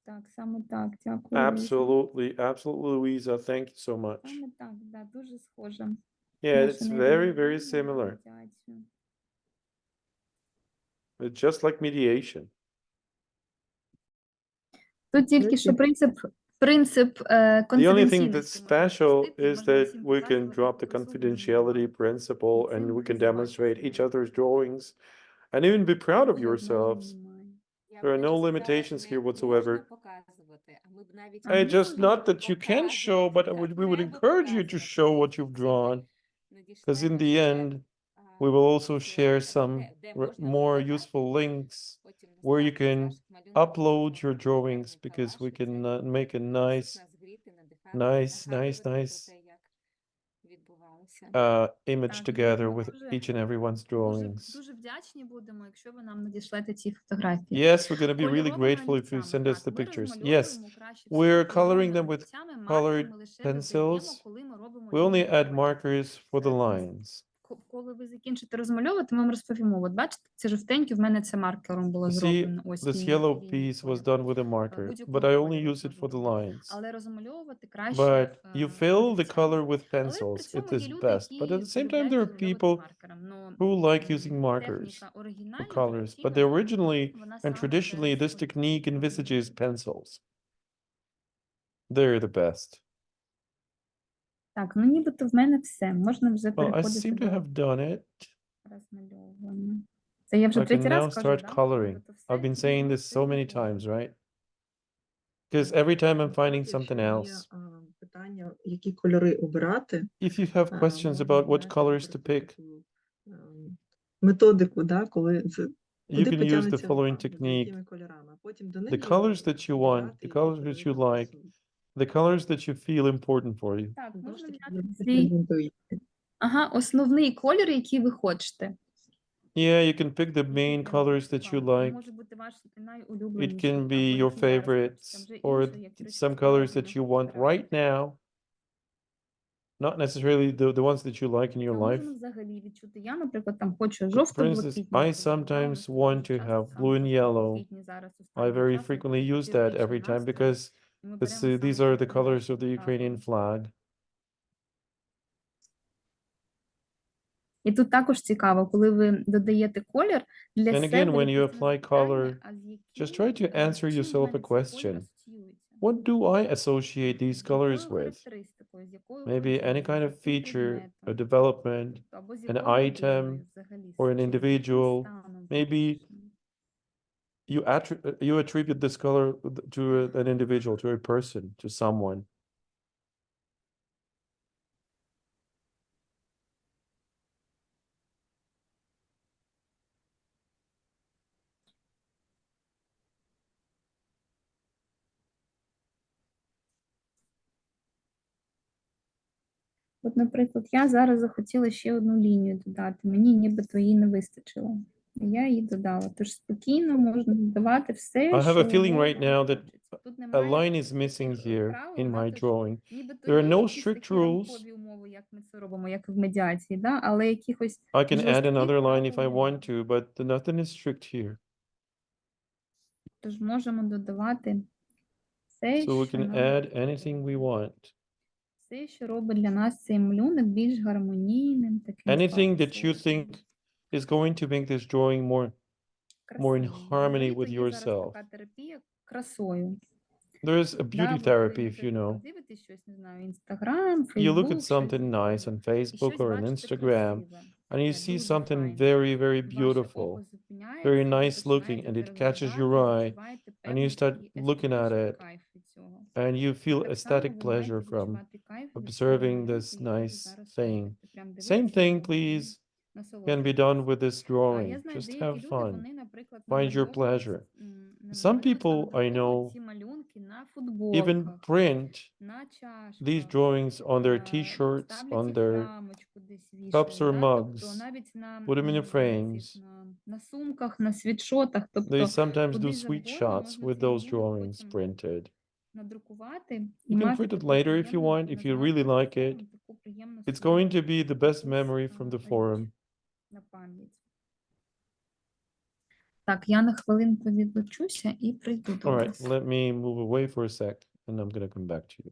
Так, саме так. Дякую, Ліза. absolutely, Louisa, thank you so much. Саме так, да, дуже схоже. Yeah, Наше it's very, very нейродrawing на similar. медіацію. It's just like mediation. Тут тільки що принцип The only thing конфіденційності that's можна special допустити, is можна that усім we can показувати, drop the коли особа confidentiality розмовляє. principle Це and we можна can забачити demonstrate each зразу. other's drawings and even be proud of Такого yourselves. немає. There are no limitations here whatsoever. Just not that you can show, but we would encourage you to show what you've drawn, because in the end, we will also share some more useful links where you can upload your drawings, because we can make a nice image Так, together ми with дуже- each and everyone's drawings. Дуже вдячні будемо, якщо ви нам надішлете ці фотографії. Yes, we're going to be really Кольоровими grateful if you олівцями, send us так, the ми pictures. розмальовуємо Yes, краще we're всього coloring them кольоровими with олівцями, colored маркерами лише pencils. додаємо, коли ми робимо We only лінії add кольору. markers for the lines. Коли ви закінчите розмальовувати, ми вам розповімо. От бачите, це жовтеньке в мене це маркером було You see, зроблено. Ось this лінії- yellow лінії piece was кольору. done with a marker, Будь-якого but I кольору only use it for the розмальовувати. lines. Але розмальовувати краще But you fill the олівцями. color with Але pencils. при цьому It є is люди, best. But які at the same time, полюбляють there are розмальовувати people маркером. Но, who like using markers техніка for оригінальна, colors. But традиційна, originally вона and саме traditionally, через this technique олівці. envisages pencils. They're the best. Так, ну нібито в мене все. Можна вже Well, I переходити seem to до have done it. розмальовування. Це я вже I can третій раз now кажу, start да? coloring. Нібито все, I've been і saying можна this so many переходити. times, right? Because every time I'm finding Якщо something є, else, питання, які кольори обирати, if you have questions можна, about what знаєте, colors to pick, використати таку, методику, да, коли you куди can use the потягнеться following увага, за technique. якими кольорами, а потім до них The вже colors that you want, обирати, the які colors кольори that you вам like, пасують. the colors that you feel important for you. Так, Знову ж можна таки, взяти це свій презентується. основний колір, який ви хочете. Yeah, you can pick the main Який colors that you вам like. може бути ваш It найулюбленіший, can або be your який зараз favorites хочеться. Вже or інший, як some російською colors мовою that не you want повторяю. right now. Not necessarily the ones that you like in your А life. можна взагалі відчути. Я, наприклад, там хочу For instance, жовто-блакитні I кольори, sometimes да, want останнім to часом have саме blue and yellow. жовто-блакитні зараз I останнім very часом frequently use that патріотичний every time настрій, because і ми this, беремо these саме are the червоний colors of the прапор. Ukrainian flag. І тут також цікаво, коли ви додаєте колір для And again, себе when you відповісти на apply запитання, color, а з just try to answer чим в yourself мене a цей колір question. асоціюється? What do I associate these З colors якою with? характеристикою, з якою Maybe any подією, kind з of яким feature, a предметом, development, або з an якою item, людиною взагалі, or з an чим, з яким individual. станом Maybe фізичним. you attribute this color to an individual, to a person, to someone. От, наприклад, я зараз захотіла ще одну лінію додати, мені нібито її не вистачило. І я її додала. Тож спокійно можна додавати все, I have що a feeling вам right now that хочеться. Тут a немає line is missing таких here правил, in да, my тож drawing. нібито There are є no якісь strict такі rules. рамкові умови, як ми це робимо, як в медіації, да? Але якихось I can add жорстких another line if I правил want немає. to, but nothing is strict here. Тож можемо додавати все, So we що can нам add anything we want. все, що робить для нас цей малюнок більш гармонійним, таким Anything that you збалансованим, think is going to make this drawing more in красивим. harmony with Взагалі-то є зараз yourself. така терапія красою. There is a Да, beauty ви коли, therapy, if you наприклад, там know. дивитесь щось, не знаю, Інстаграм, You look at Фейсбук, щось something nice таке, on і Facebook щось or on бачите Instagram, красиве, and you таке see дуже something файне. very, very І ваше око beautiful, very зупиняється, ви nice looking, починаєте and це it catches розглядати, your eye, відчуваєте and you певний start такий looking at естетичний it, кайф від цього. and you І feel так само ecstatic ви маєте pleasure from відчувати кайф від цього observing малюнку, this який ви nice зараз thing. робите. Прям Same дивитися thing, на нього і please, can be насолоджуватися. done with this А я drawing. знаю, Just деякі have люди, fun. вони, наприклад, Find your намальовують, pleasure. не Some намальовують, а people I надруковують know ці малюнки на even футболках, print на these чашках, drawings on their t-shirts, ставлять on їх в their рамочку десь cups вішають, or да? Тобто mugs, навіть на, put them in the цих, frames. на сумках, на світшотах, They тобто sometimes do куди sweet завгодно shots можна with цей those малюнок drawings потім printed. надрукувати і You can мати print it таку later if you приємну, want, if you really називати like it. форум, таку приємну It's собі going to be the best якусь, memory from the річ forum. на пам'ять. Так, я на хвилинку відлучуся і прийду до All right, вас. let me move away for a sec, and I'm going to come back to you.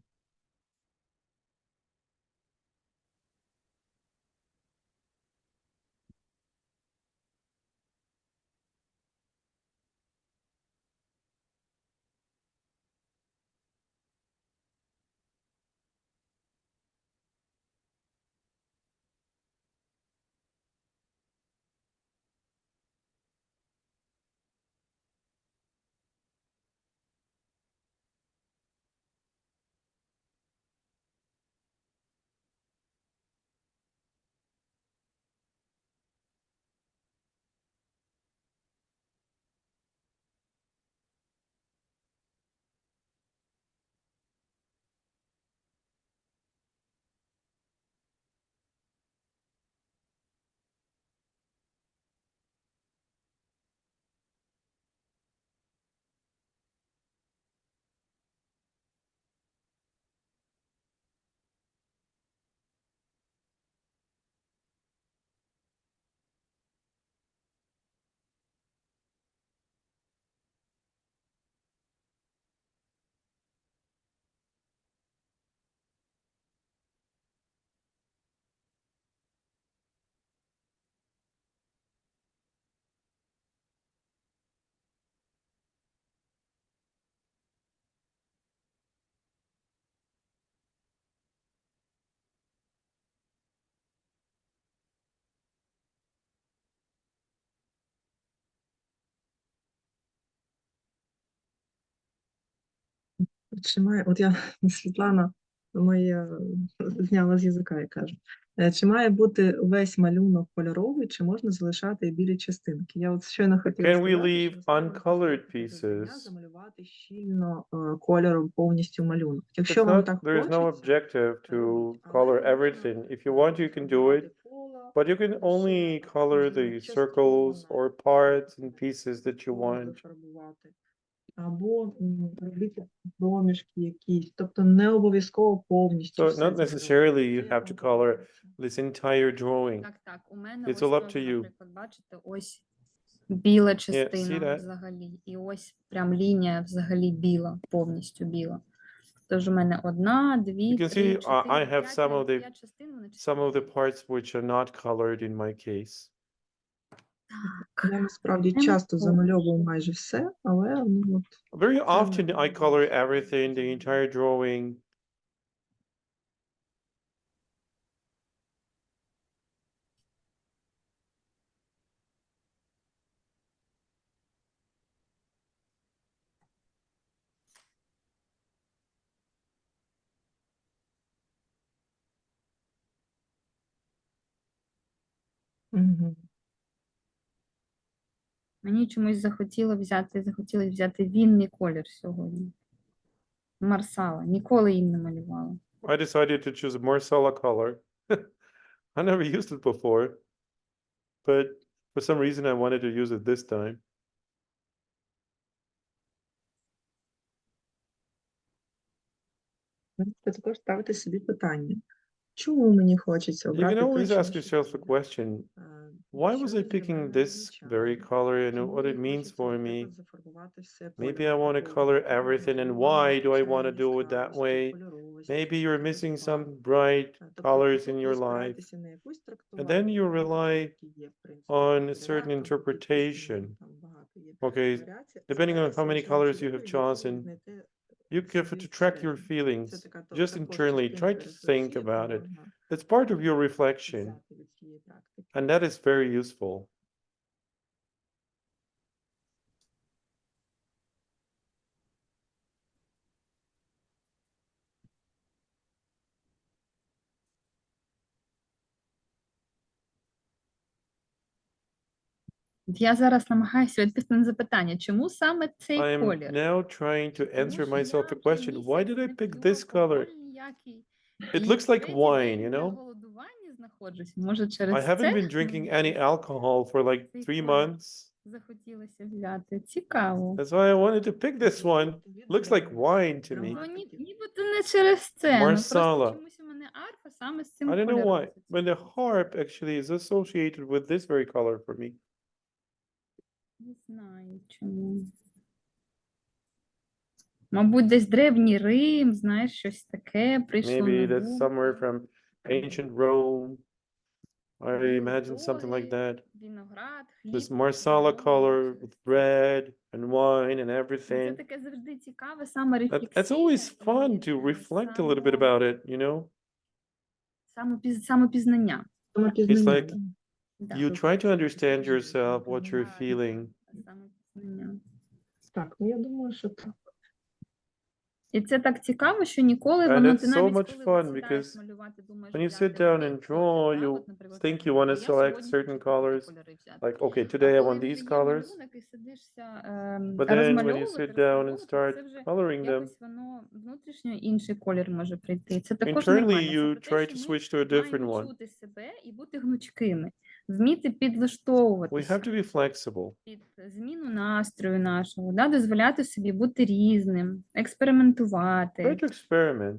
Чи має, от я, Світлана, моя зняла з язика, я кажу. Чи має бути весь малюнок кольоровий, чи можна залишати білі частинки? Я от щойно хотіла Can we сказати, leave що насправді uncolored це завдання pieces? замалювати щільно кольором повністю малюнок. Якщо It's вам not, так there is no хочеться, objective to робіть. Але color можна, everything. If you want, you can do it, зафарбувати коло, but you can only лише, color можливо, the частково circles or навіть, parts and pieces that you коло want. зафарбувати. Або робити проміжки якісь, тобто не обов'язково повністю So все not замалювати. necessarily you Це have to як color вам this entire drawing. Так, у мене It's ось all up теж, to you. наприклад, бачите, ось біла see частина that? взагалі, і ось прям лінія взагалі біла, повністю біла. Тож у мене одна, You дві, can три, see чотири, I have п'ять, some of навіть the п'ять частин, вони some of the часткові. parts which are not colored in my case. Так, Я насправді Тема часто повна. замальовую майже все, але ну, от, Very це often не I color обов'язково everything, the замалювати. entire drawing. Мгм. Мені чомусь захотілося взяти вінний колір сьогодні. Марсала. Ніколи їм не малювала. I decided to choose a Marsala color. I never used it before, but for some reason I wanted to use it this time. Можете також ставити собі питання. Чому мені хочеться You can обрати той always чи ask інший yourself the колір? question, why was Що I він для picking мене this означає? very color and Чому what it мені means хочеться, for наприклад, me? зафарбувати все Maybe I кольором want to такого color кольору? everything, and Можливо, why do I навчання want to do it that яскравості, way? кольоровості, Maybe you're missing some акцентувати. bright Тобто colors in тут your ви life, спираєтеся на якусь and трактування, then you кольорів, rely які є, в принципі, on a багато certain ряд, там по кількості, interpretation. там багато є Okay, варіацій. depending on how Спирайтеся many лише на colors ті you have вибори, в яких ви chosen, знайдете you have собі to track your всередині. Це feelings така just також internally. Try частинка to think рефлексії, яку about it. можна It's part of your reflection, взяти від цієї практики. and that is very useful. Я зараз намагаюся відповісти на запитання, чому саме цей I am колір? now trying to Тому answer що myself я a вже question. Why місяць did I не pick п'ю this color? алкоголь ніякий. It І looks like третій wine, день you вже в know? голодуванні знаходжусь. Може, I через haven't це been drinking мені any alcohol for like цей 3 колір months. захотілося взяти. Цікаво. That's why I wanted to pick this one. Looks like wine to me. Ну, нібито не через це. Ну, просто Marsala. чомусь у мене арфа саме з цим I don't know кольором why, but the асоціюється. harp actually is associated with this very color for me. Не знаю чому. Мабуть, десь древній Рим, знаєш, щось таке прийшло Maybe на that's думку. somewhere from ancient Rome. I Були imagine something like боги, that. виноград, хліб, This Marsala вино, color мабуть, with через це. bread and wine and Це everything. таке завжди цікаве, саме That's рефлексія always fun і to reflect a little bit about it, you know? самопізнання. It's like Да. you try to understand yourself, what you're feeling. Самопізнання. Так, ну я думаю, що так. І це так цікаво, що ніколи And воно, it's ти so навіть much коли fun от сідаєш because малювати, думаєш when you взяти sit down який and колір, draw, да? you От, наприклад, think you кажеш, want to «О, я select сьогодні certain хочу такі colors. кольори взяти». Like, okay, А today I коли want вже these є colors. малюнок і сидишся But then when you розмальовувати, sit down and розфарбовувати, start це вже coloring them, якось воно внутрішньо інший колір може прийти. Це також internally нормально. Це you про те, try що to ми switch to a different маємо one. чути себе і бути гнучкими, вміти We have підлаштовуватися to be flexible. під зміну настрою нашого, да, дозволяти собі бути різним, експериментувати. Try to experiment.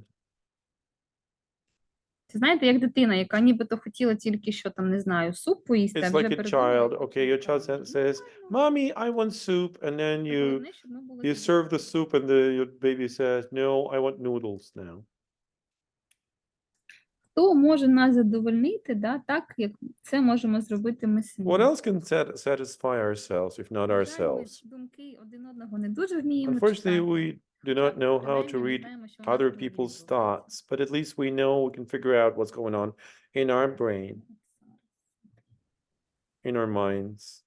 Це знаєте, як дитина, яка нібито хотіла тільки що там, не знаю, суп поїсти, а It's вже like a передумала child. і Okay, хоче your child справжнє. says, "Mommy, I want soup," and then Це you головне, щоб ми були serve the підлаштовані. soup, and your baby says, "No, I want noodles now." Хто може нас задовольнити, да, так, як це можемо зробити ми самі. What else can satisfy ourselves if not На жаль, ми ourselves? думки один одного не дуже вміємо Unfortunately, читати. we do not know how to Принаймні, ми read знаємо, що у нас other в голові people's відбувається. thoughts, but at least we know we can figure out what's going on in our brain, in our minds.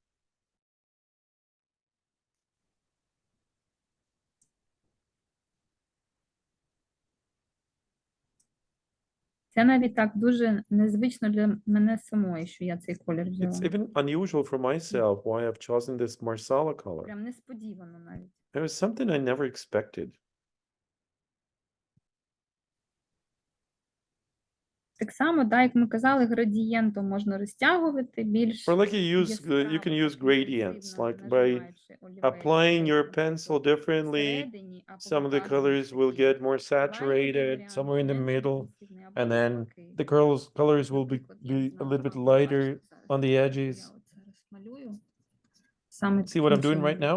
Це навіть так дуже незвично для мене самої, що я цей колір взяла. It's even unusual for myself why I've chosen this marsala color. Прям несподівано навіть. It was something I never expected. Так само, да, як ми казали, градієнтом можна розтягувати більш Or like you can use gradients, like by applying your pencil differently. Some of the colors will get more saturated, somewhere in the middle, and then the colors will be a little bit lighter on the edges. See what I'm doing right now?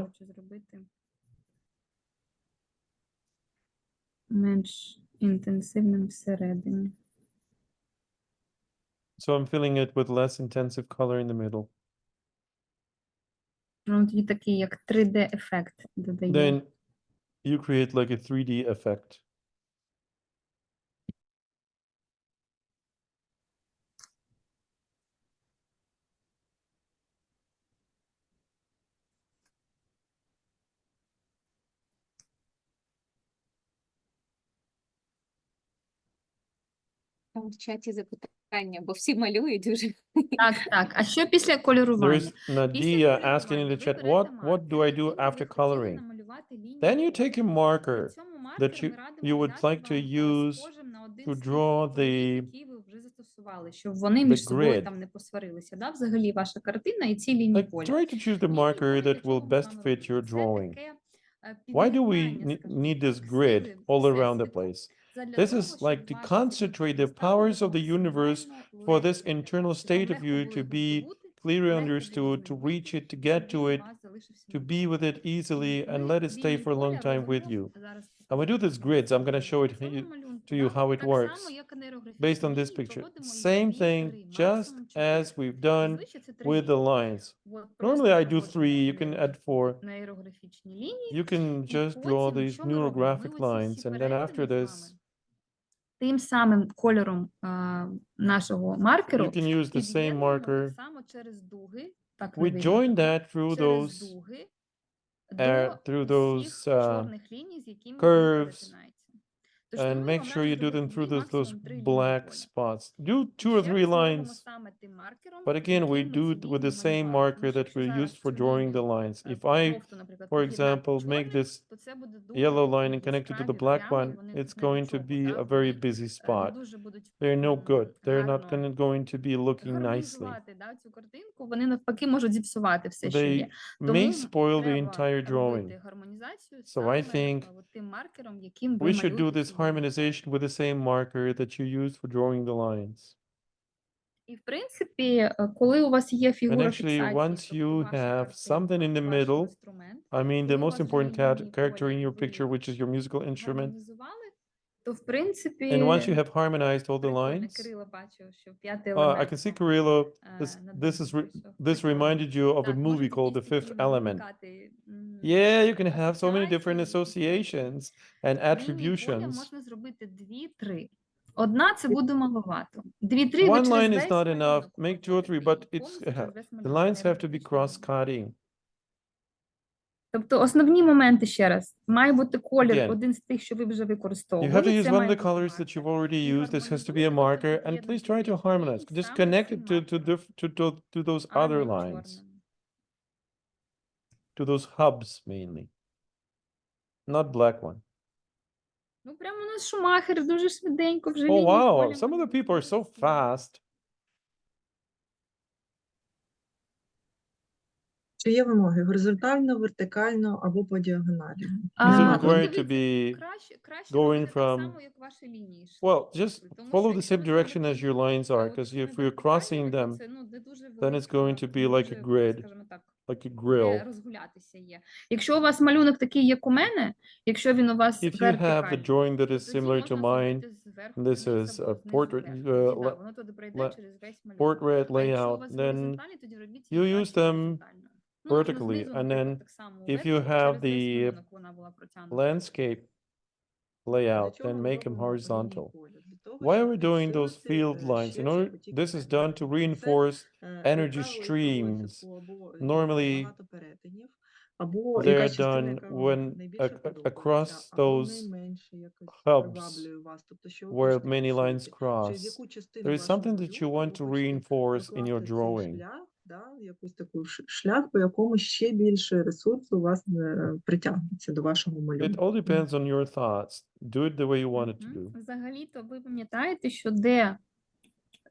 Менш інтенсивним всередині. So I'm filling it with less intensive color in the middle. Воно тоді такий, як 3D-ефект додає. Then you create like a 3D effect. Там в чаті запитання, бо всі малюють вже. Так, так. А що після There кольорування? is Nadia asking in the chat, what do I do after coloring? Then you take a marker that you would like to use to draw the щоб вони між собою grid. там не посварилися. Да? Взагалі ваша картина і ці лінії Like, поля. try to choose the marker that will best fit your drawing. Why do we need this grid all around the place? This is like to concentrate the powers of the universe for this internal state of you to be clearly understood, to reach it, to get to it, to be with it easily, and let it stay for a long time with you. And we do this grids. I'm going to show it to you how it works based on this picture. Same thing, just as we've done with the lines. Normally I do 3, you can add 4. You can just draw these neurographic lines, and then after this, тим самим кольором нашого маркеру. you can use the same marker. Так само через дуги. Так We join that through those чорних ліній, з якими curves, and make sure you do them through those black spots. Do 2 or 3 lines, but again, we do it with the same marker that we used for drawing the lines. If I, for example, make this yellow line and connect it to the black one, it's going to be a very busy spot. They're no good. They're not going to be looking nicely. Вони навпаки можуть зіпсувати все, що They є. may spoil the entire drawing. So I think we should do this harmonization with the same marker that you use for drawing the lines. І, в принципі, коли у вас є And фігура actually, фіксації, once you have something in the middle, I mean, the most important character in your picture, which is your musical instrument, то, в принципі, and once you have harmonized all the lines, Кирило бачив, що п'ятий I елемент. can see Kirillo, this reminded you of a movie called The Fifth Element. Yeah, you can have so many different associations and Поля attributions. можна зробити 2-3. Одна це буде маловато. 2-3 ви One через line is весь not enough. малюнок Make 2 or 3, but it's повністю через весь the малюнок lines have to be тематичний. cross-cutting. Тобто основні моменти ще раз. Має бути колір Again, один з тих, що ви вже You використовували. have to use це one of має the бути colors that маркер. you've already І used. This has to be a гармонізуйте, marker, тобто and please поєднуйте try to ці harmonize. лінії Just саме connect з цим it маркером, to those а other не lines, чорним. to those hubs mainly, not black one. Ну, прямо у нас Шумахер дуже швиденько вже Oh лінії wow, поля some of the малює. people are so fast. Чи є вимоги горизонтально, вертикально або по діагоналі? Is it Ну, required to дивіться, be краще going робити так from- само, як ваші лінії йшли. well, just Тому follow що the якщо same ви direction as зробите your lines are, от because if такими you're crossing вертикальними, them, то це, ну, не дуже then it's going to велика, be like a дуже, grid, скажімо так, like a де grill. розгулятися є. Якщо у вас малюнок такий, як у мене, якщо він у вас If you have the вертикальний, drawing that то is тоді similar to можна mine, зробити зверху this вниз is або a знизу portrait, вверх. Тоді, да, le- воно туди пройде le- через весь малюнок. portrait А якщо у layout, вас then горизонтальний, тоді робіть you її use краще them горизонтально. Ну, можна vertically, знизу, and наприклад, then так само if вверх, you щоб have через весь the малюнок вона була протягнута. landscape Для layout, чого then ми make them робимо лінії horizontal. поля? Для того, Why are щоб we doing those підсилити, field lines? In ширший order, потік this is енергії. done to Це, reinforce як energy правило, із того streams. типу, або є Normally, багато перетинів, або They're якась частина, done яка вам when найбільше across подобається, або those найменше якось hubs приваблює вас. Тобто, що ви where хочете many lines почути? Через cross, яку частину there is вашого something that you малюнка want ви to хочете reinforce in your докласти цей drawing. шлях, да, якийсь такий шлях, по якому ще більше ресурсу у вас притягнеться до вашого It малюнку. all depends on your thoughts. Do it the way you want it to do. Взагалі-то ви пам'ятаєте, що де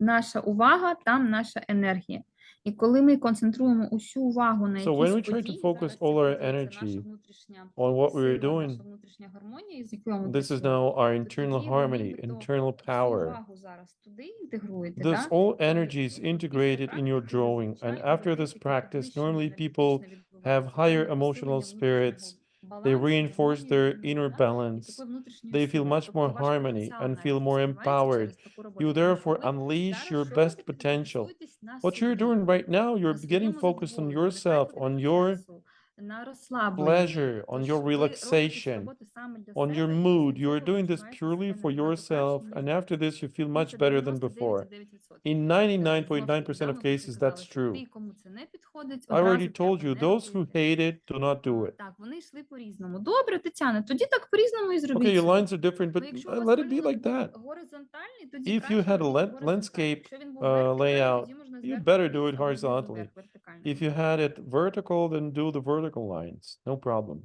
наша увага, там наша енергія. І коли ми концентруємо усю увагу на So when we якійсь try to події, focus зараз це all our проявиться наша energy внутрішня on what we're сила, doing, наша внутрішня гармонія, з якою ми this is працюємо, now our то internal тоді ви harmony, нібито internal всю power. увагу зараз туди інтегруєте, This да? all І energy is після integrated in your практики drawing. And зазвичай after завжди this таке practice, підвищення normally people енергетичне have відбувається, higher да? emotional Посилення spirits. внутрішнього They балансу, reinforce гармонії their людини, inner да? І balance. такої внутрішньої They feel сили. much Тобто more ваш harmony потенціал and навіть feel more розкривається empowered. через таку роботу, You тому що therefore ви unleash зараз your що best робите? Ви potential. фокусуєтесь на What you're собі, doing right now, на you're getting своєму focused on задоволенні, на yourself, кайфові on your процесу, на розслабленні. pleasure, on Тож your ви робите цю relaxation, роботу саме для on your себе, і mood. після You are цього ви doing this почуваєте purely себе for набагато yourself. краще, ніж And до after цього. this, you feel Ну, much це better than before. 99,9%. In Знову ж таки, 99.9% да, of ми вже cases, казали, that's що true. ті, кому це не підходить, I already одразу told треба you, не those who робити. hate it, do not do it. Так, вони йшли по-різному. Добре, Тетяна, тоді так по-різному і Okay, зробіть your собі. lines are different, Ну, but якщо у вас let it be малюнок like був that. горизонтальний, тоді If you краще had a робіть горизонтально. landscape Якщо він був вертикальний, layout, тоді можна you зверху better do вниз it або знизу horizontally. вверх вертикально. If you had it vertical, then do the vertical lines. No problem.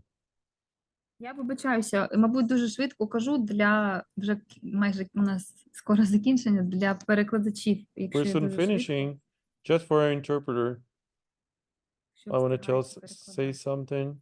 Я вибачаюся, мабуть, дуже швидко кажу для вже майже у нас скоро закінчення для перекладачів, якщо We're я soon дуже швидко, finishing. Just for our interpreter, що I want to встигаєте say перекладати. something.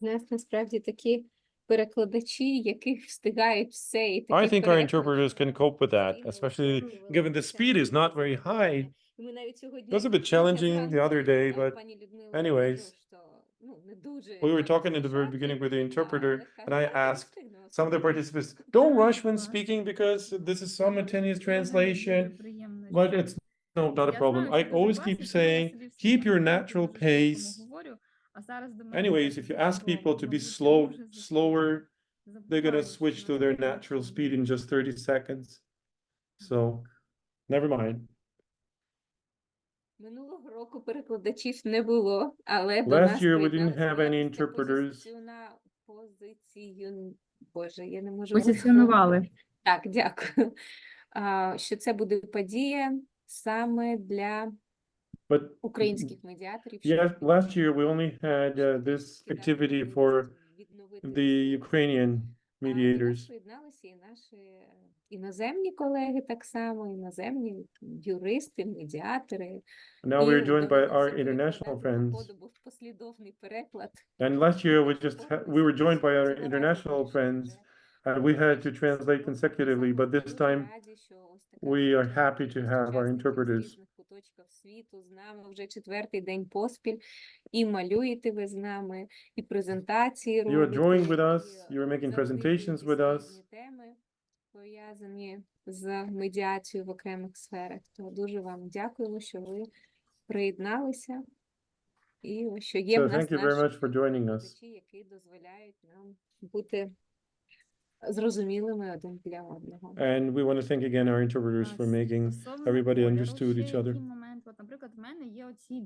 У нас насправді такі перекладачі, яких встигають все, і I такий think our переклад, interpreters can cope with that, постійно especially оформлювали given the speed is not very high. Ми навіть сьогодні, It was a bit я challenging the other day, зранку, but пані Людмила, anyways, кажу, що, ну, не дуже we were так talking in the very спішати, beginning with the interpreter, Олег каже, and I «Так, я asked встигну». some of the participants, don't rush when Клас. speaking because this is simultaneous Дуже translation, приємно, but що- it's no, not a Я problem. знаю, I що дуже always класно, keep тому я saying, собі keep your встановила, natural дуже швидко pace. говорю, а зараз до мене Anyways, теж if you ask додому. people to be Мабуть, я slow, дуже slower, they're gonna забуваю, switch що to their навпаки natural легше speed in говорити. just 30 seconds. So, never mind. Минулого року перекладачів не було, але до Last нас year we didn't приєдналися have any якось так interpreters. Боже, я не можу Позиціонували. Так, дякую. Що це буде подія саме для But українських медіаторів. yeah, last year we only had this activity for the Ukrainian До нас mediators. приєдналися і наші іноземні колеги так само, іноземні юристи, медіатори. Now we're joined by our довелося international перекладати, friends. походу, був послідовний переклад. And last year we were joined by our Цього разу international вийшло friends, вже and we had to більше translate послідовно. consecutively. But this Дуже time раді, що ось така we are кількість happy to have our учасників з interpreters. різних куточків світу з нами вже четвертий день поспіль. І малюєте ви з нами, і презентації You are робите, drawing with і, us, you are making запитуєте presentations with us. різні теми, пов'язані з медіацією в окремих сферах. То дуже вам дякуємо, що ви приєдналися. І що є So в нас thank you very наші much for joining us. перекладачі, які дозволяють нам бути зрозумілими один для одного. And we want to thank again our interpreters for making Стосовно everybody кольору, understood ще each other. який момент. От, наприклад, в мене є оці,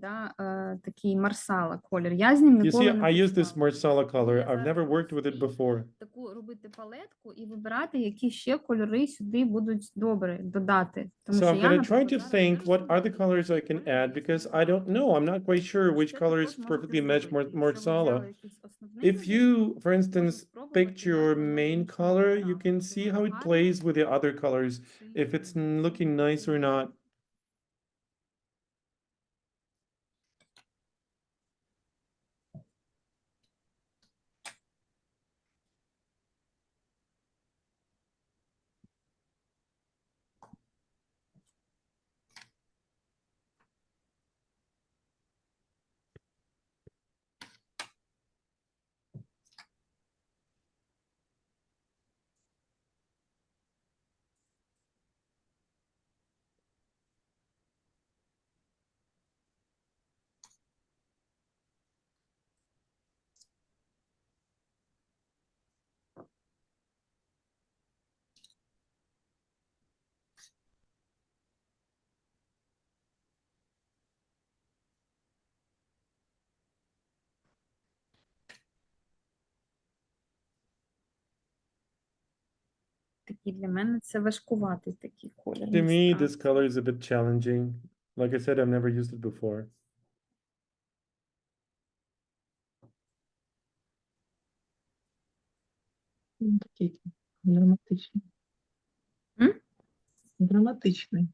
такий марсала колір. Я з ним You ніколи see, не I use this працювала. Marsala Тому color. я I've зараз never буду worked with it собі before. таку робити палетку і вибирати, які ще кольори сюди будуть добре додати. Тому So що I'm я, going to try наприклад, to зараз не think what are the розумію, colors I які can в мене add є because сюди I don't know. I'm not quite sure Ось which це colors також можете perfectly match зробити. Якщо ви взяли Marsala. якийсь основний If вибір, you, for можна instance, спробувати, picked як your воно main вийде color, на you can грам. Чи see how воно it гарно, plays with the other colors, чи if it's ні. looking nice or not. такий для мене це важкуватий такий колір. To me, насправді. this color is a bit challenging. Like I said, I've never used it before. Такий драматичний. М? Драматичний.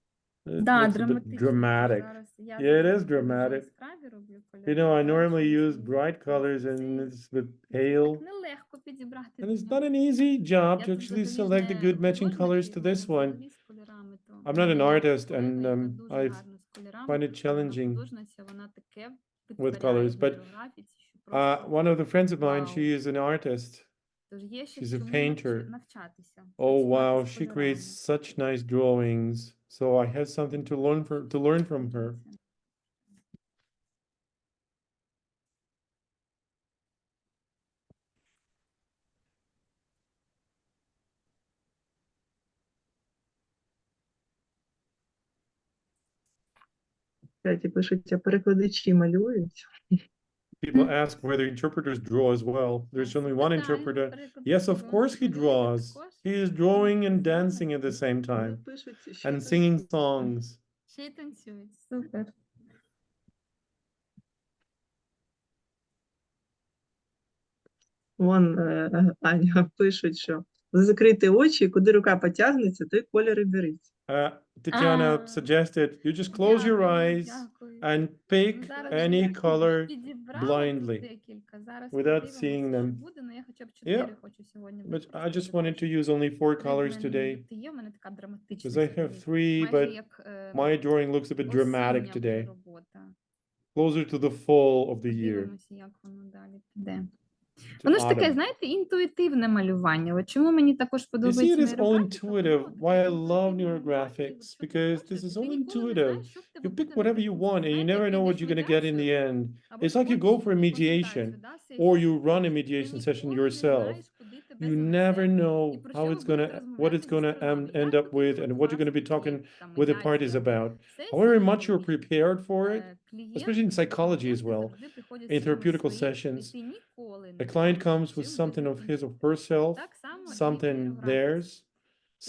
It Да, looks a bit драматичний. dramatic. Зараз я Yeah, it зараз is дуже dramatic. яскраві роблю кольори, You know, I але normally щось use мені bright colors здається, and цей it's a bit так pale. нелегко підібрати And до it's нього. not an easy job Я to тут actually взагалі select the ж good не matching colors художник, to і в мене this one. взагалі з кольорами, то I'm not an в мене artist колега, and яка дуже I гарно з кольорами, find it така вона challenging художниця, вона таке with витворяє colors. в But нейрографіці, що просто one of the friends of mine, вау. she is an artist. Тож є ще She's a чому painter. навчатися, Oh працювати wow, з she кольорами. creates such nice drawings. So I have something to learn from her. Кстати, пишуть, а перекладачі малюють. People ask whether interpreters draw as well. There's only one interpreter. Yes, of course he draws. He is drawing and dancing at the same Вони time пишуть, що й and singing танцюють. songs. Ще й танцюють. Супер. Вон Аня пишуть, що закрити очі, куди рука потягнеться, той колір і беріть. Tatiana Ah. suggested you just close your Дякую, eyes дякую. and Ну, pick зараз any я color підібрала blindly тут декілька. Зараз without подивимося, seeing що them. буде. Ну, я хоча б 4 хочу сьогодні But I використати. just wanted to use only 4 colors Навіть в мене today ніби є, в мене така драматична because I have сьогодні. 3, Майже but як my drawing looks a bit dramatic осіння вже today, робота. closer to the fall of the year, Подивимося, як воно далі піде. to Воно ж таке, autumn. знаєте, інтуїтивне малювання. От чому мені також You see, подобається it is all нейрографіка, intuitive. воно Why I таке love інтуїтивне малювання, і neurographics, от що ти because хочеш, this is і ти all ніколи не intuitive. знаєш, що в тебе You буде pick whatever you наприкінці. want, and you Знаєте, never know what прийдеш you're going to get in the медіацію, end. або It's like you go for a mediation, консультацію, да, or сесію, you run a ти mediation session ніколи не yourself. знаєш, куди тебе You never занесе, і know про how що ви it's gonna, будете what it's розмовляти зі gonna сторонами. end Як up ви with, and what you're gonna be підходите talking там with the parties медіація about. або However сесія, much you're то prepared for it, клієнт especially in або psychology as клієнти well, завжди приходять in з чимось therapeutical своїм, і sessions, ти ніколи a не client знаєш, comes with чим ви something of his or закінчите. herself, Так само і в something нейрографіці. theirs.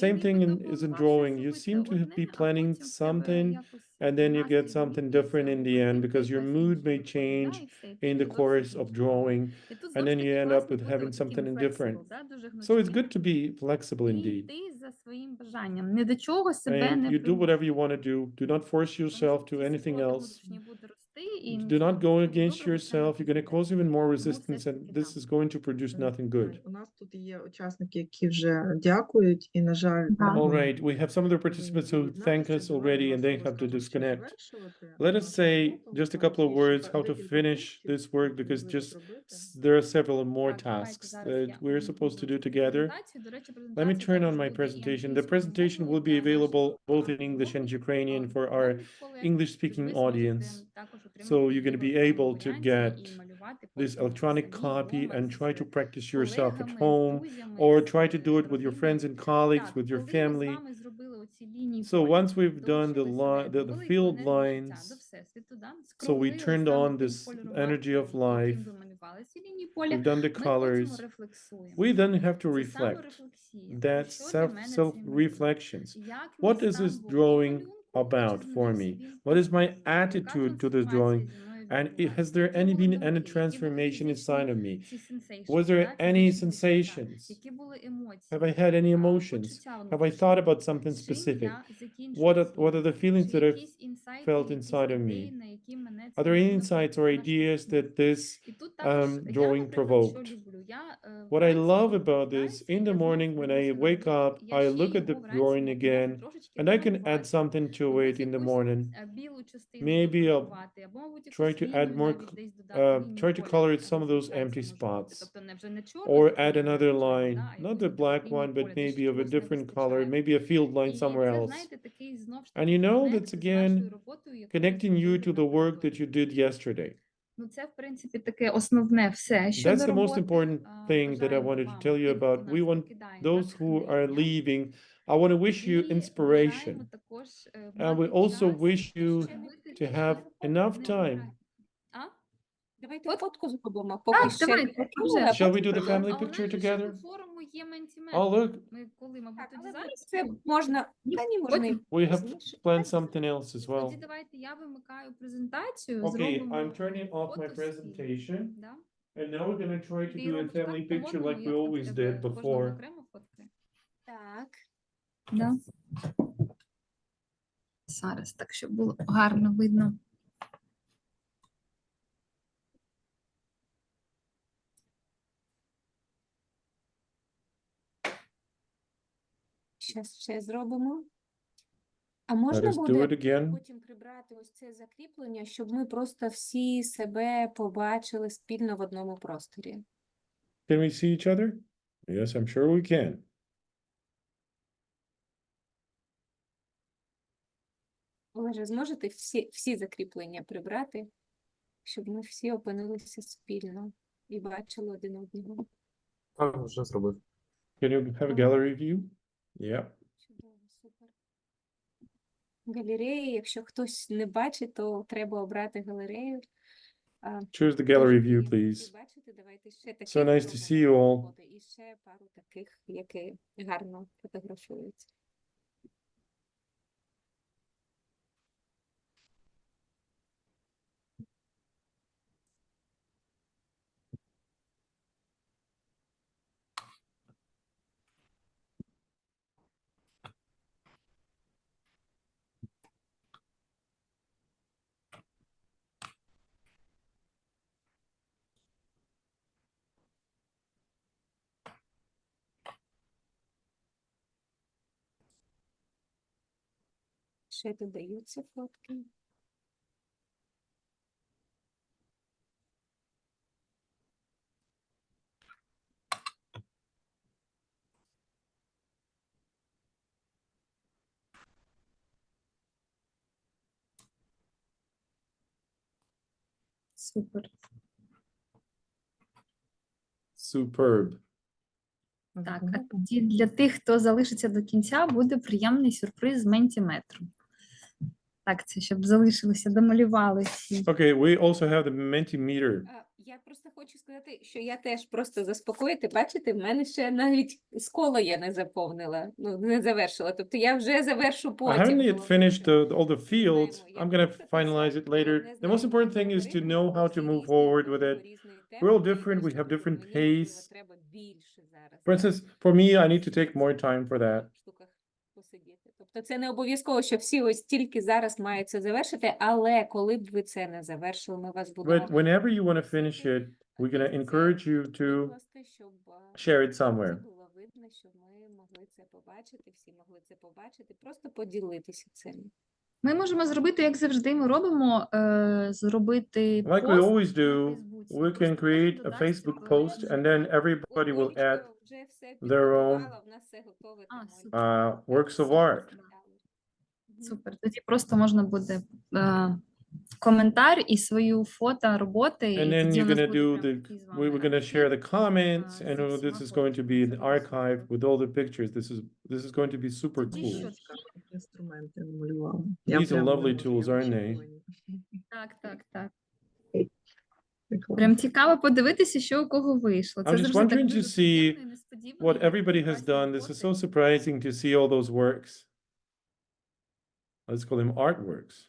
Ти Same thing ніби is in допланував drawing. щось You особисте seem to одне, be а planning потім в тебе something, якось and then you get настрій something змінюється, different in або the end картинка because your якась mood інша may виходить, change да, і все, і ти in the зовсім course of інший. drawing, І тут and знову ж then you таки end up класно with бути having от таким something indifferent. flexible, да, дуже So it's good гнучким to be flexible і indeed. йти за своїм бажанням. Ні до чого себе And не you do whatever you примушувати. want to do. Do not force Тому що yourself to ці anything спротив else. внутрішній буде рости, і Do нічого not go такого against доброго це не yourself. You're going to призведе. cause even more Тому все resistance, ж and таки this там. is going to produce nothing good. У нас тут є учасники, які вже дякують, і, на жаль, Да. All right, we have some other повинні participants who thank us доєднатися. Давай already, у and нас they have to скажемо, ще disconnect. завершувати Let us нашу say роботу. just a У нас couple of є ще words how to декілька finish пунктів, this work які because важливо just зробити. there are several more Так, давайте tasks зараз that я we're supposed to do together. презентацію. До речі, Let me презентація turn on також my буде і presentation. The англійською presentation мовою will be для наших available both in English and англомовних Ukrainian for our іноземних колег. English-speaking Тож ви audience. зможете також So отримати you're going to її be в able to онлайн варіанті і get малювати this потім electronic самі copy вдома and з try to practice yourself at колегами, з home, друзями, or з try to do it with your friends родиною. and colleagues, Так, with your коли ми з family. вами зробили оці лінії So поля once we've до done the вищої себе, the велику field енергію життя до lines, всесвіту, да, so we скрутили turned саме on тим this кольором energy of акценту, life, яким ви малювали ці лінії поля, we've done the ми потім colors, рефлексуємо. we then have to Це reflect. саморефлексія. That's Що для мене цей малюнок? self-reflections. Як What мій is this стан був до drawing малюнку, і about чи for змінився me? він What is після? my Яка attitude to this трансформація drawing? зі мною And has відбулася? there Які any були been думки, any які були transformation фізичні inside of me? ці sensations, Was there да, any фізичні відчуття? sensations? Які були емоції? Have I had any emotions? Почуття Have I внутрішні? thought about something З чим specific? я закінчую What цей are the малюнок? feelings Чи that I've якісь інсайти, felt якісь inside of ідеї, me? на які мене Are цей there any малюнок insights or ideas наштовхнув? that this І тут також я, drawing наприклад, що provoked? люблю? Я What I вранці, love коли about this, прокидаюся, in the я знов morning when I дивлюся на wake малюнок, up, я I ще look at the його вранці drawing можу again, трошечки and I can add намалювати. something to Мабуть, it in the якусь morning. білу частинку Maybe I'll домалювати, або, мабуть, try якусь to add лінію more, навіть десь додати лінію try to поля, color it така some of those візуалізація empty може бути. spots, Тобто не вже не чорну or таку add лінію another звичайну, line, да, а not якусь the от black таких ліній one, but поля, де maybe ще of a чогось не different color, вистачає. maybe a field line І somewhere це, else. знаєте, такий знов ж And таки you know, коннект that's з вашою again роботою, яку ви connecting you зробили to the work that напередодні. you did yesterday. Ну, це, в принципі, таке основне все щодо That's the most роботи. important thing that I Бажаю wanted to вам, tell you тим, хто about. We нас want покидає, those who are натхнення. leaving, I want to wish you І inspiration. бажаємо також And we мати also час wish you ще бути to have enough time неографіком. А? Давайте От. фотку зробимо, поки Так, ще давайте, не готова, вже. а Shall we потім do the зробимо. family А у picture нас же together? по форуму є ментіметр. Oh, look, Ми коли, мабуть, Так, тоді але зараз? це можна, Ні, та ні, можна і потім. we have пізніше. planned something else as well. Тоді давайте я вимикаю презентацію, Okay, зробимо I'm turning off my фото спільно. presentation. Да? And now we're gonna try to Ти do a робиш так family по picture модному, like we як там в always тебе did кожного before. окремо фоткає. Так. Да. Зараз так, щоб було гарно видно. Щас ще зробимо. А можна Let us do буде it again. потім прибрати ось це закріплення, щоб ми просто всі себе побачили спільно в одному просторі? Can we see each other? Yes, I'm sure we can. Олеже, зможете всі закріплення прибрати, щоб ми всі опинилися спільно і бачили один одного? Так, вже зробив. Can you have a gallery view? Yeah. Чудово, супер. Галереї, якщо хтось не бачить, то треба обрати галерею. Choose the Дуже gallery view, приємно please. всіх бачити. Давайте ще таких So nice to зробимо see you all. фото. І ще пару таких, які гарно фотографуються. Ще додаються фотки. Супер. Superb. Так, а тоді для тих, хто залишиться до кінця, буде приємний сюрприз з ментіметром. Так, це щоб залишилося, домалювали всі. Okay, we also have the Mentimeter. Я просто хочу сказати, що я теж просто заспокоїти. Бачите, в мене ще навіть коло я не заповнила, ну, не завершила. Тобто я вже завершу I потім. haven't yet головне, finished що all the fields. знаємо, I'm як gonna рухатися, finalize it later. головне The most знати important thing is to алгоритми, know бо how всі to move різні, forward with кожного it. різної We're теми, all для different, we якоїсь have different людини, мені, можливо, pace. треба більше зараз. For instance, for me, I need to take more time for that. Штуках посидіти. Тобто це не обов'язково, що всі ось тільки зараз мають це завершити, але коли б ви це не завершили, ми вас будемо But whenever you want to finish it, we're gonna encourage you to викласти, щоб share it це somewhere. було видно, щоб ми могли це побачити, всі могли це побачити, просто поділитися цим. Ми можемо зробити, як завжди, ми робимо, зробити Like we пост always на do, Фейсбуці. we Просто can кожен create a додасть Facebook своє post and then зображення. everybody will add Олічка вже все their own, підготувала, в нас все готове. А, тому супер. works of art. Супер. Тоді просто можна буде коментар і свою фото роботи, And і then тоді you're у нас gonna буде do прям the, такий з we're вами gonna share the comments and зі this всіма is going to be an фотками. Це буде archive супер. with all the pictures. This is going to be super Тоді cool. що? Інструменти намалювала. These are прям lovely не можу, tools, я aren't в they? очікуванні. Так. Прикольно. Прям цікаво подивитися, що у кого вийшло. Це I'm just завжди так wondering to дуже see приємно і несподівано, What як everybody has класні done, this is so роботи. surprising to see all those works. Let's call them artworks.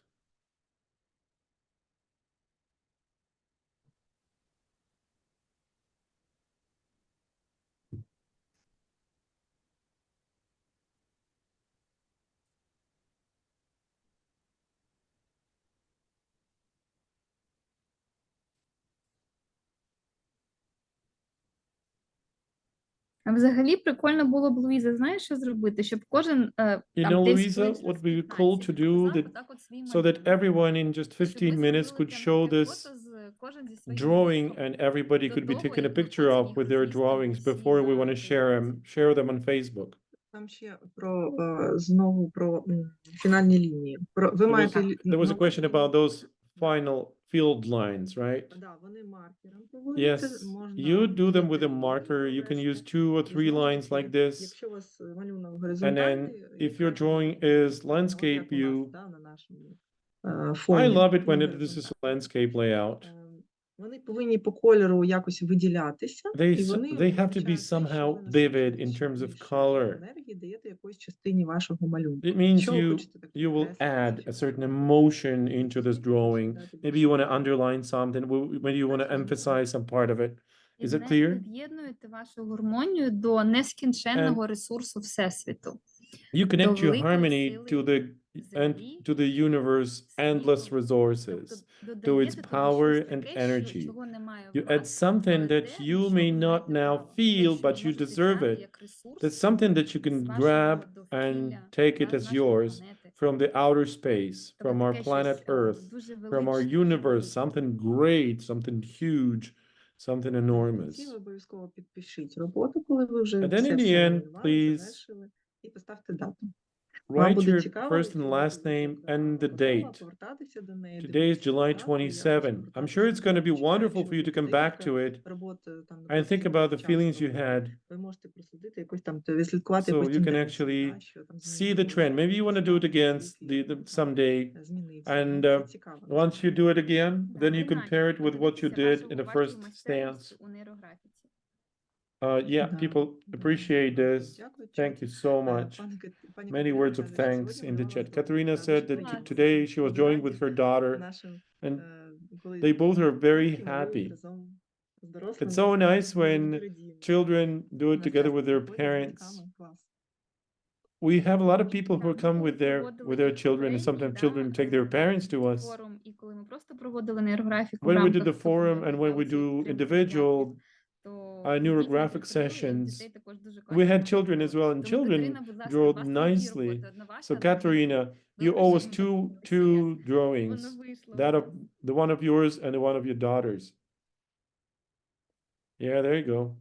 А взагалі прикольно було б, Луїза, знаєш, що зробити? Щоб кожен You там know, 10 Louisa, хвилин what через would be cool 15 to do показав that отак от свій so that малюнок. everyone in just Щоб 15 ви minutes зробили could прям show таке this фото з кожен зі своїм drawing малюнком. and everybody До could be того, taken a як ми picture of потім with їх their розмістимо drawings всі before we want to на share them on Facebook. Там ще про знову про фінальні лінії. Ви There was, маєте there was a question about those final field lines, right? Да, вони маркером проводяться, Yes, можна you do them with a лінію marker. You can use провести. 2 or І 3 знову ж lines таки, like this. якщо у вас малюнок And then горизонтальний, if your drawing is landscape view, на нашому I фоні. love it when на this is a горизонталі. landscape layout. Вони повинні по кольору якось виділятися, They і s- вони they have to be означають те, що somehow ви несете vivid in більше- terms of більше color. енергії даєте якоїсь частині вашого малюнку. It means Що ви you хочете так you will підкреслити add чи a certain emotion into this підкреслити, drawing. дати Maybe більше you want to кольору. underline something. Maybe you want to Так, emphasize some part of it. І Is з it нею clear? ви з'єднуєте вашу гармонію до нескінченного ресурсу Всесвіту. You connect your великої harmony сили to the and землі, to the universe endless світу. resources, Тобто to its додаєте туди power щось and таке, energy. чого немає You в add вас, something але that те, you на що may ви not маєте now право. Те, feel, що ви but you можете deserve взяти it. як ресурс That's something that you can з вашого grab and довкілля, take it та, as з нашої yours планети. from the outer space, Тобто from our таке planet щось Earth, дуже from our величне, universe, велике. something great, something huge, something В enormous. кінці ви обов'язково підпишіть роботу, коли ви вже And then in the все end, намалювали, please завершили, і поставте дату. Вам write буде your цікаво, first якщо and вона last буде name так and the готова, date. повертатися до неї, Today is дивитися July дату, я буду 27. I'm повертатися sure it's до going to be неї, wonderful чекаючи for you to come back декілька to it роботи там на and think протязі about the часу feelings you роботи. had. Ви можете прослідити якось там, відслідкувати So якусь you can тенденцію, actually да, що там see the змінилося, trend. Maybe you want to do it статус, again який там someday. змінився. And Ну, це цікаво. once you do it again, Да, then you ви compare it with what you подивіться did in the вашою first майстерністю stance. у нейрографіці. Yeah, Да, people да. appreciate this. Дякую, Thank you so much. Пані Many Катерина words of каже, що thanks сьогодні in the вона chat. вас Katerina дуже said that приємно today she was drawing with her daughter, нашим, and коли they both are very дітки малюють happy. разом з дорослими. It's so nice Ми when дуже радіємо. children do it На together сеанси with their приходять з parents. батьками. Клас. We have a lot of people who Так, come ми with their проводили children, and попередній, sometimes children take their parents to us. форум, і коли ми просто проводили нейрографіку в When we did рамках the forum and when we цієї do підтримки individual медіаторів, то neurographic діти приходили, і в sessions, дітей також дуже we класні had роботи children as well, and виходили. Тому, children Катерина, будь ласка, drew у вас там дві nicely. роботи. Одна ваша, So одна дітей. Katerina, you Добре, owe що us ми two домовилися, як drawings. воно вийшло. That of the one of yours and the one of your daughters. Yeah, there you go.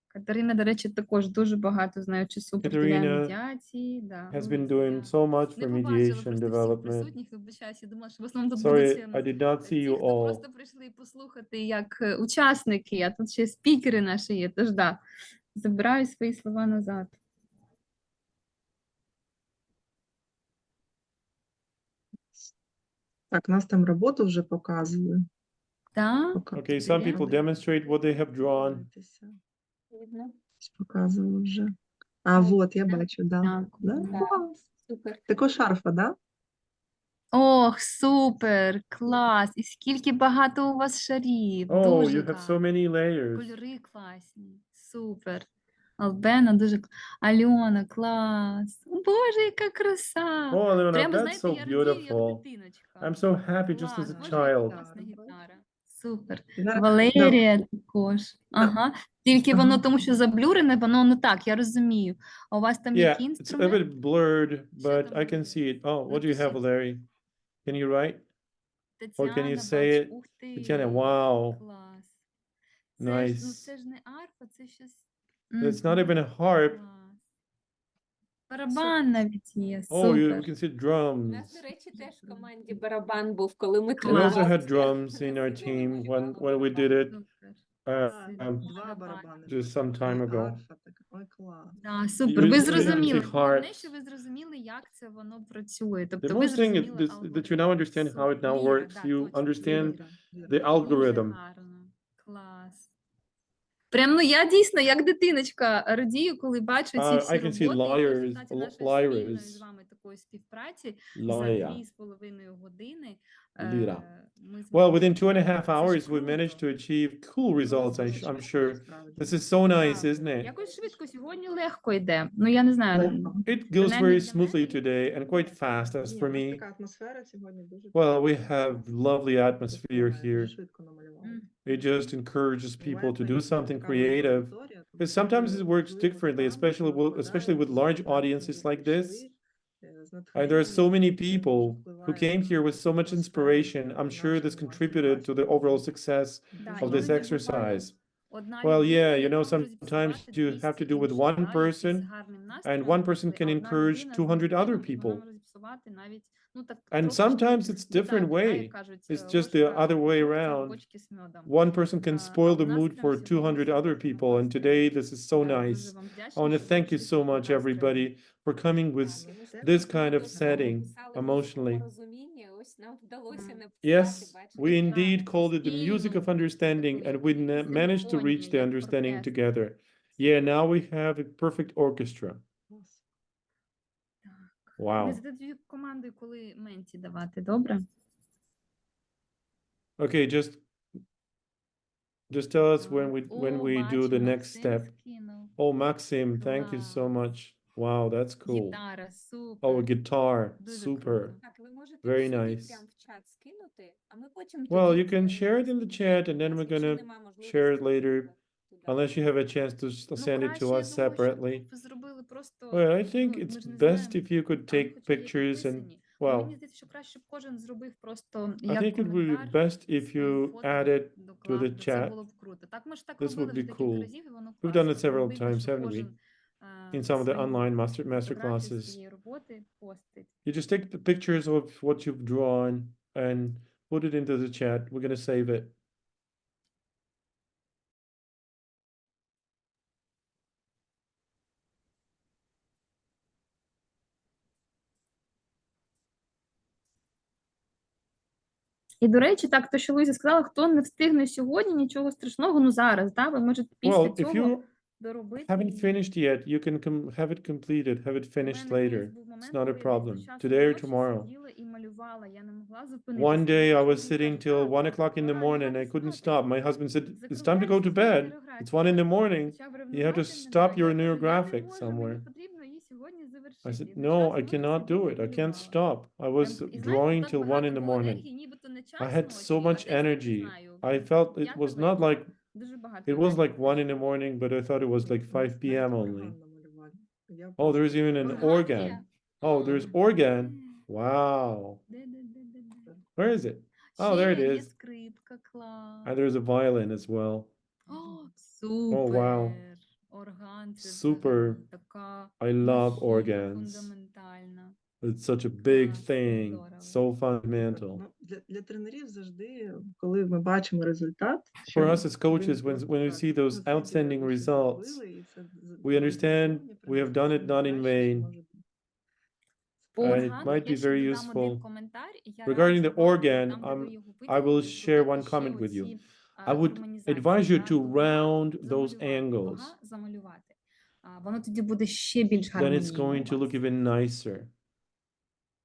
Катерина, до речі, також дуже багато знаю часу приділяє Katerina медіації. Да. Has Ну, been doing я so much не for побачила mediation просто всіх development. присутніх, вибачаюся, я думала, що в основному тут Sorry, будуть I did not see ті, you хто all. просто прийшли послухати як учасники, а тут ще спікери наші є, тож да, забираю свої слова назад. Так, нас там роботу вже показує. Так, Okay, some people demonstrate what they have drawn. Видно? Показували вже. А, вот, я бачу, да. так. Да? Так. Клас. Супер. Також шарфа, да? Ох, супер, клас! І скільки багато у вас шарів. Oh, Дуже you have so гарно. many layers. Кольори класні. Супер. Албена дуже Альона, клас. Боже, яка краса. Oh, Leona, Прямо, that's знаєте, so я радію, як beautiful. дитиночка. I'm so happy just as Клас, a Боже, яка child. класна гітара. Супер. Зараз- Валерія також. Ага. Тільки воно тому, що заблюрене, воно ну так, я розумію. А у вас там Yeah, який it's a інструмент? bit blurred, but там I can буде? see it. Oh, what do you have, Напишіть. Larry? Can you write? Or can you Тетяна, say бач, it? ух ти. Tatiana, wow. Клас. Nice. Це ж не арфа, це щось. It's not Мгм. even a harp. Клас. Барабан навіть є, Oh, we супер. can see У нас, drums. до речі, теж в команді барабан був, коли ми We also тренувалися. had drums in our team when we did it Супер. Два барабани. just some time І ago. арфа така. Ой, клас. Да, супер. You- Ви you зрозуміли. see Головне, harps. що ви зрозуміли, як це воно працює. The Тобто ви most thing is зрозуміли that you now understand how it now Ліра, works. да, You точно. understand Віра, віра. the Дуже algorithm. гарно. Клас. Прям, ну я дійсно, як дитиночка, радію, коли бачу ці I всі can see роботи, і в lawyers, результаті нашої спільної з lyres, вами такої співпраці за lawyer, 2,5 години Lira. ми Well, змогли within 2.5 Це ж hours, we круто. managed to achieve cool results. I'm sure. Справді. This is so nice, Так. isn't it? Якось швидко сьогодні легко йде. Ну я не знаю. It goes Принаймні very для smoothly мене today and quite fast as Ні, for у нас me. така атмосфера сьогодні дуже Well, we have lovely atmosphere дуже here. швидко намалювали. Мгм. It just encourages people to do Буває, something цікава creative. аудиторія, тому Because що sometimes дуже it works важливо differently, там, especially коли with large вкладаєте, audiences like this. прийшли, з And there are so натхненням, many це дуже people who впливає came на here with so much атмосферу inspiration. I'm sure this нашого contributed to the майстер-класу. overall success Да, of this іноді exercise. буває одна Well, людина, yeah, you яка know, може sometimes зіпсувати you have to 200 do with інших, one да, які з person, гарним and настроєм one person прийшли, can а одна encourage людина з 200 other мотивом, і вона people. може зіпсувати навіть, ну так And трошечки sometimes it's different додати, да, як way. кажуть, It's just the ложка other way дьогтя в around. бочці з медом. One person can А spoil у the нас mood прям for сьогодні 200 other супер people. And класний today був. this is so Я nice. дуже вам I вдячна, want to що ви thank you прийшли so з таким much, настроєм. everybody, for coming with Так, і ми this kind of тобто setting написали emotionally. порозуміння, ось нам вдалося Мгм. написати, Yes, бачите, we indeed Так, called it the music of спільну understanding, таку and we managed to reach симфонію, the як understanding оркестр. together. Yeah, now we have a perfect orchestra. Так. Wow. Лиза, ти тоді командуй, коли менті давати, добре? Okay, just tell us when Так. we do Бачу, the next Максим step. скинув. Oh, Maxim, thank you so Клас. much. Wow, that's cool. Гітара, Oh, супер. guitar, Дуже super. круто. Так, ви можете Very сюди nice. прям в чат скинути, а ми потім Well, тоді you can share it in the chat, and then we're gonna share it later, unless you have a chance to send it to краще, я us думаю, separately. щоб ви зробили просто, Well, I think ну, it's ми ж не best знаємо, if you could там take хоча є pictures and, підписані. Але well, мені здається, що краще, щоб кожен зробив просто I як think it would be коментар best if свої you фото add it доклав, to the то це chat. було б круто. Так, ми ж так This робили would вже be декілька cool. разів, і воно We've класно, done it коли several видно, times, що haven't we? кожен In some of the свої online master фотографії classes. своєї роботи постить. You just take the pictures of what you've drawn and put it into the chat. We're gonna save it. І, до речі, так, то, що Луїза сказала, хто не встигне сьогодні, нічого страшного, ну зараз, да, ви можете після Well, if цього you доробити. haven't finished yet, you can have it completed, have it У finished мене колись later. був It's момент, not a коли я десь до problem. часу Today or ночі tomorrow. сиділа і малювала, я не могла зупинитися. One day I Тому was що він sitting каже, till так, 1 o'clock in the пора morning. I лягати couldn't спати. stop. My husband said, "It's time to go to Закругляй bed. свою It's нейрографію. 1 in the morning. Почав You have to ревнувати stop мене. your Я кажу, я не neurographic можу, somewhere." мені потрібно її сьогодні завершити. I І said, до "No, часу I ночі cannot do сиділа it. і I can't малювала. stop. I was І знаєте, drawing так till 1 багато in the було morning. енергії, нібито не час I had ночі, so а much десь, не energy. знаю, I felt it п'ята was not вечора. like Дуже багато it was енергії like 1 in the пішло. morning, but I thought it was like 5 p.m. only. Орган намалювали. Я Oh, there's просто even an Орган organ. є? Oh, there's organ. Wow. Де? Where is it? Oh, there it Ще є is. скрипка, клас. And there's a violin as well. О, Oh, wow. супер! Орган це Super. взагалі така I love махіна organs. фундаментальна. It's such a big Клас, це thing, здорово. so fundamental. Ну, для тренерів завжди, коли ми бачимо результат, For us as coaches, when we see those ну, це outstanding ви щось results, зробили, і це we understand we have done it not in vain. По And it органу might я be ще very додам один useful. коментар. І я Regarding the раджу вам, organ, там, де ви його I will виділили, share one додати ще comment with you. оці, I would гармонізації, advise you да, to дуга round those замалювати, angles. дуга замалювати. Воно тоді буде ще більш Then it's гармонійно going у to вас. look even nicer,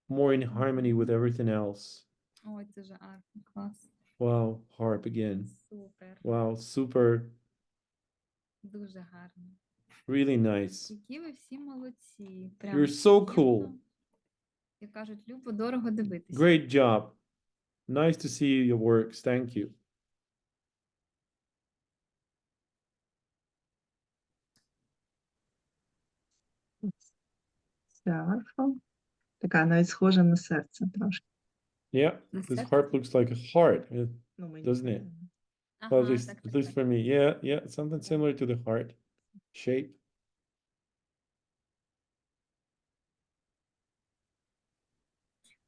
more in harmony with everything else. Ой, це же арфа, клас. Wow, harp again. Супер, Wow, super, дуже гарно. really nice. Які ви всі молодці. Прям You're so cool. приємно, як кажуть, любо, дорого дивитися. Great job. Nice to see your works. Thank you. Ця арфа. Така навіть схожа на серце трошки. Yeah, That's this it. harp looks like a heart, Ну, мені doesn't it? здається. Well, Ага, так, at least for me. Yeah, something similar to the heart shape.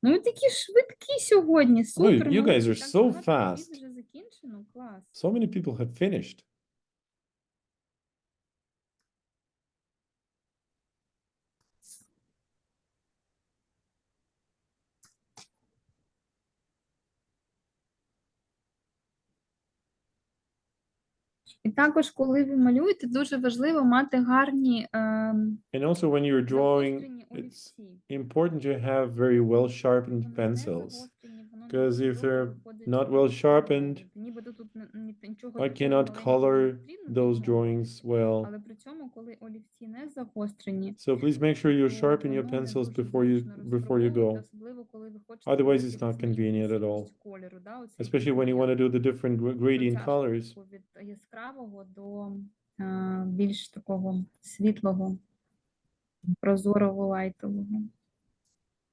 Ну, ви такі швидкі сьогодні, супер. you guys молодці, are так so багато робіт fast. вже закінчено, клас. So many people have finished. І також, коли ви малюєте, дуже важливо мати гарні And also when you're drawing, загострені it's олівці. important to have very well sharpened Вони не pencils. загострені, воно не 'Cause дуже if добре they're виходить not well sharpened, малювати. Нібито тут нічого I такого cannot маленького не color потрібно those дрібного. drawings well. Але при цьому, коли олівці не загострені, So please make sure you то sharpen your воно не pencils дуже before you зручно go. розфарбовувати, особливо коли ви хочете Otherwise, додати it's not різну convenient at all. інтенсивність кольору, да, оцей Especially when you want to do the different gradient протяжку colors. таку від яскравого до більш такого світлого, прозорого, лайтового.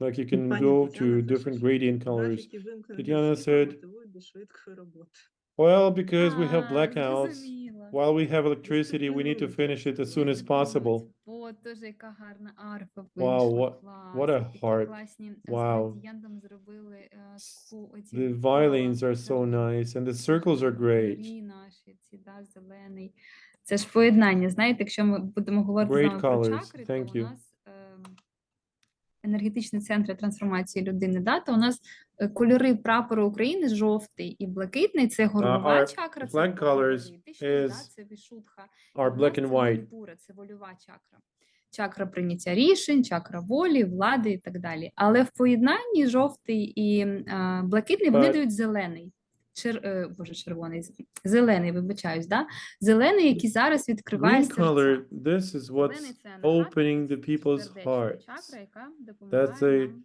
Like you can Пані go Тетяна to пише, different що gradient colors. графіки вимкнення Tetiana світла said- мотивують до швидкої роботи. Well, because we have blackouts, Зрозуміла. while we have electricity, we need to finish it as soon as possible. О, теж яка гарна арфа Wow, вийшла, what клас. a Такі harp. класні з Wow. градієнтом зробили таку оці The відкола, violins are so прям nice, and the circles are great. кольорі наші, ці, да, зелений. Це ж поєднання, знаєте, якщо ми будемо говорити з Great вами про colors. чакри, Thank то у you. нас енергетичні центри трансформації людини, да, то у нас кольори прапору України жовтий і блакитний – це горлова our чакра, це flag colors да, is це вішудха. are black and white. Маніпура – це вольова чакра. Чакра прийняття рішень, чакра волі, влади і так далі. Але в поєднанні жовтий і блакитний вони But- дають зелений. Червоний, зелений, вибачаюсь, да? Зелений, який зараз відкриває Green серця. color, this is what's Зелений – це opening the people's сердечна hearts. чакра, яка That's допомагає a нам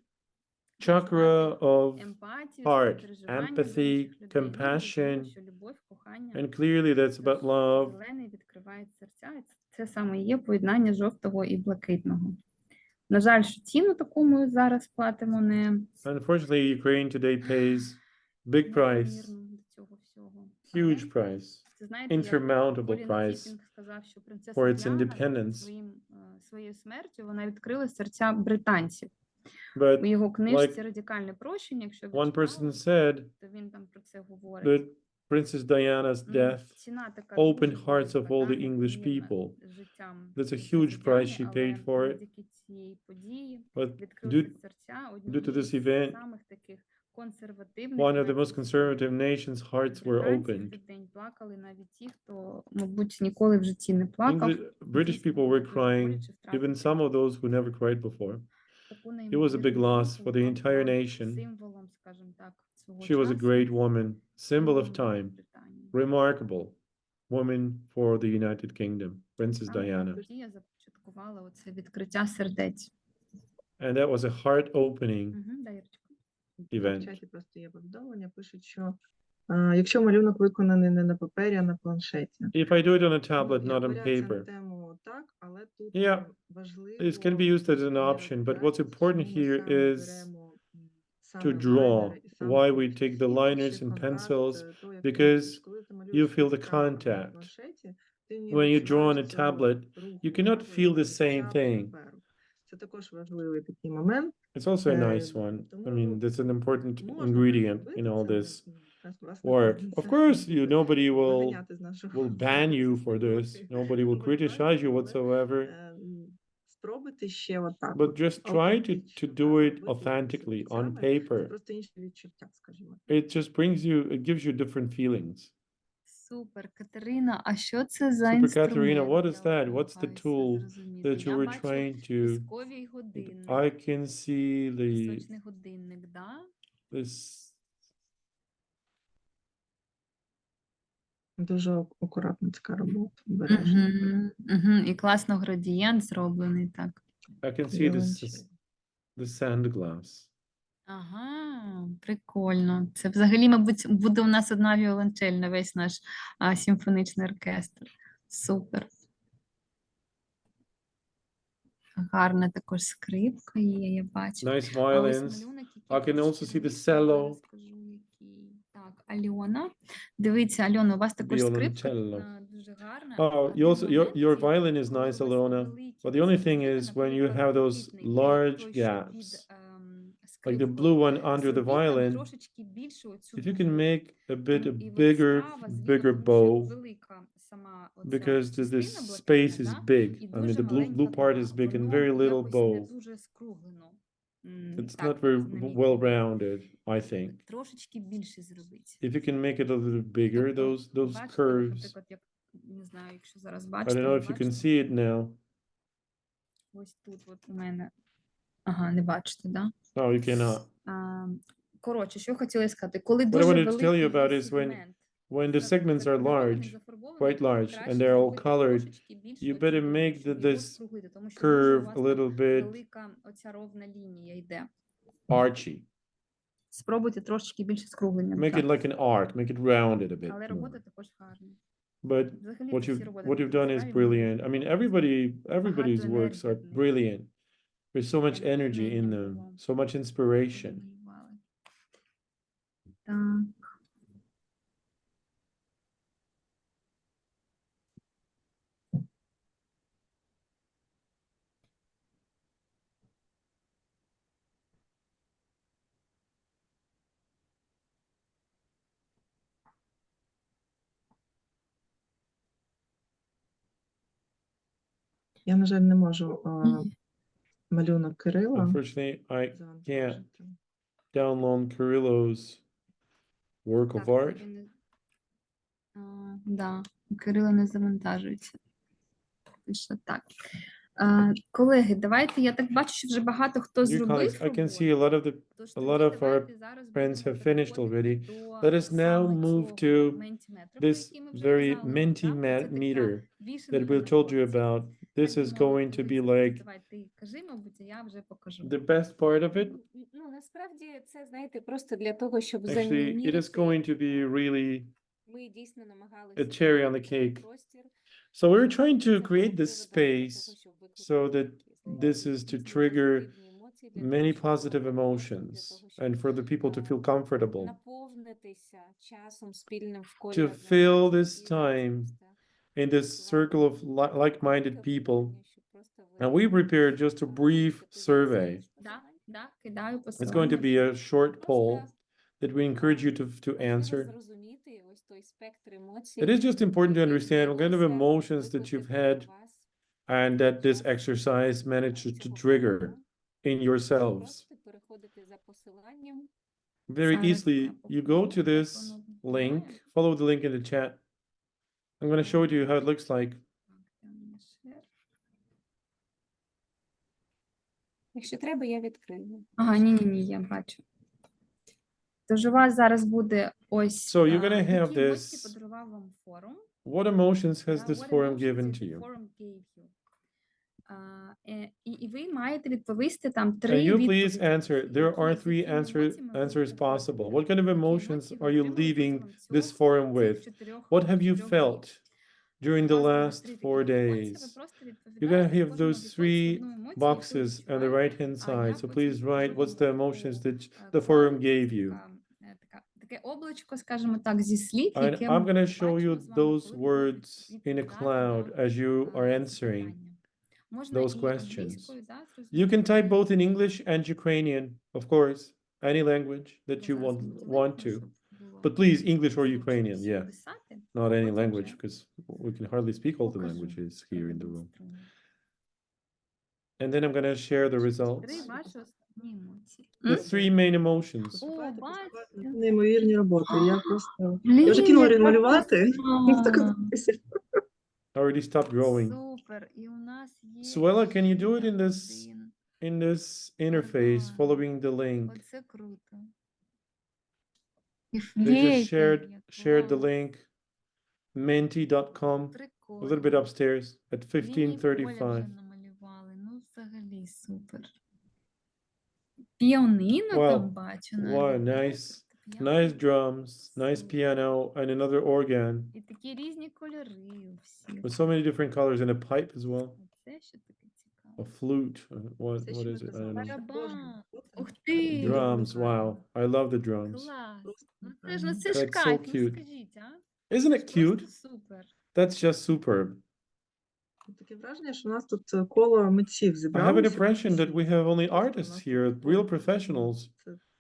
chakra of емпатію, heart, співпереживання до empathy, інших людей. Ми compassion, розуміємо, що любов, кохання, and clearly that's about тож love. зелений відкриває серця, і це саме і є поєднання жовтого і блакитного. На жаль, що ціну таку ми зараз платимо Unfortunately, Ukraine today pays big price, непомірну до цього всього. huge Але price, це, знаєте, як insurmountable Колін price Кіпінг сказав, що принцеса for its Діана independence. своєю смертю вона відкрила серця британців. У But його книжці like «Радикальне прощення», якщо ви one person читали, said, то він там про це говорить. that Princess Diana's death Ціна така opened дуже hearts of велика, all да, the English непомірна people. життям That's a принцеси huge price Діани, she paid але for it. завдяки цій події But відкрилися due, серця due to однієї this з event, самих таких консервативних one of the most націй conservative світу. nations' hearts were Британці в opened. цей день плакали навіть ті, хто, мабуть, ніколи в житті не плакав. British Дійсно, people було were дуже crying, боляче even втратити some of those who never cried before. таку It was a big неймовірну loss жінку, for the яка entire була nation. символом, скажімо так, свого She was a часу, great woman, symbol of символом time, Британії. remarkable woman for the United Kingdom, Princess Саме та Diana. подія започаткувала оце відкриття сердець. And that was a heart-opening Да, Ірочка. В event. чаті просто є повідомлення, пишуть, що якщо малюнок виконаний не на папері, а на планшеті. If I do it on a Ну, tablet, як not on варіація на paper, тему так, але тут Yeah, важливо this can be used as an option, but what's important here is to draw. Why we take the liners and pencils, because you feel the contact. When you draw on a tablet, you cannot feel the same thing. Це також важливий такий момент. It's also a nice one. I mean, that's an important ingredient in all this work. Of course, nobody will ban you for this. Nobody will criticize you whatsoever. Спробуйте ще отак. But just try to do it authentically on Це paper. просто інші відчуття, скажімо. It just brings you, it gives you different feelings. Супер, Катерина, а що це за Super інструмент? Katerina, what is Я that? What's the намагаюся tool зрозуміти. that you Я were бачу trying to? пісковий годинник, I can see пісочний годинник, да? this. Дуже акуратна така робота. Бережно. І класно градієнт зроблений, так. I can see Віолончель. the sand glass. Ага, прикольно. Це взагалі, мабуть, буде у нас одна віолончель на весь наш симфонічний оркестр. Супер. Гарна також скрипка є, я бачу. Nice А ось violins. малюнок, I can який also see the cello. скажу, який. Так, Альона. Дивіться, Альона, у вас також скрипка Violoncello. дуже гарна. Oh, Один you also момент your тільки, violin is коли nice, у вас Alona. великі But the only ці thing зміни, is when you наприклад, have those блакитний large той, що gaps, під, like the скрипкою, blue one under the зробіть там violin, трошечки більшу оцю if you can дугу. make a bit І a от bigger справа, зліва, bigger тому що bow, велика сама оця because the частина space блакитна, is да, big. і I mean, дуже the blue маленька part дуга. is big and Воно very little якось не bow. дуже скруглено. It's Так, not very от, на мій well погляд. rounded, I think. Трошечки більше зробіть. If you can make it a little bigger, Тобто, those бачите, от, curves. наприклад, як, не знаю, якщо зараз I бачите, don't know ви if you can бачите? see it now. Ось тут от у мене. Ага, не бачите, да? No, you cannot. Коротше, що хотіла сказати, коли What I дуже wanted to tell великий you about є is сегмент, when the segments are закольорований, large, зафарбований, quite large, краще and they're all зробити colored, трошечки більше you оцю better дугу, make щоб його this скруглити, тому що дуже у curve вас a там little bit велика оця ровна лінія йде. archy. Спробуйте трошечки більше скруглення Make it додати. like an arc, make it rounded a bit Але more. робота також гарна. But Взагалі what ці всі роботи you've такі done is яскраві, мені brilliant. I mean, everybody's багато works are енергії в них. brilliant. There's so much Таке energy in натхнення them, було. so much inspiration. Малювали. Так. Я, на жаль, не можу малюнок Кирила. Unfortunately, I can't завантажити. download Kirillo's work of Так, art. це не... Да, у Кирила не завантажується. Пише так. Колеги, давайте, я так бачу, що вже багато хто Dear зробив colleagues, I can see роботу. Тож a lot тоді of our давайте зараз friends будемо have finished переходити already. до Let us now саме move цього to ментіметра, про this який ми вже very казали. Це Mentimeter така that вішенка we на told you торті. about. This Так is би going мовити, to be Луцька, like давай ти кажи, мабуть, а я вже покажу. the best part of it. Ну, насправді це, знаєте, просто для того, щоб Actually, it is going to be really ми дійсно намагалися a cherry on the створити cake. простір. So we're trying to Це було create this приводом для того, space щоб викликати so that this is to різні trigger позитивні емоції, для many того, щоб positive для emotions того, щоб, and for the people to feel comfortable. наповнитися часом спільним в колі To одного fill і this time просто in this circle of like-minded people. And we prepared just a brief survey. Да, кидаю It's посилання. going to be a short poll that we encourage you to answer. зрозуміти ось той спектр емоцій. It is just important to understand what kind of вдалося emotions that you've had викликати у вас and that this exercise manages to trigger in yourselves. Просто переходити за посиланням. Very Зараз easily, я you go to попробую, this як воно link, виглядає. follow the link in the chat. I'm going to show you how it looks like. Якщо треба, я відкрию. Ага, ні, я бачу. Тож у вас зараз буде ось So you're gonna have які емоції this- подарував вам форум. What emotions has Да, this what forum emotions given did to the you? forum gave you? І ви маєте відповісти там Can 3 you please відповіді. answer? There Які- are з three якими answers емоціями ви possible. приходите? What kind of Які emotions емоції ви are you отримали leaving протягом this цього- forum цих with? 4 What have you 4 felt днів? during У the вас буде last 3 4 таких емоції, ви days? просто You're gonna відповідаєте have кожному those віконці three одну емоцію, яку ви boxes on the відчуваєте. right-hand А я side. So потім please write покажу what's the вам emotions таку, that the forum колонку, gave you. таке облачко, скажімо так, зі слів, And яке I'm ми gonna show you бачимо з вами, those коли ви будете words in a відповідати cloud на as you are ці answering питання. Можна those і questions. англійською, да, You зрозуміло, can type і both in English and Ukrainian, of course, any language that я you зараз want мотивую, to. щоб було But please, English or зручно Ukrainian, всім yeah, писати. not any Потім language, вже because we can hardly speak all the покажу, languages here in the room. продемонструю. And then I'm gonna share the 3 results. ваші основні емоції. The three main emotions. Поступайте, бачите. поступайте. Неймовірні роботи. Я просто... Блін, Я вже кинула яка малювати. краса! I already stopped growing. Супер. І у нас є Suella, can you do it ще in this один. interface, Ага. following the link? Оце круто. І They just флейта, shared the клас. link, menti.com, a Прикольно. little bit upstairs at Лінії поля вже 15:35. намалювали. Ну, взагалі супер. Піаніно Wow. там бачу Wow, навіть. nice. Піано. Nice drums, nice Супер. piano, and another organ І такі різні кольори у всіх. with so many different colors and a pipe as well. Оце що таке цікаво. A flute. What Все, what що is ви it? I казали. don't know. Барабан. Ух Кожен. ти! Drums. Wow, I love the drums. Клас. Просто Ну це ж, ну правильно. це ж That's so кайф, ну cute. скажіть, а? Isn't Це it ж cute? просто супер. That's just superb. Таке враження, що у нас тут коло митців I have an зібралося. impression that we have only Просто у artists нас here, тут real коло. professionals.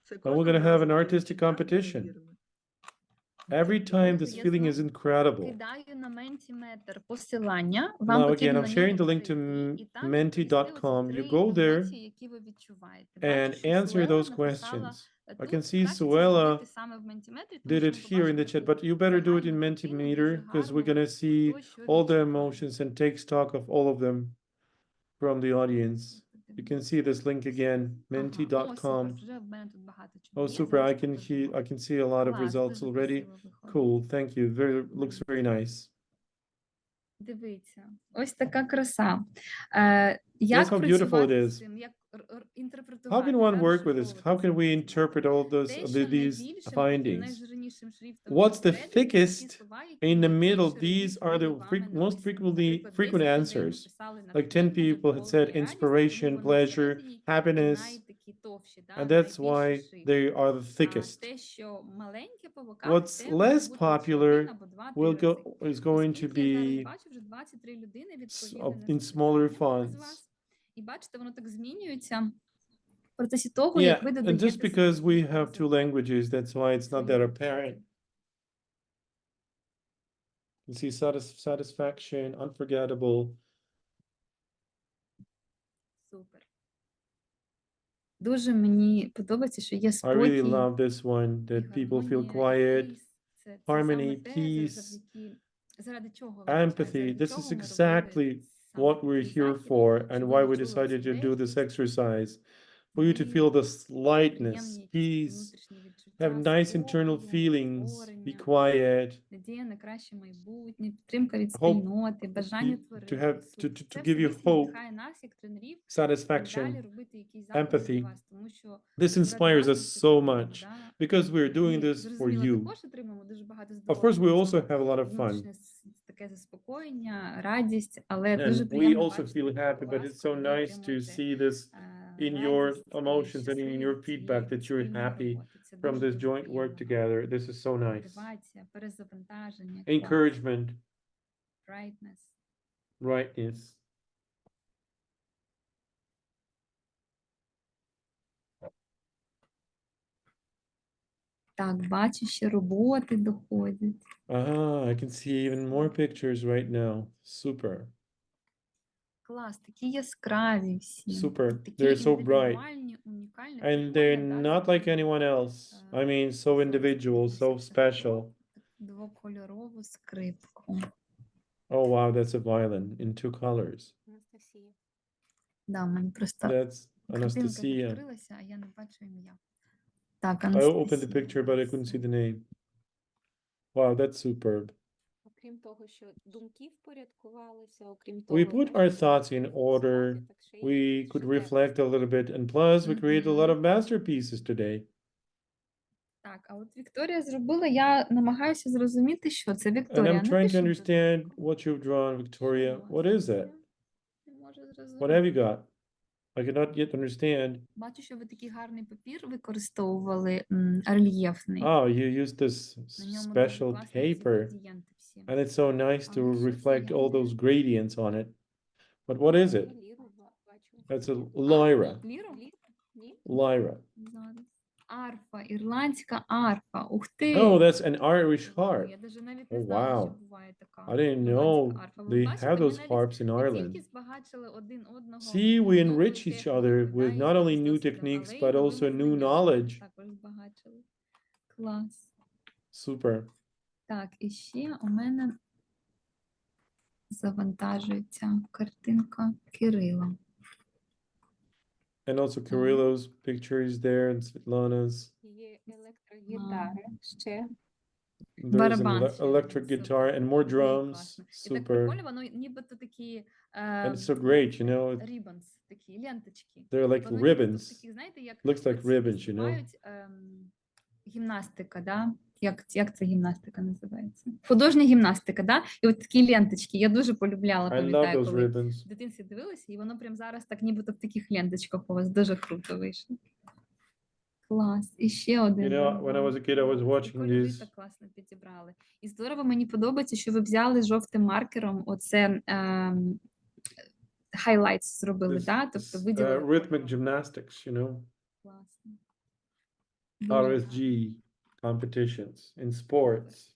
Це we're кожного gonna have разу an таке artistic відчуття competition. неймовірне. Every time this Я feeling is знову incredible. Кидаю на Mentimeter посилання. Вам Now again, потрібно I'm на sharing нього the link to перейти, і там відповісти menti.com. оці You 3 go there емоції, які ви відчуваєте. and Бачу, що answer Суела those написала, questions. I тут can see краще це Suella зробити саме в Mentimeter, тому Did що it ми here in the побачимо chat, таку but you better do it in загальну картину, Mentimeter дуже because we're гарну, gonna see хто що all the відчуває. emotions and take stock of all of them from the audience. You can see this link again, Ага, о, menti.com. супер, вже в мене тут багато чого Oh, є, super! зараз I can покажу see вам. I can see a lot of Клас, results дуже already. красиво виходить. Cool, thank you. Looks very nice. Дивіться, ось така краса. Guess Як how beautiful it працювати is. з цим, як інтерпретувати, How can one да, work with this? розшифровувати How ці can we емоції? interpret all those Те, що these найбільшим, findings? найжирнішим шрифтом What's the всередині, ті thickest слова, які in the middle? найбільше These are the разів вами most написані. Наприклад, frequent 10 людей answers. написали Like 10 натхнення, people had задоволення said і радість, inspiration, тому вони pleasure, всередині happiness, найтакі товщі, да, and that's найбільший why шрифт. they are the А thickest. те, що маленьке по боках, What's це може less бути лише popular один або два-три will рази. go is going to Оскільки я зараз be бачу, вже 23 людини відповіли in на це smaller питання з fonts. вас. І бачите, воно так змінюється в процесі того, як Yeah, ви and додаєте just because we свої have two результати. languages, that's why it's not that apparent. You see satisfaction, unforgettable. Супер. Дуже мені подобається, що є I really спокій love this one, і that people feel гармонія, і quiet, пейс. Це harmony, саме те, peace, завдяки, заради чого, empathy. заради This чого is ми робили exactly саме what we're цей here захід, for and щоб why ви we відчули decided цю to do this легкість, exercise. For you to нові feel this lightness, приємні якісь такі peace, внутрішні відчуття, have nice internal спокою, feelings, be умиротворення, quiet. надія на краще майбутнє, підтримка від Hope спільноти, бажання to творити. have to Супер. to Це give все you дійсно hope, надихає нас, як тренерів, і satisfaction, далі робити якісь заходи для empathy. вас, тому що This заради inspires вас us ми це so робимо, much да? because we're doing Ми, this for зрозуміло, you. також отримуємо дуже багато Of course, задоволення we від also цього. have a lot of fun, Внутрішнє таке заспокоєння, радість, але дуже and we приємно also бачити feel happy. But вас, it's so коли ви nice to отримуєте see this in your радість і emotions and in your щасливість feedback цієї that you're спільної happy роботи. Це from дуже this дуже joint work приємно. together. This is so nice. Мотивація, перезавантаження, клас, Encouragement, brightness. rightness. Так, бачу, ще роботи доходять. I can see even more pictures right now. Super, Клас, такі яскраві всі. super. Такі They're so bright. індивідуальні, унікальні. And Прикольно, they're да, not like такі, anyone else. I mean, so individual, so special. двокольорову скрипку. Oh, wow, that's a violin in 2 colors. Анастасія. Да, мені просто That's картинка Anastasia. відкрилася, а я не бачу ім'я. Так, I opened the Анастасія. picture, but I couldn't see the name. Wow, that's superb. Окрім того, що думки впорядкувалися, окрім того, We put our thoughts in order. We could reflect a little bit, and plus, we created a lot of masterpieces today. Так, а от Вікторія зробила, я намагаюся зрозуміти, що це And Вікторія. I'm trying to Напиши, будь understand what you've drawn, Victoria. Що у What вас is that? таке? Не можу What зрозуміти. have you got? I cannot yet understand. Бачу, що ви такий гарний папір використовували, рельєфний. Oh, you used this На ньому дуже special класно ці paper, градієнти всі. and it's so nice to Але що це, reflect я all не- those gradients on it. But what is it? Ліру бачу. That's a lyra. Ліру? Ні? Lyra. Зараз. Арфа, ірландська арфа. Ух ти! Oh, that's an Irish harp. Я навіть Oh, не знала, що wow. буває така I didn't ірландська know арфа. Ви they бачите, have ми those навіть harps in не Ireland. тільки збагачили один одного See, we enrich each технікою, other да, with not only якимось new досвідом, techniques, але й but новими also new знаннями knowledge. також збагачили. Клас. Super. Так, і ще у мене завантажується картинка Кирила. And also Kirillo's picture is there, and Svetlana's. Є електрогітари ще. There's an Барабан ще electric один, guitar and more Дуже drums. класно. І так Super. прикольно, воно нібито такі And it's so great, you know. ribbons, такі ленточки. They're like Воно нібито ribbons. такі, знаєте, як Looks like оці ribbons, you know. називають, гімнастика, да? Як ця гімнастика називається? Художня гімнастика, да? І от такі ленточки. Я дуже полюбляла, I love пам'ятаю, those коли ribbons. в дитинстві дивилася, і воно прям зараз так нібито в таких ленточках у вас дуже круто вийшло. Клас. І ще один. You know, when I was a kid, I was І watching кольори these. так класно підібрали. І здорово, мені подобається, що ви взяли жовтим маркером оце highlights зробили, This, да? Тобто виділили. rhythmic gymnastics, you know, Класно. Дуже RSG competitions in sports.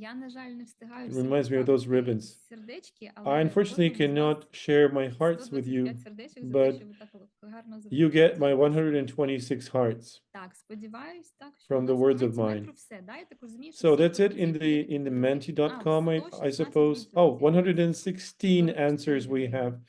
Я, на жаль, не встигаю It всім reminds me of those поставити ribbons. сердечки, але I unfortunately кожному з вас cannot share my hearts with you, 125 сердечок за те, but що ви так гарно you зробили. get my 126 hearts. Так, сподіваюсь, так, що From у the вас words по of mine. ментіметру все, да? Я так розумію, що So всі that's it пропозиції in the відповіді. menti.com, I 116 suppose. Oh, відповідей. 116 answers we have. Так,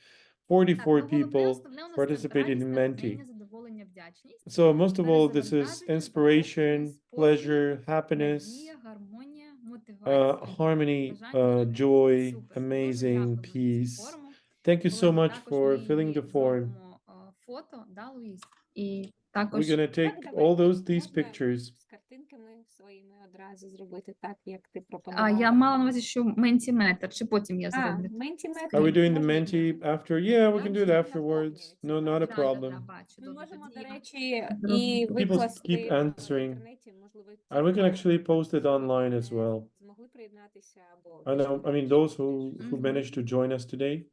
44 ну, головне people основне у нас participated in радісне Menti. натхнення, задоволення, вдячність. So most of all, this is Перезавантаження, inspiration, спокій, pleasure, happiness, надія, гармонія, мотивація, harmony, бажання жити. joy, Супер. Дуже amazing дякуємо за цю peace. форму. Thank you so Колеги, much також for ми filling її the form. зробимо, фото, да, Луїс? І We're також gonna take Так, all давай. these Можна pictures. з картинками своїми одразу зробити так, як ти я пропонувала. мала на увазі, що ментіметр, чи потім я А, зроблю. ментіметр. Are we doing the можна. Menti after? Yeah, we can do it Можна afterwards. No, not a Да, problem. бачу. Ми Добре, можемо, тоді до я речі, зроблю. і People викласти keep в answering. інтернеті, можливо, ті, And we can хто actually post it online as не well. змогли приєднатися або I know, I mean, those who Mhm. managed to join us today.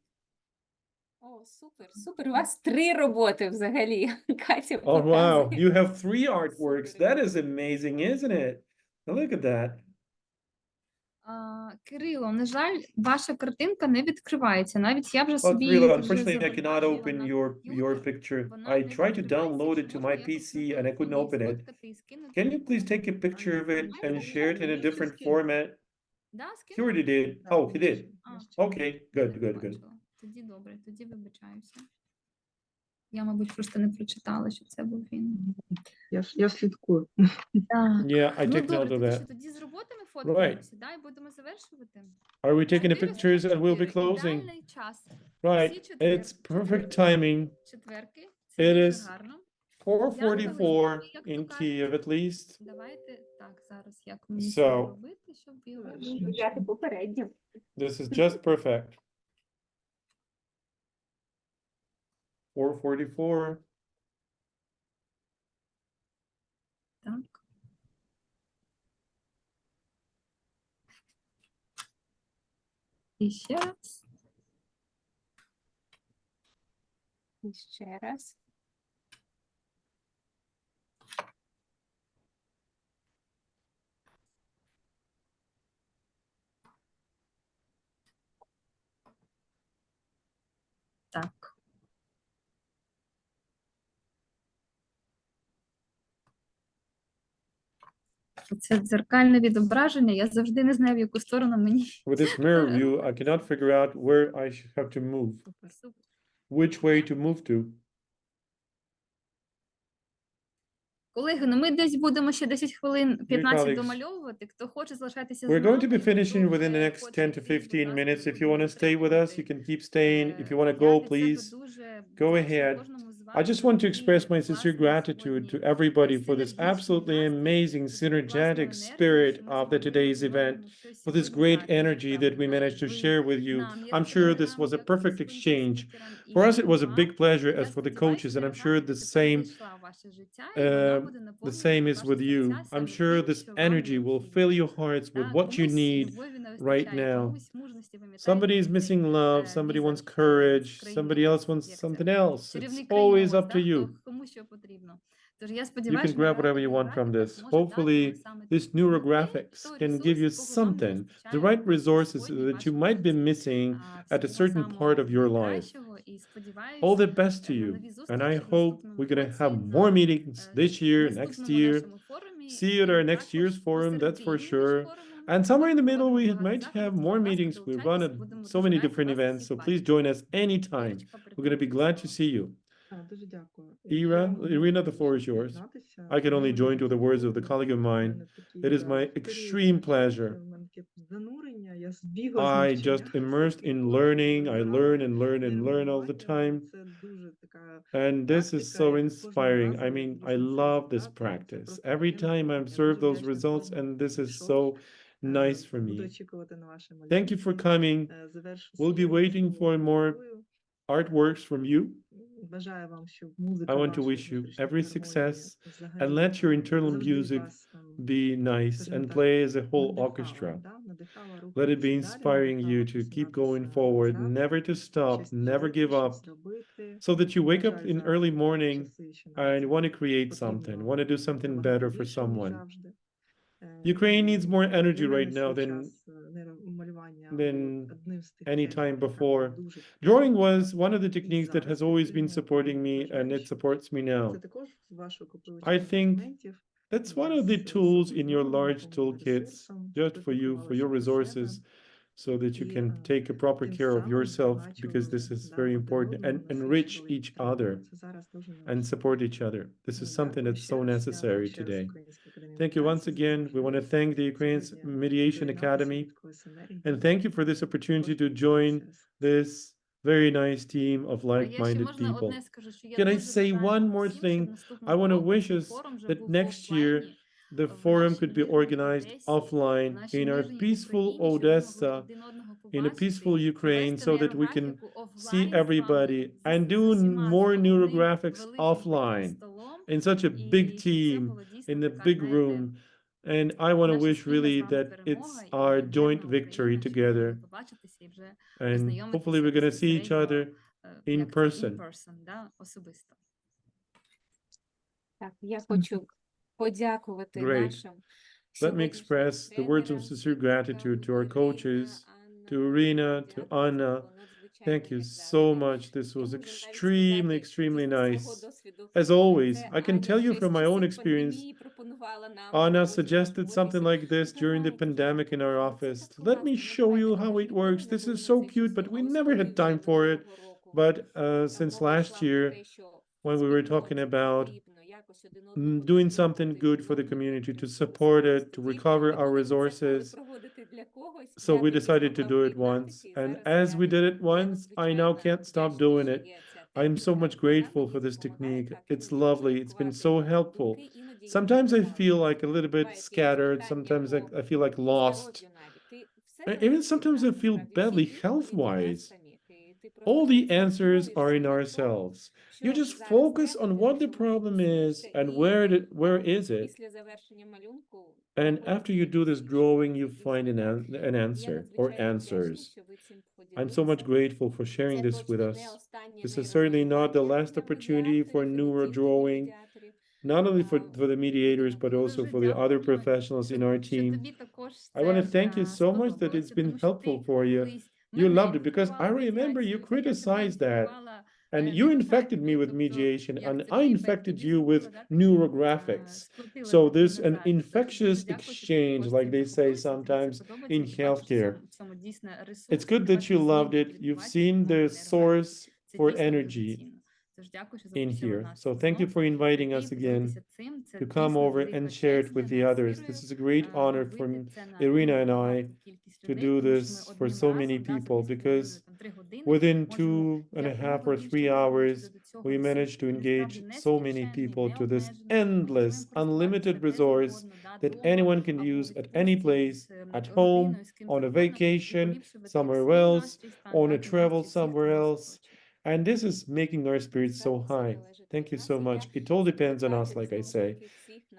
О, супер, супер. У вас 3 роботи взагалі. Катя Oh, wow. показує. You have 3 artworks. Super. That is amazing, isn't it? Now look at that. Кирило, на жаль, ваша картинка не відкривається. Навіть я вже Well, собі Kirill, вже unfortunately, I cannot завантажила open на your комп'ютер. picture. Вона I не tried to відкривається. download it Чи to можна my якось PC на and I couldn't телефоні open it. сфоткати і скинути Can you мені? please take a picture of it and share it in a different format? Да, He скинула? already did. Oh, he did. А, Okay, я good, не good, good. побачила. Тоді добре, тоді вибачаюся. Я, мабуть, просто не прочитала, що це був він. Я слідкую. Так. Yeah, I Ну, take note добре, of тоді що, that. тоді з роботи ми фоткаємося, да, і будемо завершувати? Are we taking the 4:44. pictures and we'll be closing? Ідеальний час. Right, it's perfect timing. Четверки. It Це дуже is гарно. 4:44 як то in кажуть. Kiev at least. Давайте, так, зараз як мені це So, робити, щоб його... Взяти попередньо. this is just perfect. 4:44. Так. І ще раз. І ще раз. Так. Це дзеркальне відображення, я завжди не знаю, в яку сторону мені. With this mirror view, I cannot figure out where I should have to move, Супер. which way to move to. Колеги, ну ми десь будемо ще 10 хвилин, 15 colleagues, домальовувати. Хто хоче залишатися з We're going to нами, be finishing хто within the вже next хоче 10 to йти, будь 15 ласка, minutes. If you будемо want to stay with us, підтримувати. you can keep staying. If you want to Я go, від себе please дуже go вдячна ahead. кожному з вас I just за want to такий express my sincere класний gratitude to сьогодні everybody for this синергічний absolutely настрій, amazing за таку класну synergetic енергію, spirit що ми of the змогли today's один event, одному щось for this сьогодні great дати, energy that we насправді. managed to Ви share with you. нам, як I'm sure this тренерам, was a як perfect своїм exchange. спікерам і For us, it was a вам. big pleasure as Я for the сподіваюся, coaches, що and I'm ця sure the практика same зайшла в ваше життя, і вона буде the наповнювати same is ваші with you. серця I'm саме sure тим, this що вам energy will необхідно. fill your hearts with Так, what you комусь need любові не right вистачає, now. комусь мужності, пам'ятаєте, Somebody is цей missing love, somebody wants візок courage, з країни, somebody else wants як це, something else. It's чарівний always клейнот, up to да, you. кому що потрібно. Тож я You сподіваюся, can що grab whatever you ця want from графіка this. зможе дати вам Hopefully, саме this те, neurographics той can give you ресурс, якого вам не something, the вистачає right на resources сьогодні в that you вашій might be праці. missing at a Всього certain part of your life. найкращого і All сподіваюся the best to на you. нові And I зустрічі в hope наступному we're going to році, have more meetings this year, next наступному year. нашому форумі, See you at і our next також year's forum, that's for посередині між sure. форумом And somewhere in the ми middle, we проводимо багато might have заходів, more будь ласка, meetings. We run долучайтеся, будемо so дуже many раді different вас events, всіх so please бачити. join us anytime. Ірочка, We're going to be glad to see you. Дуже дякую. Iryna, the floor is yours. I can only join to the words of the colleague of mine. It is my extreme pleasure. I just immersed in learning. I learn and learn and learn all the time. And this is so inspiring. I mean, I love this practice. Every time I observe those results, and this is so nice for me. Thank you for coming. We'll be waiting for more artworks from you. I want to wish you every success and let your internal music be nice and play as a whole orchestra. Let it be inspiring you to keep going forward, never to stop, never give up, so that you wake up in early morning and want to create something, want to do something better for someone. Ukraine needs more energy right now than any time before. Drawing was one of the techniques that has always been supporting me, and it supports me now. I think that's one of the tools in your large toolkits, just for you, for your resources, so that you can take a proper care of yourself, because this is very important, and enrich each other and support each other. This is something that's so necessary today. Thank you once again. We want to thank the Ukrainian Mediation Academy, and thank you for this opportunity to join this very nice team of like-minded people. Can I say one more thing? I want to wish us that next year the forum could be organized offline in our peaceful Odessa, in a peaceful Ukraine, so that we can see everybody and do more neurographics offline in such a big team, in a big room. And I want to wish really that it's our joint victory together. And hopefully we're going to see each other in person. Так, я хочу подякувати Great. нашим let me express the words of sincere gratitude to our coaches, to Iryna, to Anna. Thank you so much. This was extremely, extremely nice. As always, I can tell you from my own experience, Anna suggested something like this during the pandemic in our office. Let me show you how it works. This is so cute, but we never had time for it. But since last year, when we were talking about doing something good for the community, to support it, to recover our resources, so we decided to do it once. And as we did it once, I now can't stop doing it. I'm so much grateful for this technique. It's lovely. It's been so helpful. Sometimes I feel like a little bit scattered. Sometimes I feel like lost. Even sometimes I feel badly health-wise. All the answers are in ourselves. You just focus on what the problem is and where is it. And after you do this drawing, you find an answer or answers. I'm so much grateful for sharing this with us. This is certainly not the last opportunity for neurodrawing, not only for the mediators, but also for the other professionals in our team. I want to thank you so much that it's been helpful for you. You loved it because I remember you criticized that. And you infected me with mediation, and I infected you with neurographics. So there's an infectious exchange, like they say sometimes in healthcare. It's good that you loved it. You've seen the source for energy in here. So thank you for inviting us again to come over and share it with the others. This is a great honor for Iryna and I to do this for so many people, because within 2.5 or 3 hours, we managed to engage so many people to this endless, unlimited resource that anyone can use at any place, at home, on a vacation, somewhere else, on a travel somewhere else. And this is making our spirits so high. Thank you so much. It all depends on us, like I say.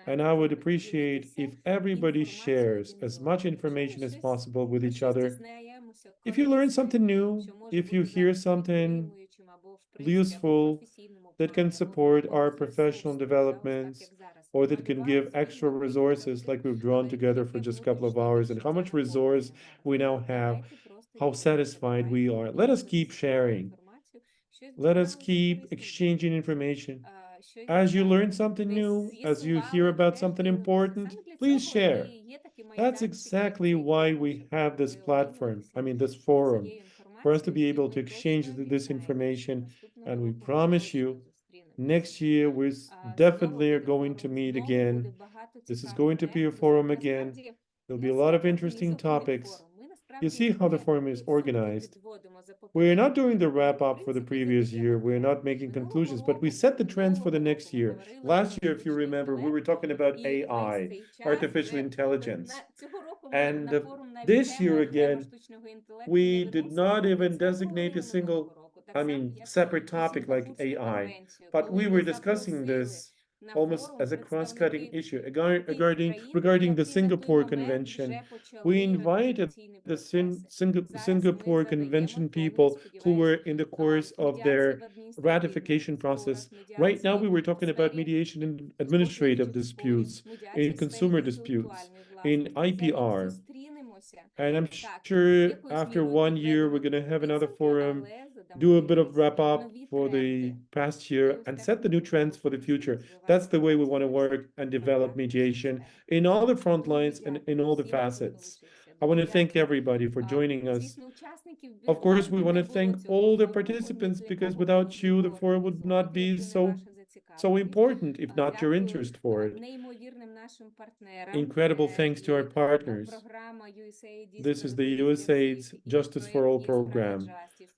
And I would appreciate if everybody shares as much information as possible with each other. If you learn something new, if you hear something useful that can support our professional developments, or that can give extra resources, like we've drawn together for just a couple of hours, and how much resource we now have, how satisfied we are. Let us keep sharing. Let us keep exchanging information. As you learn something new, as you hear about something important, please share. That's exactly why we have this platform, this forum, for us to be able to exchange this information. And we promise you, next year we definitely are going to meet again. This is going to be a forum again. There'll be a lot of interesting topics. You see how the forum is organized. We're not doing the wrap up for the previous year. We're not making conclusions, but we set the trends for the next year. Last year, if you remember, we were talking about AI, artificial intelligence. And this year again, we did not even designate a single, separate topic like AI, but we were discussing this almost as a cross-cutting issue regarding the Singapore Convention. We invited the Singapore Convention people who were in the course of their ratification process. Right now, we were talking about mediation in administrative disputes, in consumer disputes, in IPR. And I'm sure after 1 year, we're going to have another forum, do a bit of wrap up for the past year, and set the new trends for the future. That's the way we want to work and develop mediation in all the front lines and in all the facets. I want to thank everybody for joining us. Of course, we want to thank all the participants, because without you, the forum would not be so important, if not your interest for it. Incredible thanks to our partners. This is the USAID's Justice for All program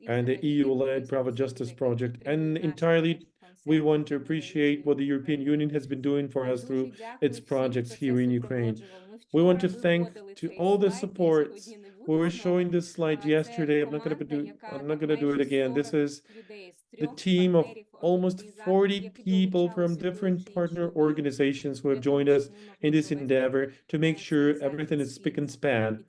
and the EU-led Private Justice Project. And entirely, we want to appreciate what the European Union has been doing for us through its projects here in Ukraine. We want to thank to all the supports. We were showing this slide yesterday. I'm not going to do it again. This is the team of almost 40 people from different partner organizations who have joined us in this endeavor to make sure everything is spick and span.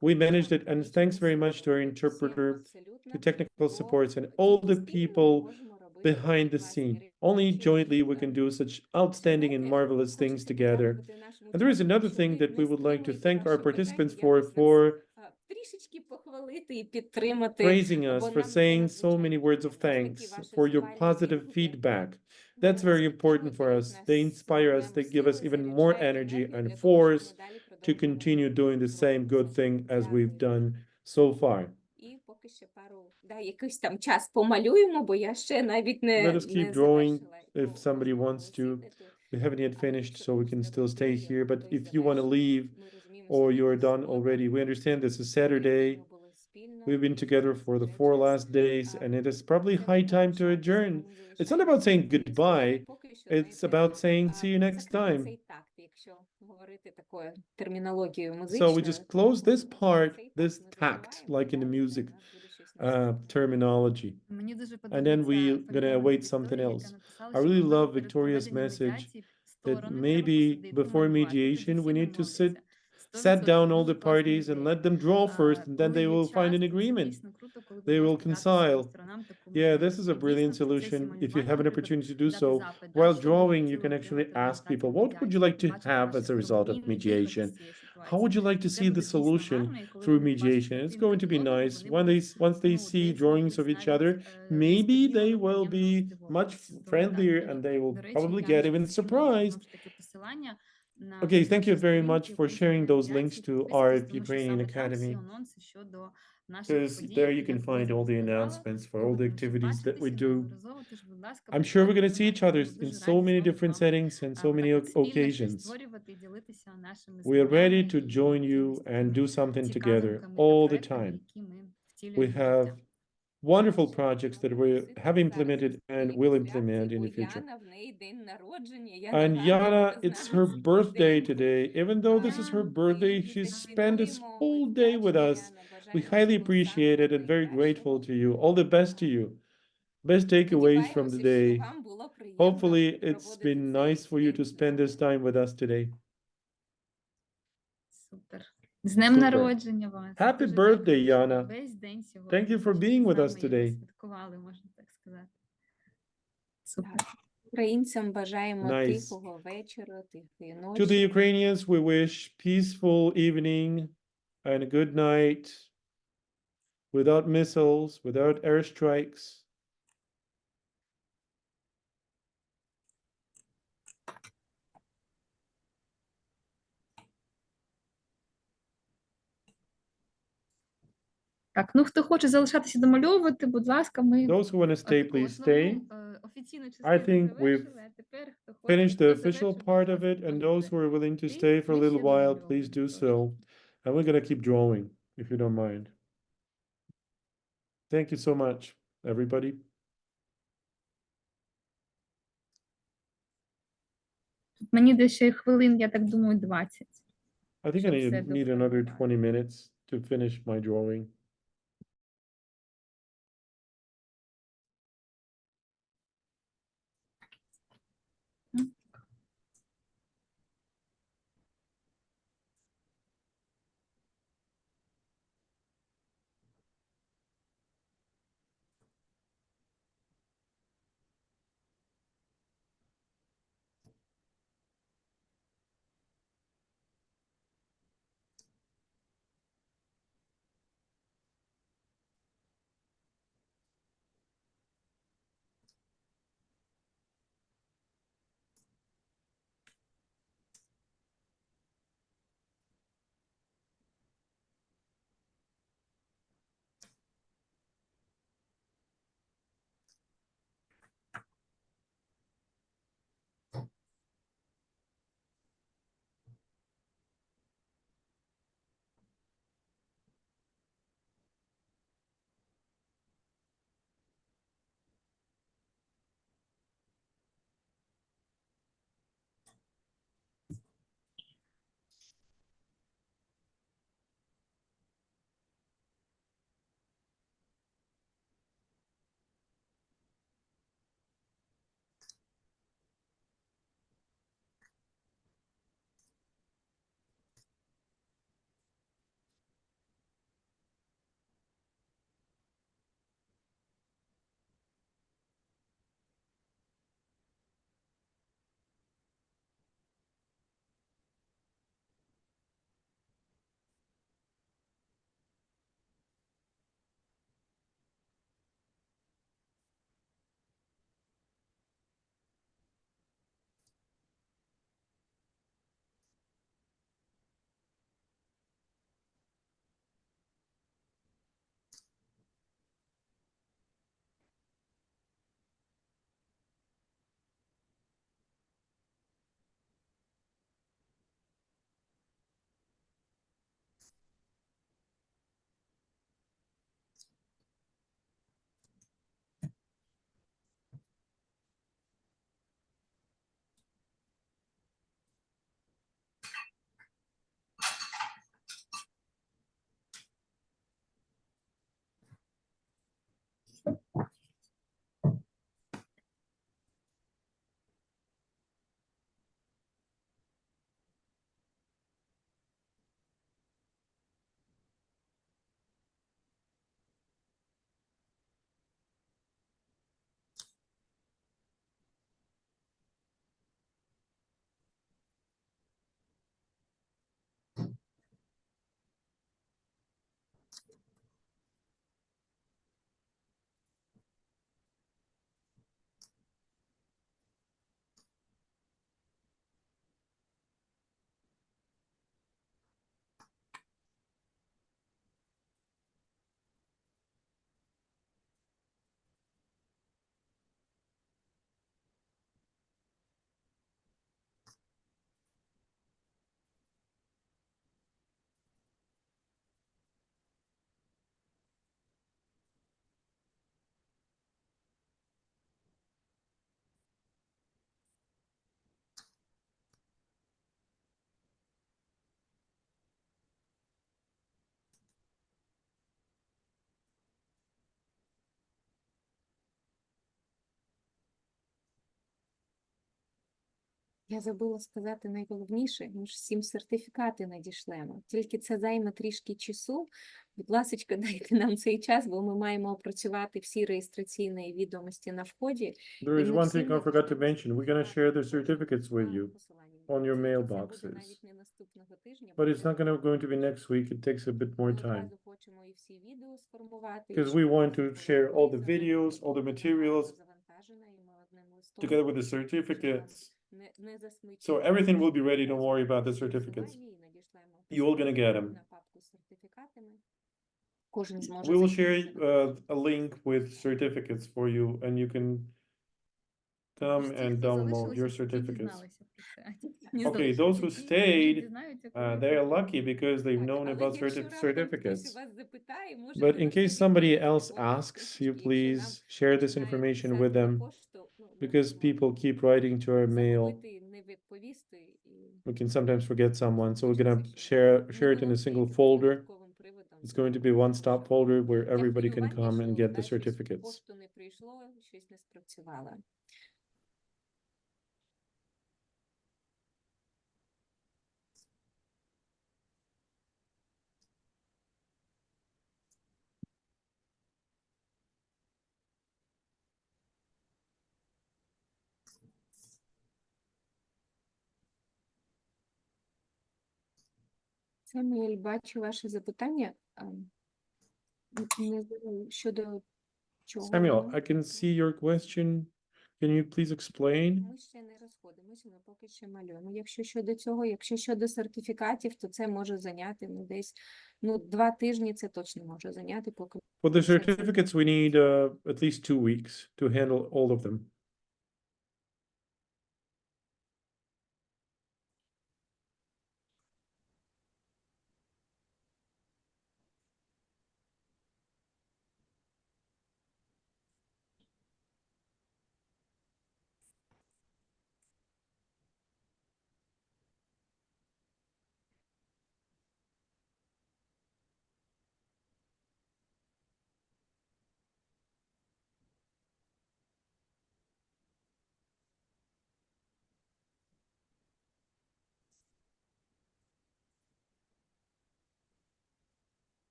We managed it, and thanks very much to our interpreter, to technical supports, and all the people behind the scene. Only jointly we can do such outstanding and marvelous things together. And there is another thing that we would like to thank our participants for трішечки похвалити і підтримати. praising us, for saying so many words of thanks, for your positive feedback. That's very important for us. They inspire us, they give us even more energy and force to continue doing the same good thing as we've done so far. І поки ще якийсь там час помалюємо, бо я ще навіть не Let us keep drawing if завершила somebody wants to. оголосити. We haven't yet finished, so we can still stay here. But if you want to leave or you're done already, we understand this is Saturday. We've been together for the 4 last days, and it is probably high time to adjourn. It's not about saying goodbye. It's about saying see you next time. So we just close this part, this tact, like in the music terminology. Мені дуже And then we're подобається gonna фраза await Вікторії, something яка else. написала, I що, really можливо, love перед Victoria's проведенням message медіації that сторони треба maybe посидіти, before помалювати, тоді mediation, we всі need to домовляться. sat down all 100% the дуже класна parties and ідея. let them draw first, and then Коли they є will find час, an то це agreement. дійсно круто, коли ви They will можете дати своїм reconcile. сторонам таку Yeah, можливість. this is a І brilliant дійсно в процесі solution. If you малювання, have an наприклад, opportunity to do дати so, запит, while що ви drawing, you хотіли can би actually отримати в ask результаті people, what would you медіації, like to бачити have ваші as a result сторони, of виїхати з mediation? цієї How ситуації. would you like to Це see буде the дійсно solution гарно, і коли through ваша mediation? It's картинка going to be підходить, nice. вони When будуть, once they ну, see десь drawings якось of each навіть other, maybe they несподівано, will приємно be much здивовані. Тому так, friendlier and мені, they will до речі, probably я get вже even скинула знову surprised. ж таки посилання на Okay, всі thank you наші very сторінки much for Української sharing those links медіації. to our Підписуйтесь, тому що Ukrainian саме там всі Academy, анонси щодо наших because подій, there you де can коли find all the зареєстрували, announcements for коли all the будемо ще activities that we бачитися do. неодноразово. Тож, будь ласка, I'm sure we're приходьте going to до see нас, each ми other будемо in дуже so раді з many вами different з вами settings and so many отак от спільно щось occasions. створювати і ділитися нашими We are ready знаннями to і join you якимись and такими do something together цікавинками та all the проектами, time. які ми We втілюємо в have життя. wonderful projects that we have implemented and will implement in the future. Яна, в неї день народження. Я And нагадую, Yana, ви it's знаєте, her цей birthday день. today. Even though this is her birthday, she spent this whole day with us. We highly appreciate it and very grateful to you. All the best to you. Best takeaways from the Сподіваємося, day. що вам було приємно Hopefully, it's проводити been цей nice for you to день з spend нами. this time with us today. Супер. З днем Супер. народження вас. Happy Дуже birthday, дякую, що Яна. весь день сьогодні. Thank you for щоб being з with us нами його today. святкували, можна так сказати. Супер. Українцям бажаємо Nice. тихого вечора, тихої To ночі. the Ukrainians, we wish peaceful evening and a good night without missiles, without airstrikes. Так, ну хто хоче залишатися домальовувати, будь ласка, ми Those who want to stay, таку please основну stay. офіційну I частину think we've завершили, а тепер хто хоче, Finish хто the official завершив, part будь of ласка, it, and можете those who are willing to йти. stay for a Ми little ще while, домальовуємо please do трошки. so. And we're going to keep drawing, if you don't mind. Thank you so much, everybody. Мені десь ще хвилин, я так думаю, 20. I think I Щоб need, все need another доформувати. 20 minutes to finish my drawing. Я забула сказати найголовніше, ми ж всім сертифікати надішлемо. Тільки це займе трішки часу. Будь ласочка, дайте нам цей час, бо ми маємо опрацювати всі реєстраційні відомості на вході. There is one thing I forgot to mention. We're going to share the certificates with you on your mailboxes. But it's not going to be next week. It takes a bit more time. Because we want to share all the videos, all the materials, together with the certificates. So everything will be ready. Don't worry about the certificates. You're all going to get them. We will share a link with certificates for you, and you can come and download your certificates. Okay, those who stayed, they are lucky because they've known about certificates. But in case somebody else asks, you please share this information with them, because people keep writing to our mail. We can sometimes forget someone, so we're gonna share it in a single folder. It's going to be a one-stop folder where everybody can come and get the certificates. Самуель, бачу ваше запитання. Не знаю, щодо чого. Samuel, I can see your question. Can you please explain? Ми ще не розходимося, ми поки ще малюємо. Якщо щодо цього, якщо щодо сертифікатів, то це може зайняти десь 2 тижні, це точно може зайняти, поки For the certificates, we need at least 2 weeks to handle all of them.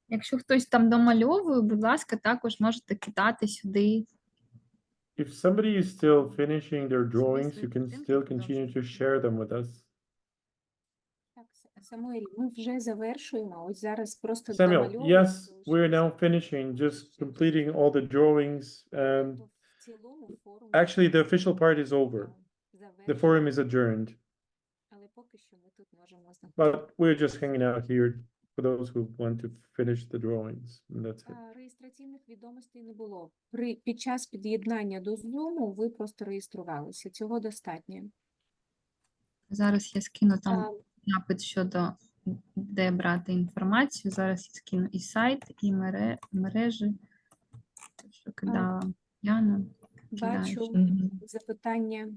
Якщо хтось там домальовує, будь ласка, також можете кидати сюди. If somebody is still finishing their drawings, you can still continue to share them with us. Так, Самуель, ми вже завершуємо. Ось зараз просто Samuel, домальовуємо. yes, we're now finishing, just completing all the drawings. Тобто в цілому форум Actually, the official part is over. The forum is adjourned, але поки що ми тут можемо but we're just hanging out here for those who want to finish the drawings. And that's it. Реєстраційних відомостей не було. Під час під'єднання до Zoom ви просто реєструвалися. Цього достатньо. Зараз я скину там напит щодо де брати інформацію. Зараз я скину і сайт, і мережі, що кидала Яна. Бачу Мгм. запитання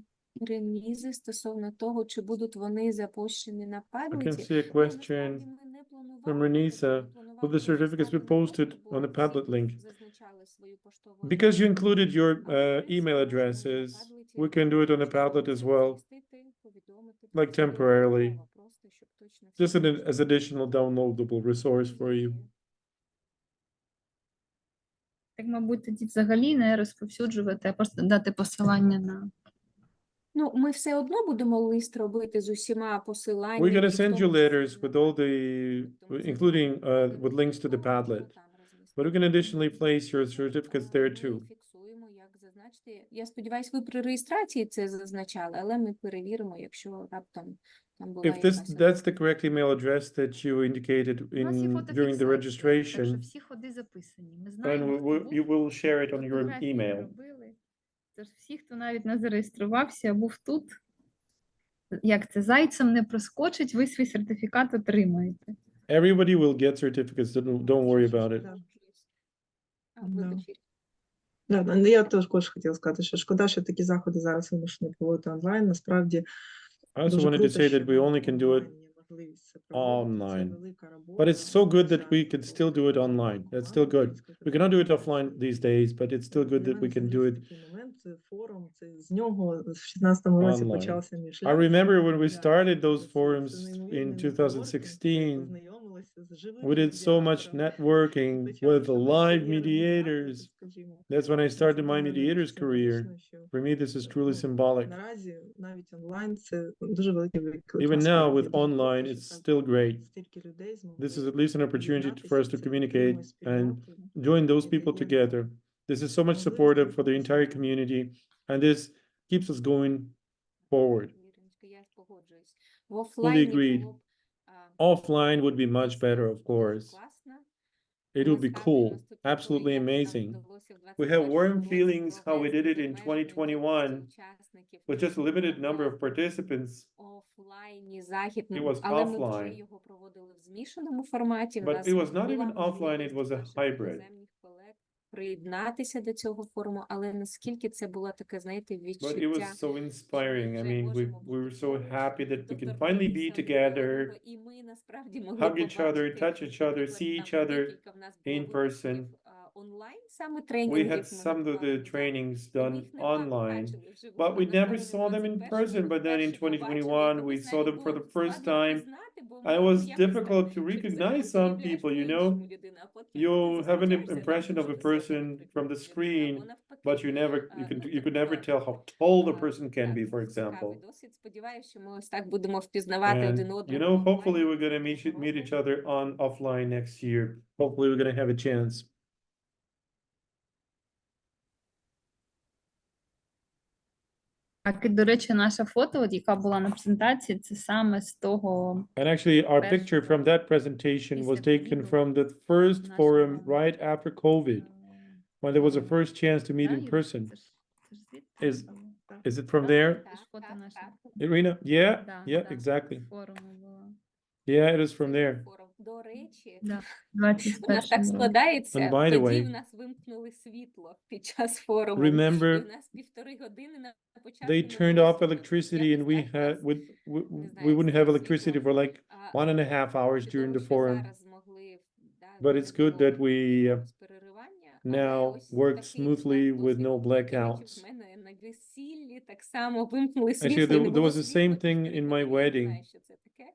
Ренізи стосовно того, чи будуть вони запущені на I can Padlet. see a question from Renisa. Will the certificates be posted on the Padlet link? Because you included your email addresses, we can do it on the Padlet as well, like temporarily, just as additional downloadable resource for you. Так, мабуть, тоді взагалі не розповсюджувати, а просто дати посилання на... Ну, ми все одно будемо лист робити з усіма посиланнями. We're gonna в send you тому letters числі with на all Padlet. the, Тобто це including буде with links to the обов'язково Padlet. там розмістити. But we can additionally place your certificates there Ми too. фіксуємо, як зазначити. Я сподіваюся, ви при реєстрації це зазначали, але ми перевіримо, якщо раптом там була If this, якась... that's the correct email address that you indicated У нас є in during the фотофіксація, так що registration, всі ходи записані. Ми then знаємо, хто був, you will share it on your фотографії ми email. робили. Тож всі, хто навіть не зареєструвався, був тут, як це, зайцем не проскочить, ви свій сертифікат отримаєте. Everybody will get certificates, don't worry about it. Да. А, вибач, Ір. Да, я також хотіла сказати, що шкода, що такі заходи зараз вимушені проводити онлайн. Насправді, I also дуже wanted to круто, say що that we only can do it онлайн є можливість це проводити. Це online. велика робота, But it's so good that we час, can still do it online. That's still good. We cannot do it offline these days, but it's still good that we can do it Такий момент, форум, це з нього в 16-му році online. почався мій I шлях. remember when we Да. started those Це forums неймовірний in нетворкінг, 2016. познайомилися з живими We did so much медіаторами. networking Почали with the себе live кар'єру mediators. медіаторів, скажімо. That's when I Це started для my мене mediators дуже career. символічно, що, For me, this is truly ну, symbolic. наразі навіть онлайн це дуже великий виклик. Even now насправді. with Дуже круто, online, що it's так still great. стільки людей змогли This is at least an opportunity for us to об'єднатися, communicate якоюсь and спільнотою. join those І people такі together. This is so much supportive for the entire community, and this keeps us going forward. Вірочка, я погоджуюсь. В офлайні agreed. було б, Offline would be much better, of course. класно. It would be Насправді, cool, у нас тут такої, absolutely як нам amazing. вдалося в We have 21-му warm році feelings how we did it провести in з обмеженою 2021 кількістю учасників with just a limited number of participants. офлайні захід, It was але ми вже offline. його проводили в змішаному форматі. В But нас it was not була even offline, it можливість was a наших hybrid. іноземних колег приєднатися до цього форуму, але наскільки це було таке, знаєте, But it відчуття. was so inspiring. I вже mean, можемо we were бути so поруч, happy that we тобто can finally be робити together, самого, і ми насправді могли hug each other, побачити, touch each other, наприклад, see each там other декілька в нас було in person. випусків, онлайн саме We тренінгів. had ми some of готували the вдома, trainings і ми done їх не так online, бачили вживу. but А we never насправді saw them in 21-му person. But then in вперше побачили, 2021, і we комусь saw навіть them for було the first складно time. впізнати, бо And it ми was якось так difficult to через recognize екран some уявляєш people, you know. по-іншому людину, а потім ти You have an зустрічаєшся, impression of a бачиш висока, person from наприклад, the людина, screen, або навпаки. but you could never tell how tall the person can be, for example. Цікавий досвід. Сподіваюся, що ми ось так будемо впізнавати один And you одного. know, hopefully онлайн we're gonna наступного meet року. each other on offline next year. Hopefully we're gonna have a chance. Так, і, до речі, наша фото, от, яка була на презентації, це саме з того And actually, our picture from Першого that presentation was після taken ковіду from the first нашого, forum right after COVID, when there was a first chance to meet да, in Юрій? person. Це ж звідти Is- було. Is it from Так, there, так, Це ж фото так, наше. так. Iryna? Yeah, Да, yeah, да, exactly. з форуму було. Yeah, it is from Це there. форум. До речі, Да, у нас так 21 році. складається. And by the Тоді way, в нас вимкнули світло під час форуму. І у remember, нас 1,5 години на початку they не turned було off світла. electricity and Якось we так had, нас, we wouldn't have electricity світло. for like А, 1.5 hours чудово, during the що forum. зараз змогли, да, But не it's good було that we якогось переривання, але now ось work такий smoothly наш with досвід. no До речі, blackouts. в мене на весіллі так само вимкнули Actually, світло, і не there було was the світла same thing 1,5 in my години. Я не wedding. знаю, що це таке.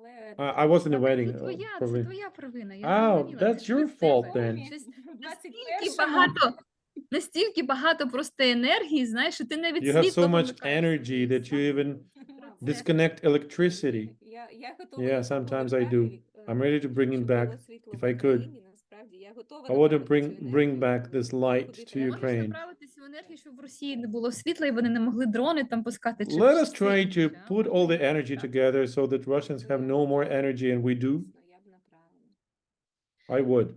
Але I wasn't in Та a це wedding. твоя, probably. це твоя провина. Я Oh, зрозуміла, that's це ж your не в тебе. fault then. Щось настільки настільки багато просто енергії, знаєш, що ти навіть You have світло so much вимикаєш. energy that you even Це- disconnect electricity. Я готова Yeah, його sometimes I do. повертати, I'm ready to bring it щоб back було світло if в I could. Україні. Насправді, я готова I want to направити цю bring енергію back this light куди to треба. Можеш Ukraine. направити цю енергію, щоб в Росії не було світла, і вони не могли дрони там пускати. Чи Let us щось try to інше, а? put all the energy together so that Russians have no more energy and we do. Дійсно, я б направила. I would.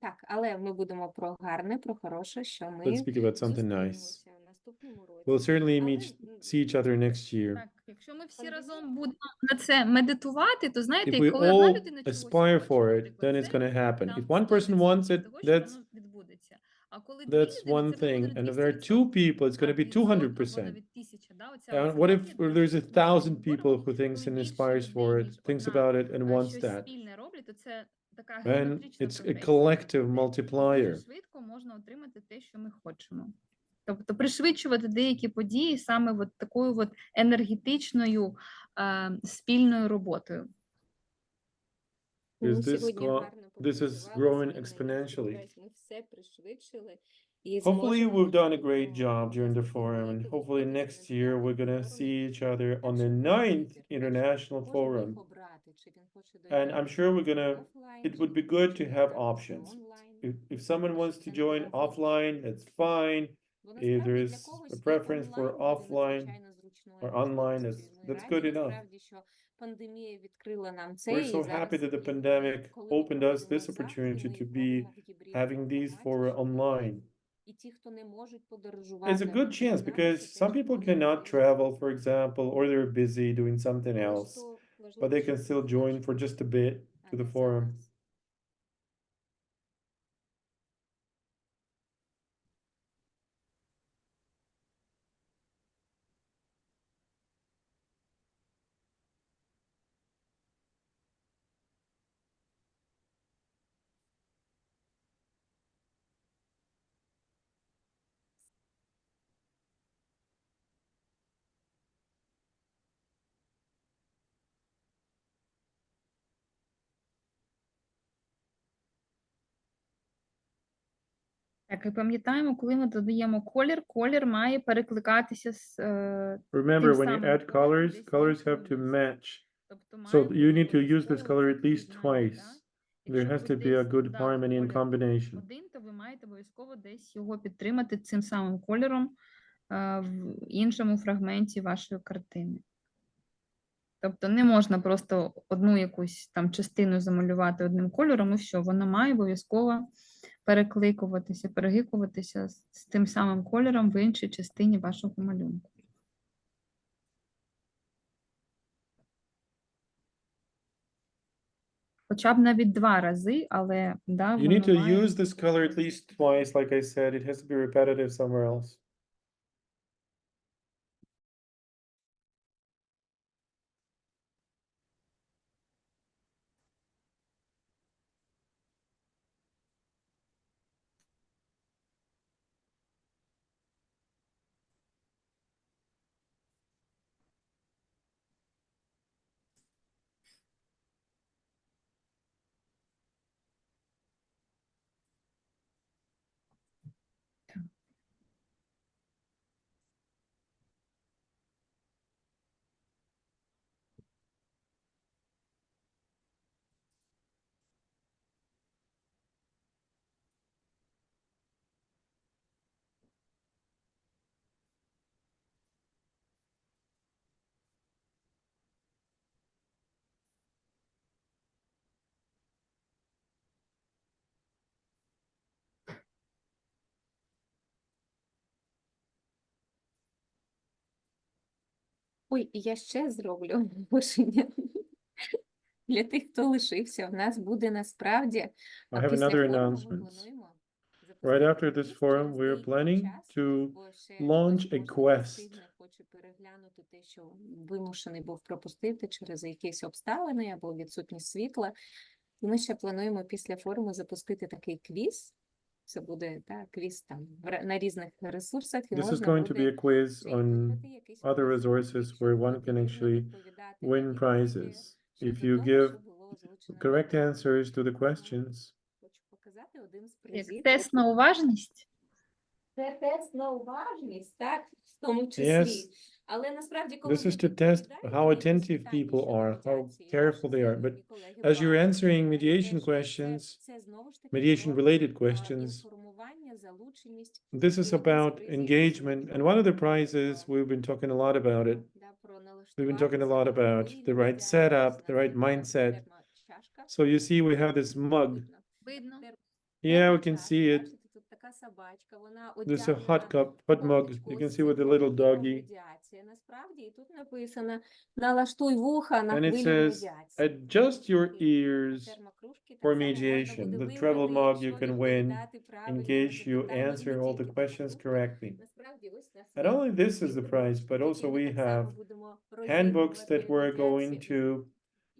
Так, але ми будемо про гарне, про хороше, що ми Let's speak about something nice. зустрінемося в наступному році. We'll certainly Але, see each other next year. Так, якщо ми всі разом будемо на це медитувати, то знаєте, If we коли одна all людина чогось aspire хоче, for it, наприклад, then it's це going to happen. там If one person 100% wants it, того, що that's воно відбудеться. А коли дві that's людини, one це вже буде thing. And if there are 200%. two people, it's going to be 200%. And what if there's 1,000 people who thinks and aspires for it, thinks about it and wants that? Then it's a collective multiplier. Дуже швидко можна отримати те, що ми хочемо. Тобто пришвидшувати деякі події саме от такою от енергетичною спільною роботою. Ми Is this сьогодні go- гарно this is попрацювали, growing сьогодні, exponentially. сподіваюсь, ми все пришвидшили. І Hopefully зможемо we've done a great наступного job during the року forum, and зустріти, hopefully виходити next на year we're gonna міжнародний see each other on перший the вибір. 9th Перший International кожен Forum. міг обрати, чи він хоче до And нього I'm sure we're gonna, офлайн, it чи would be він good хоче to have доєднатися options. онлайн. If someone wants to join offline, that's fine. Бо If насправді there для is когось a і preference for онлайн буде offline надзвичайно зручною or online, можливістю. Ми that's раді good enough. насправді, що пандемія відкрила нам це, We're і so зараз, happy that the і pandemic коли ми opened us проводимо this заходи, opportunity ми to їх be робимо в гібридному having these форматі, for щоб online. і ті, хто не можуть It's подорожувати, a або good chance приєднатися, because some теж people мали cannot можливість. travel, for example, or they're busy doing something Але ж else, то but важливо, they can щоб still було join завжди, for just a bit а to не the forum. зараз. Так, і пам'ятаємо, коли ми додаємо колір, колір має перекликатися з Remember, тим when you самим add кольором colors, десь в colors have іншому to місці. match. Тобто So має you бути need to use this обов'язково color це at least поєднання, twice. так? There Якщо has ви to be a десь good додали harmony and колір combination. один, то ви маєте обов'язково десь його підтримати цим самим кольором в іншому фрагменті вашої картини. Тобто не можна просто одну якусь там частину замалювати одним кольором, і все, вона має обов'язково перекликуватися, перегикуватися з тим самим кольором в іншій частині вашого малюнку. Хоча б навіть 2 рази, але да, You need воно to має use this color at least twice, like I said. It has to be repetitive somewhere else. Ой, і я ще зроблю оголошення. Для тих, хто лишився, в нас буде насправді I have після another форуму ми announcement. плануємо Right запустити after this квіз forum, через we are деякий planning час, to бо ще launch хтось, a можливо, quest. встигне, хоче переглянути те, що вимушений був пропустити через якісь обставини або відсутність світла. І ми ще плануємо після форуму запустити такий квіз. Це буде квіз там на різних ресурсах. І This is можна going to be буде a quiz ще й on вибрати якийсь other приз, resources якщо where було one can потрібно actually відповідати на win відповіді prizes if щодо you того, give що було озвучено correct на answers to the форумі. questions. Хочу показати один з як призів. тест на уважність. Це тест на уважність, так, в тому числі. Yes. Але насправді, коли This ви is to test відповідаєте how на якісь attentive питання people щодо are, how медіації, careful наші they are. But знайомі колеги as you're бачать, answering це mediation теж questions, це знову ж таки mediation-related про questions, інформування, залученість. this is І один з about призів engagement. сьогодні And one of the про prizes, we've been talking a lot about it. про We've been talking a налаштуватися lot на about хвилі the right медіації, setup, the right на mindset, термочашку So you see, we have this mug. Видно? Yeah, we can see it. Бачите, тут така собачка, вона There's a hot одягнена cup, hot mug. ковдрочку. You can Ось see це with the little про doggy. медіація. Насправді, і тут написано «Налаштуй вуха на And it хвилю says, медіації». adjust your Такі ears термокружки так for само можна mediation. буде The travel вибрати, mug you якщо can win відповідати правильно in на case you запитання, і answer не all the тільки questions термокружки. correctly. Насправді, ось у нас Not є only this is такі the prize, but кружечки, also які ми we так само have будемо handbooks that розігрувати. we're going Медіацію- to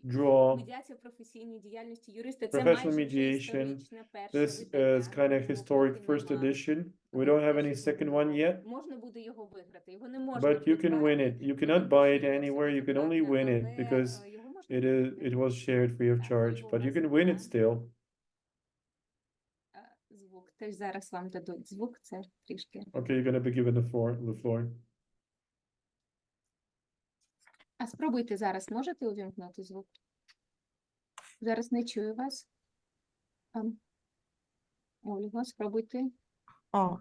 draw. Медіація в професійній діяльності юриста – це Professional майже вже mediation. історичне перше This видання, is kind of другого historic поки first нема. edition. We Тому don't have any перший second буде one yet, можна буде його виграти. Його не можна but you can win придбати. it. You Тут cannot buy it написано anywhere. You can only безоплатно, win it але, because його можна it виграти. was shared free of Так, charge, бо у but you нас can win є, it still. звук. Теж зараз вам дадуть звук, це трішки. Okay, you're gonna be given the floor. А спробуйте зараз, можете увімкнути звук? Зараз не чую вас. Ольга, спробуйте.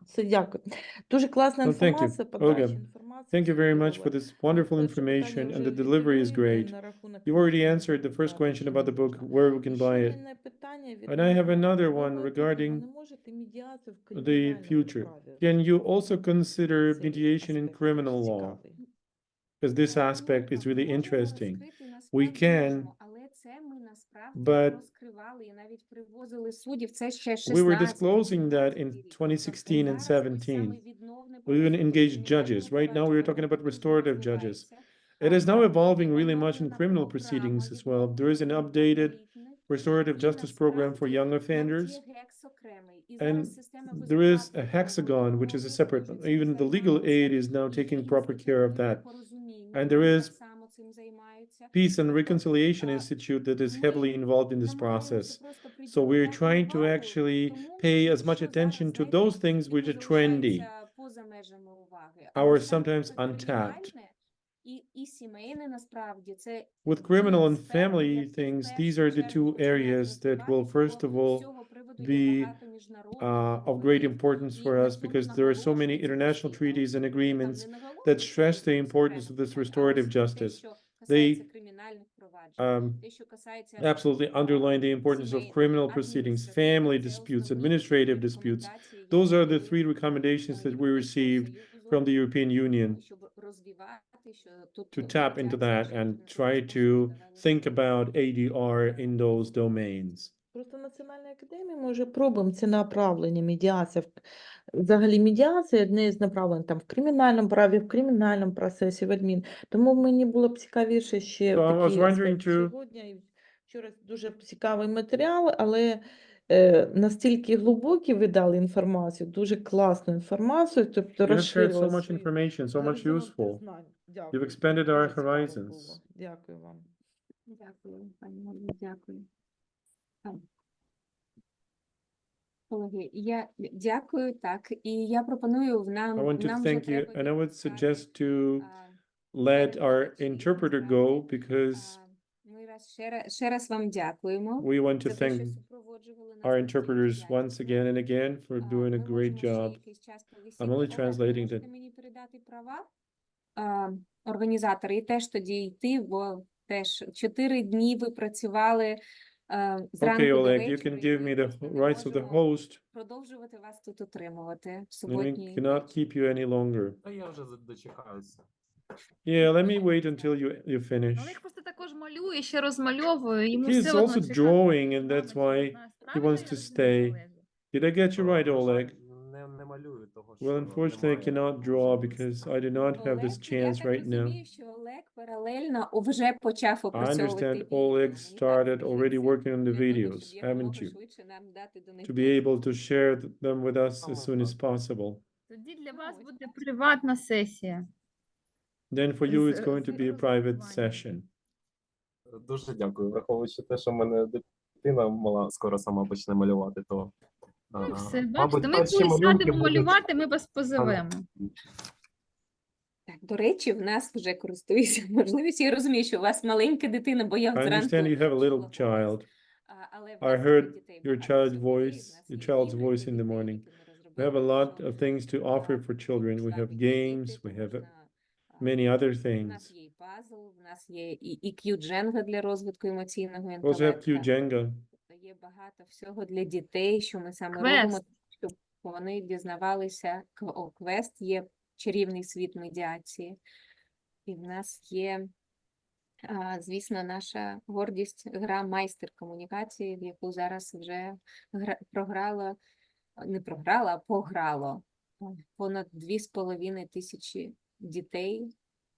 Все, дякую. Дуже класна Ну, thank you. інформація, подача Olga, інформації. Thank you very much for чудова. this wonderful Перше питання information, and вже the delivery is відповіли great. на рахунок You already можна answered the first придбати question чи about the не book, можна. where we can І buy ще it. мене питання And I have відносно another в one майбутньому regarding не можете медіацію в the кримінальному future. праві. Can you also consider Цей mediation in аспект criminal дуже law? цікавий. Because this aspect is really Можемо interesting. розкрити, We насправді can, можемо, але це ми насправді but розкривали і навіть привозили суддів. Це ще we were 16 disclosing that in 17 рік. 2016 and Зараз ось саме 17. відновне We even правосуддя, engaged кримінальне judges. Right now, we are talking about провадження restorative дуже judges. розвивається. It is now evolving І really much in оновлена criminal програма proceedings as well. There is an відновлення updated алгоритмів. restorative І justice program for насправді young навіть offenders. є гекс окремий. І And зараз система there is a безоплатного hexagon, which is a правового separate, дуже цим even the legal aid займається. is now І taking є proper care of інститут that. непорозуміння, And there вони is так само цим займаються. Peace and Тобто, Reconciliation Institute that is heavily involved in this намагаємося process. просто So we're приділити trying to увагу actually тому, pay as що much зараз, attention to знаєте, those things типу which are trendy, залишається поза межами уваги. А or ось так, sometimes наприклад, untapped. кримінальне і сімейне, насправді, це With ті criminal and сфери, family які в things, першу these are the чергу two починають areas that will, розвиватися, first бо of з all, цього приводу є be багато міжнародних of great договорів. importance І for на us цьому because there are so many наголошується international постійно. treaties and Там agreements не that наголошується stress the якимось importance of окремим this так, а restorative ось те, justice. що касається They кримінальних проваджень, те, що касається absolutely underline the importance of criminal proceedings, family disputes, administrative disputes. Those are the three recommendations that we received from the European Union to tap into that and try to think about ADR in those domains. Просто в Національній академії ми вже пробуємо це направлення медіація. Взагалі медіація одне з направлень там в кримінальному праві, в кримінальному процесі, в адмін. Тому мені було б цікавіше ще So I was такі wondering аспекти to- сьогодні. І вчора дуже цікавий матеріал, але настільки глибокі ви дали інформацію, дуже класну інформацію, тобто You have shared розширила so much свої information, so much горизонти useful. знань. Дякую. You've expanded our Дуже цікаво horizons. було. Дякую вам. Дякую, пані Ольга, дякую. Колеги, я дякую, так, і я пропоную I нам want to вже thank you, треба and I would відпускати, suggest to а, let our перекладачів, interpreter go насправді. because Ми ще раз вам дякуємо we want to за те, thank що супроводжували нас our на цій interpreters діяльності. once again and again for doing a Ми great можемо ще job. якийсь час повисіти. I'm only Олег, translating можете that. мені передати права організатори і теж тоді йти, бо теж 4 дні ви працювали зранку Okay, до Oleg, вечора. you can і give ми me the просто не rights of the можемо host, продовжувати вас тут утримувати в and we суботній cannot вечір. keep you any longer. Та я вже дочекаюся. Yeah, let me wait until you finish. Олег просто також малює, ще розмальовує, йому He is все одно also чекати. drawing, and з вами that's чи why без нас. he Правильно wants я to розумію, stay. Олеже? Did I get you right, На жаль, Oleg? не малюю того, що Well, unfortunately, I немає cannot draw можливості. because I do not have this Олег, я chance так right now. розумію, що Олег паралельно вже почав I опрацьовувати understand відео. Oleg Мені так started already здається, working on the для того, videos, щоб haven't якомога you? швидше нам дати до них To be able доступ. to share them with us as soon as possible. Тоді для вас ось буде приватна сесія. Then for you, it's З- going to з be a private розрахуванням. session. Дуже дякую. Враховуючи те, що в мене дитина мала скоро сама почне малювати, то Ну все, мабуть, бачите, ми перші коли малюнки сядемо будуть- малювати, ми вас позовемо. Так, до речі, в нас вже користуюся можливістю. Я розумію, що у вас маленька дитина, бо я I зранку understand you have a little чула голос. child. Але в I нас heard таких дітей your багато child's сьогодні. voice, В нас your є child's ігри voice для in the дітей, morning. які ми We have a розробили, lot що of things to offer for children. We have можна games, вийти, we то have можна many other У нас things. є і пазл, у нас є і Q-Jenga для розвитку емоційного We also have інтелекту. Q-Jenga. Тобто є багато всього для дітей, що ми саме Квест. робимо, щоб вони дізнавалися. Квест є чарівний світ медіації. І в нас є, звісно, наша гордість, гра майстер комунікації, в яку зараз вже програло, не програло, а пограло понад 2500 дітей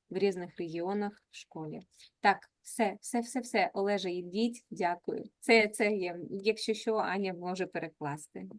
в різних регіонах в школі. Так, все. Олеже, йдіть, дякую. Це є, якщо що, Аня може перекласти.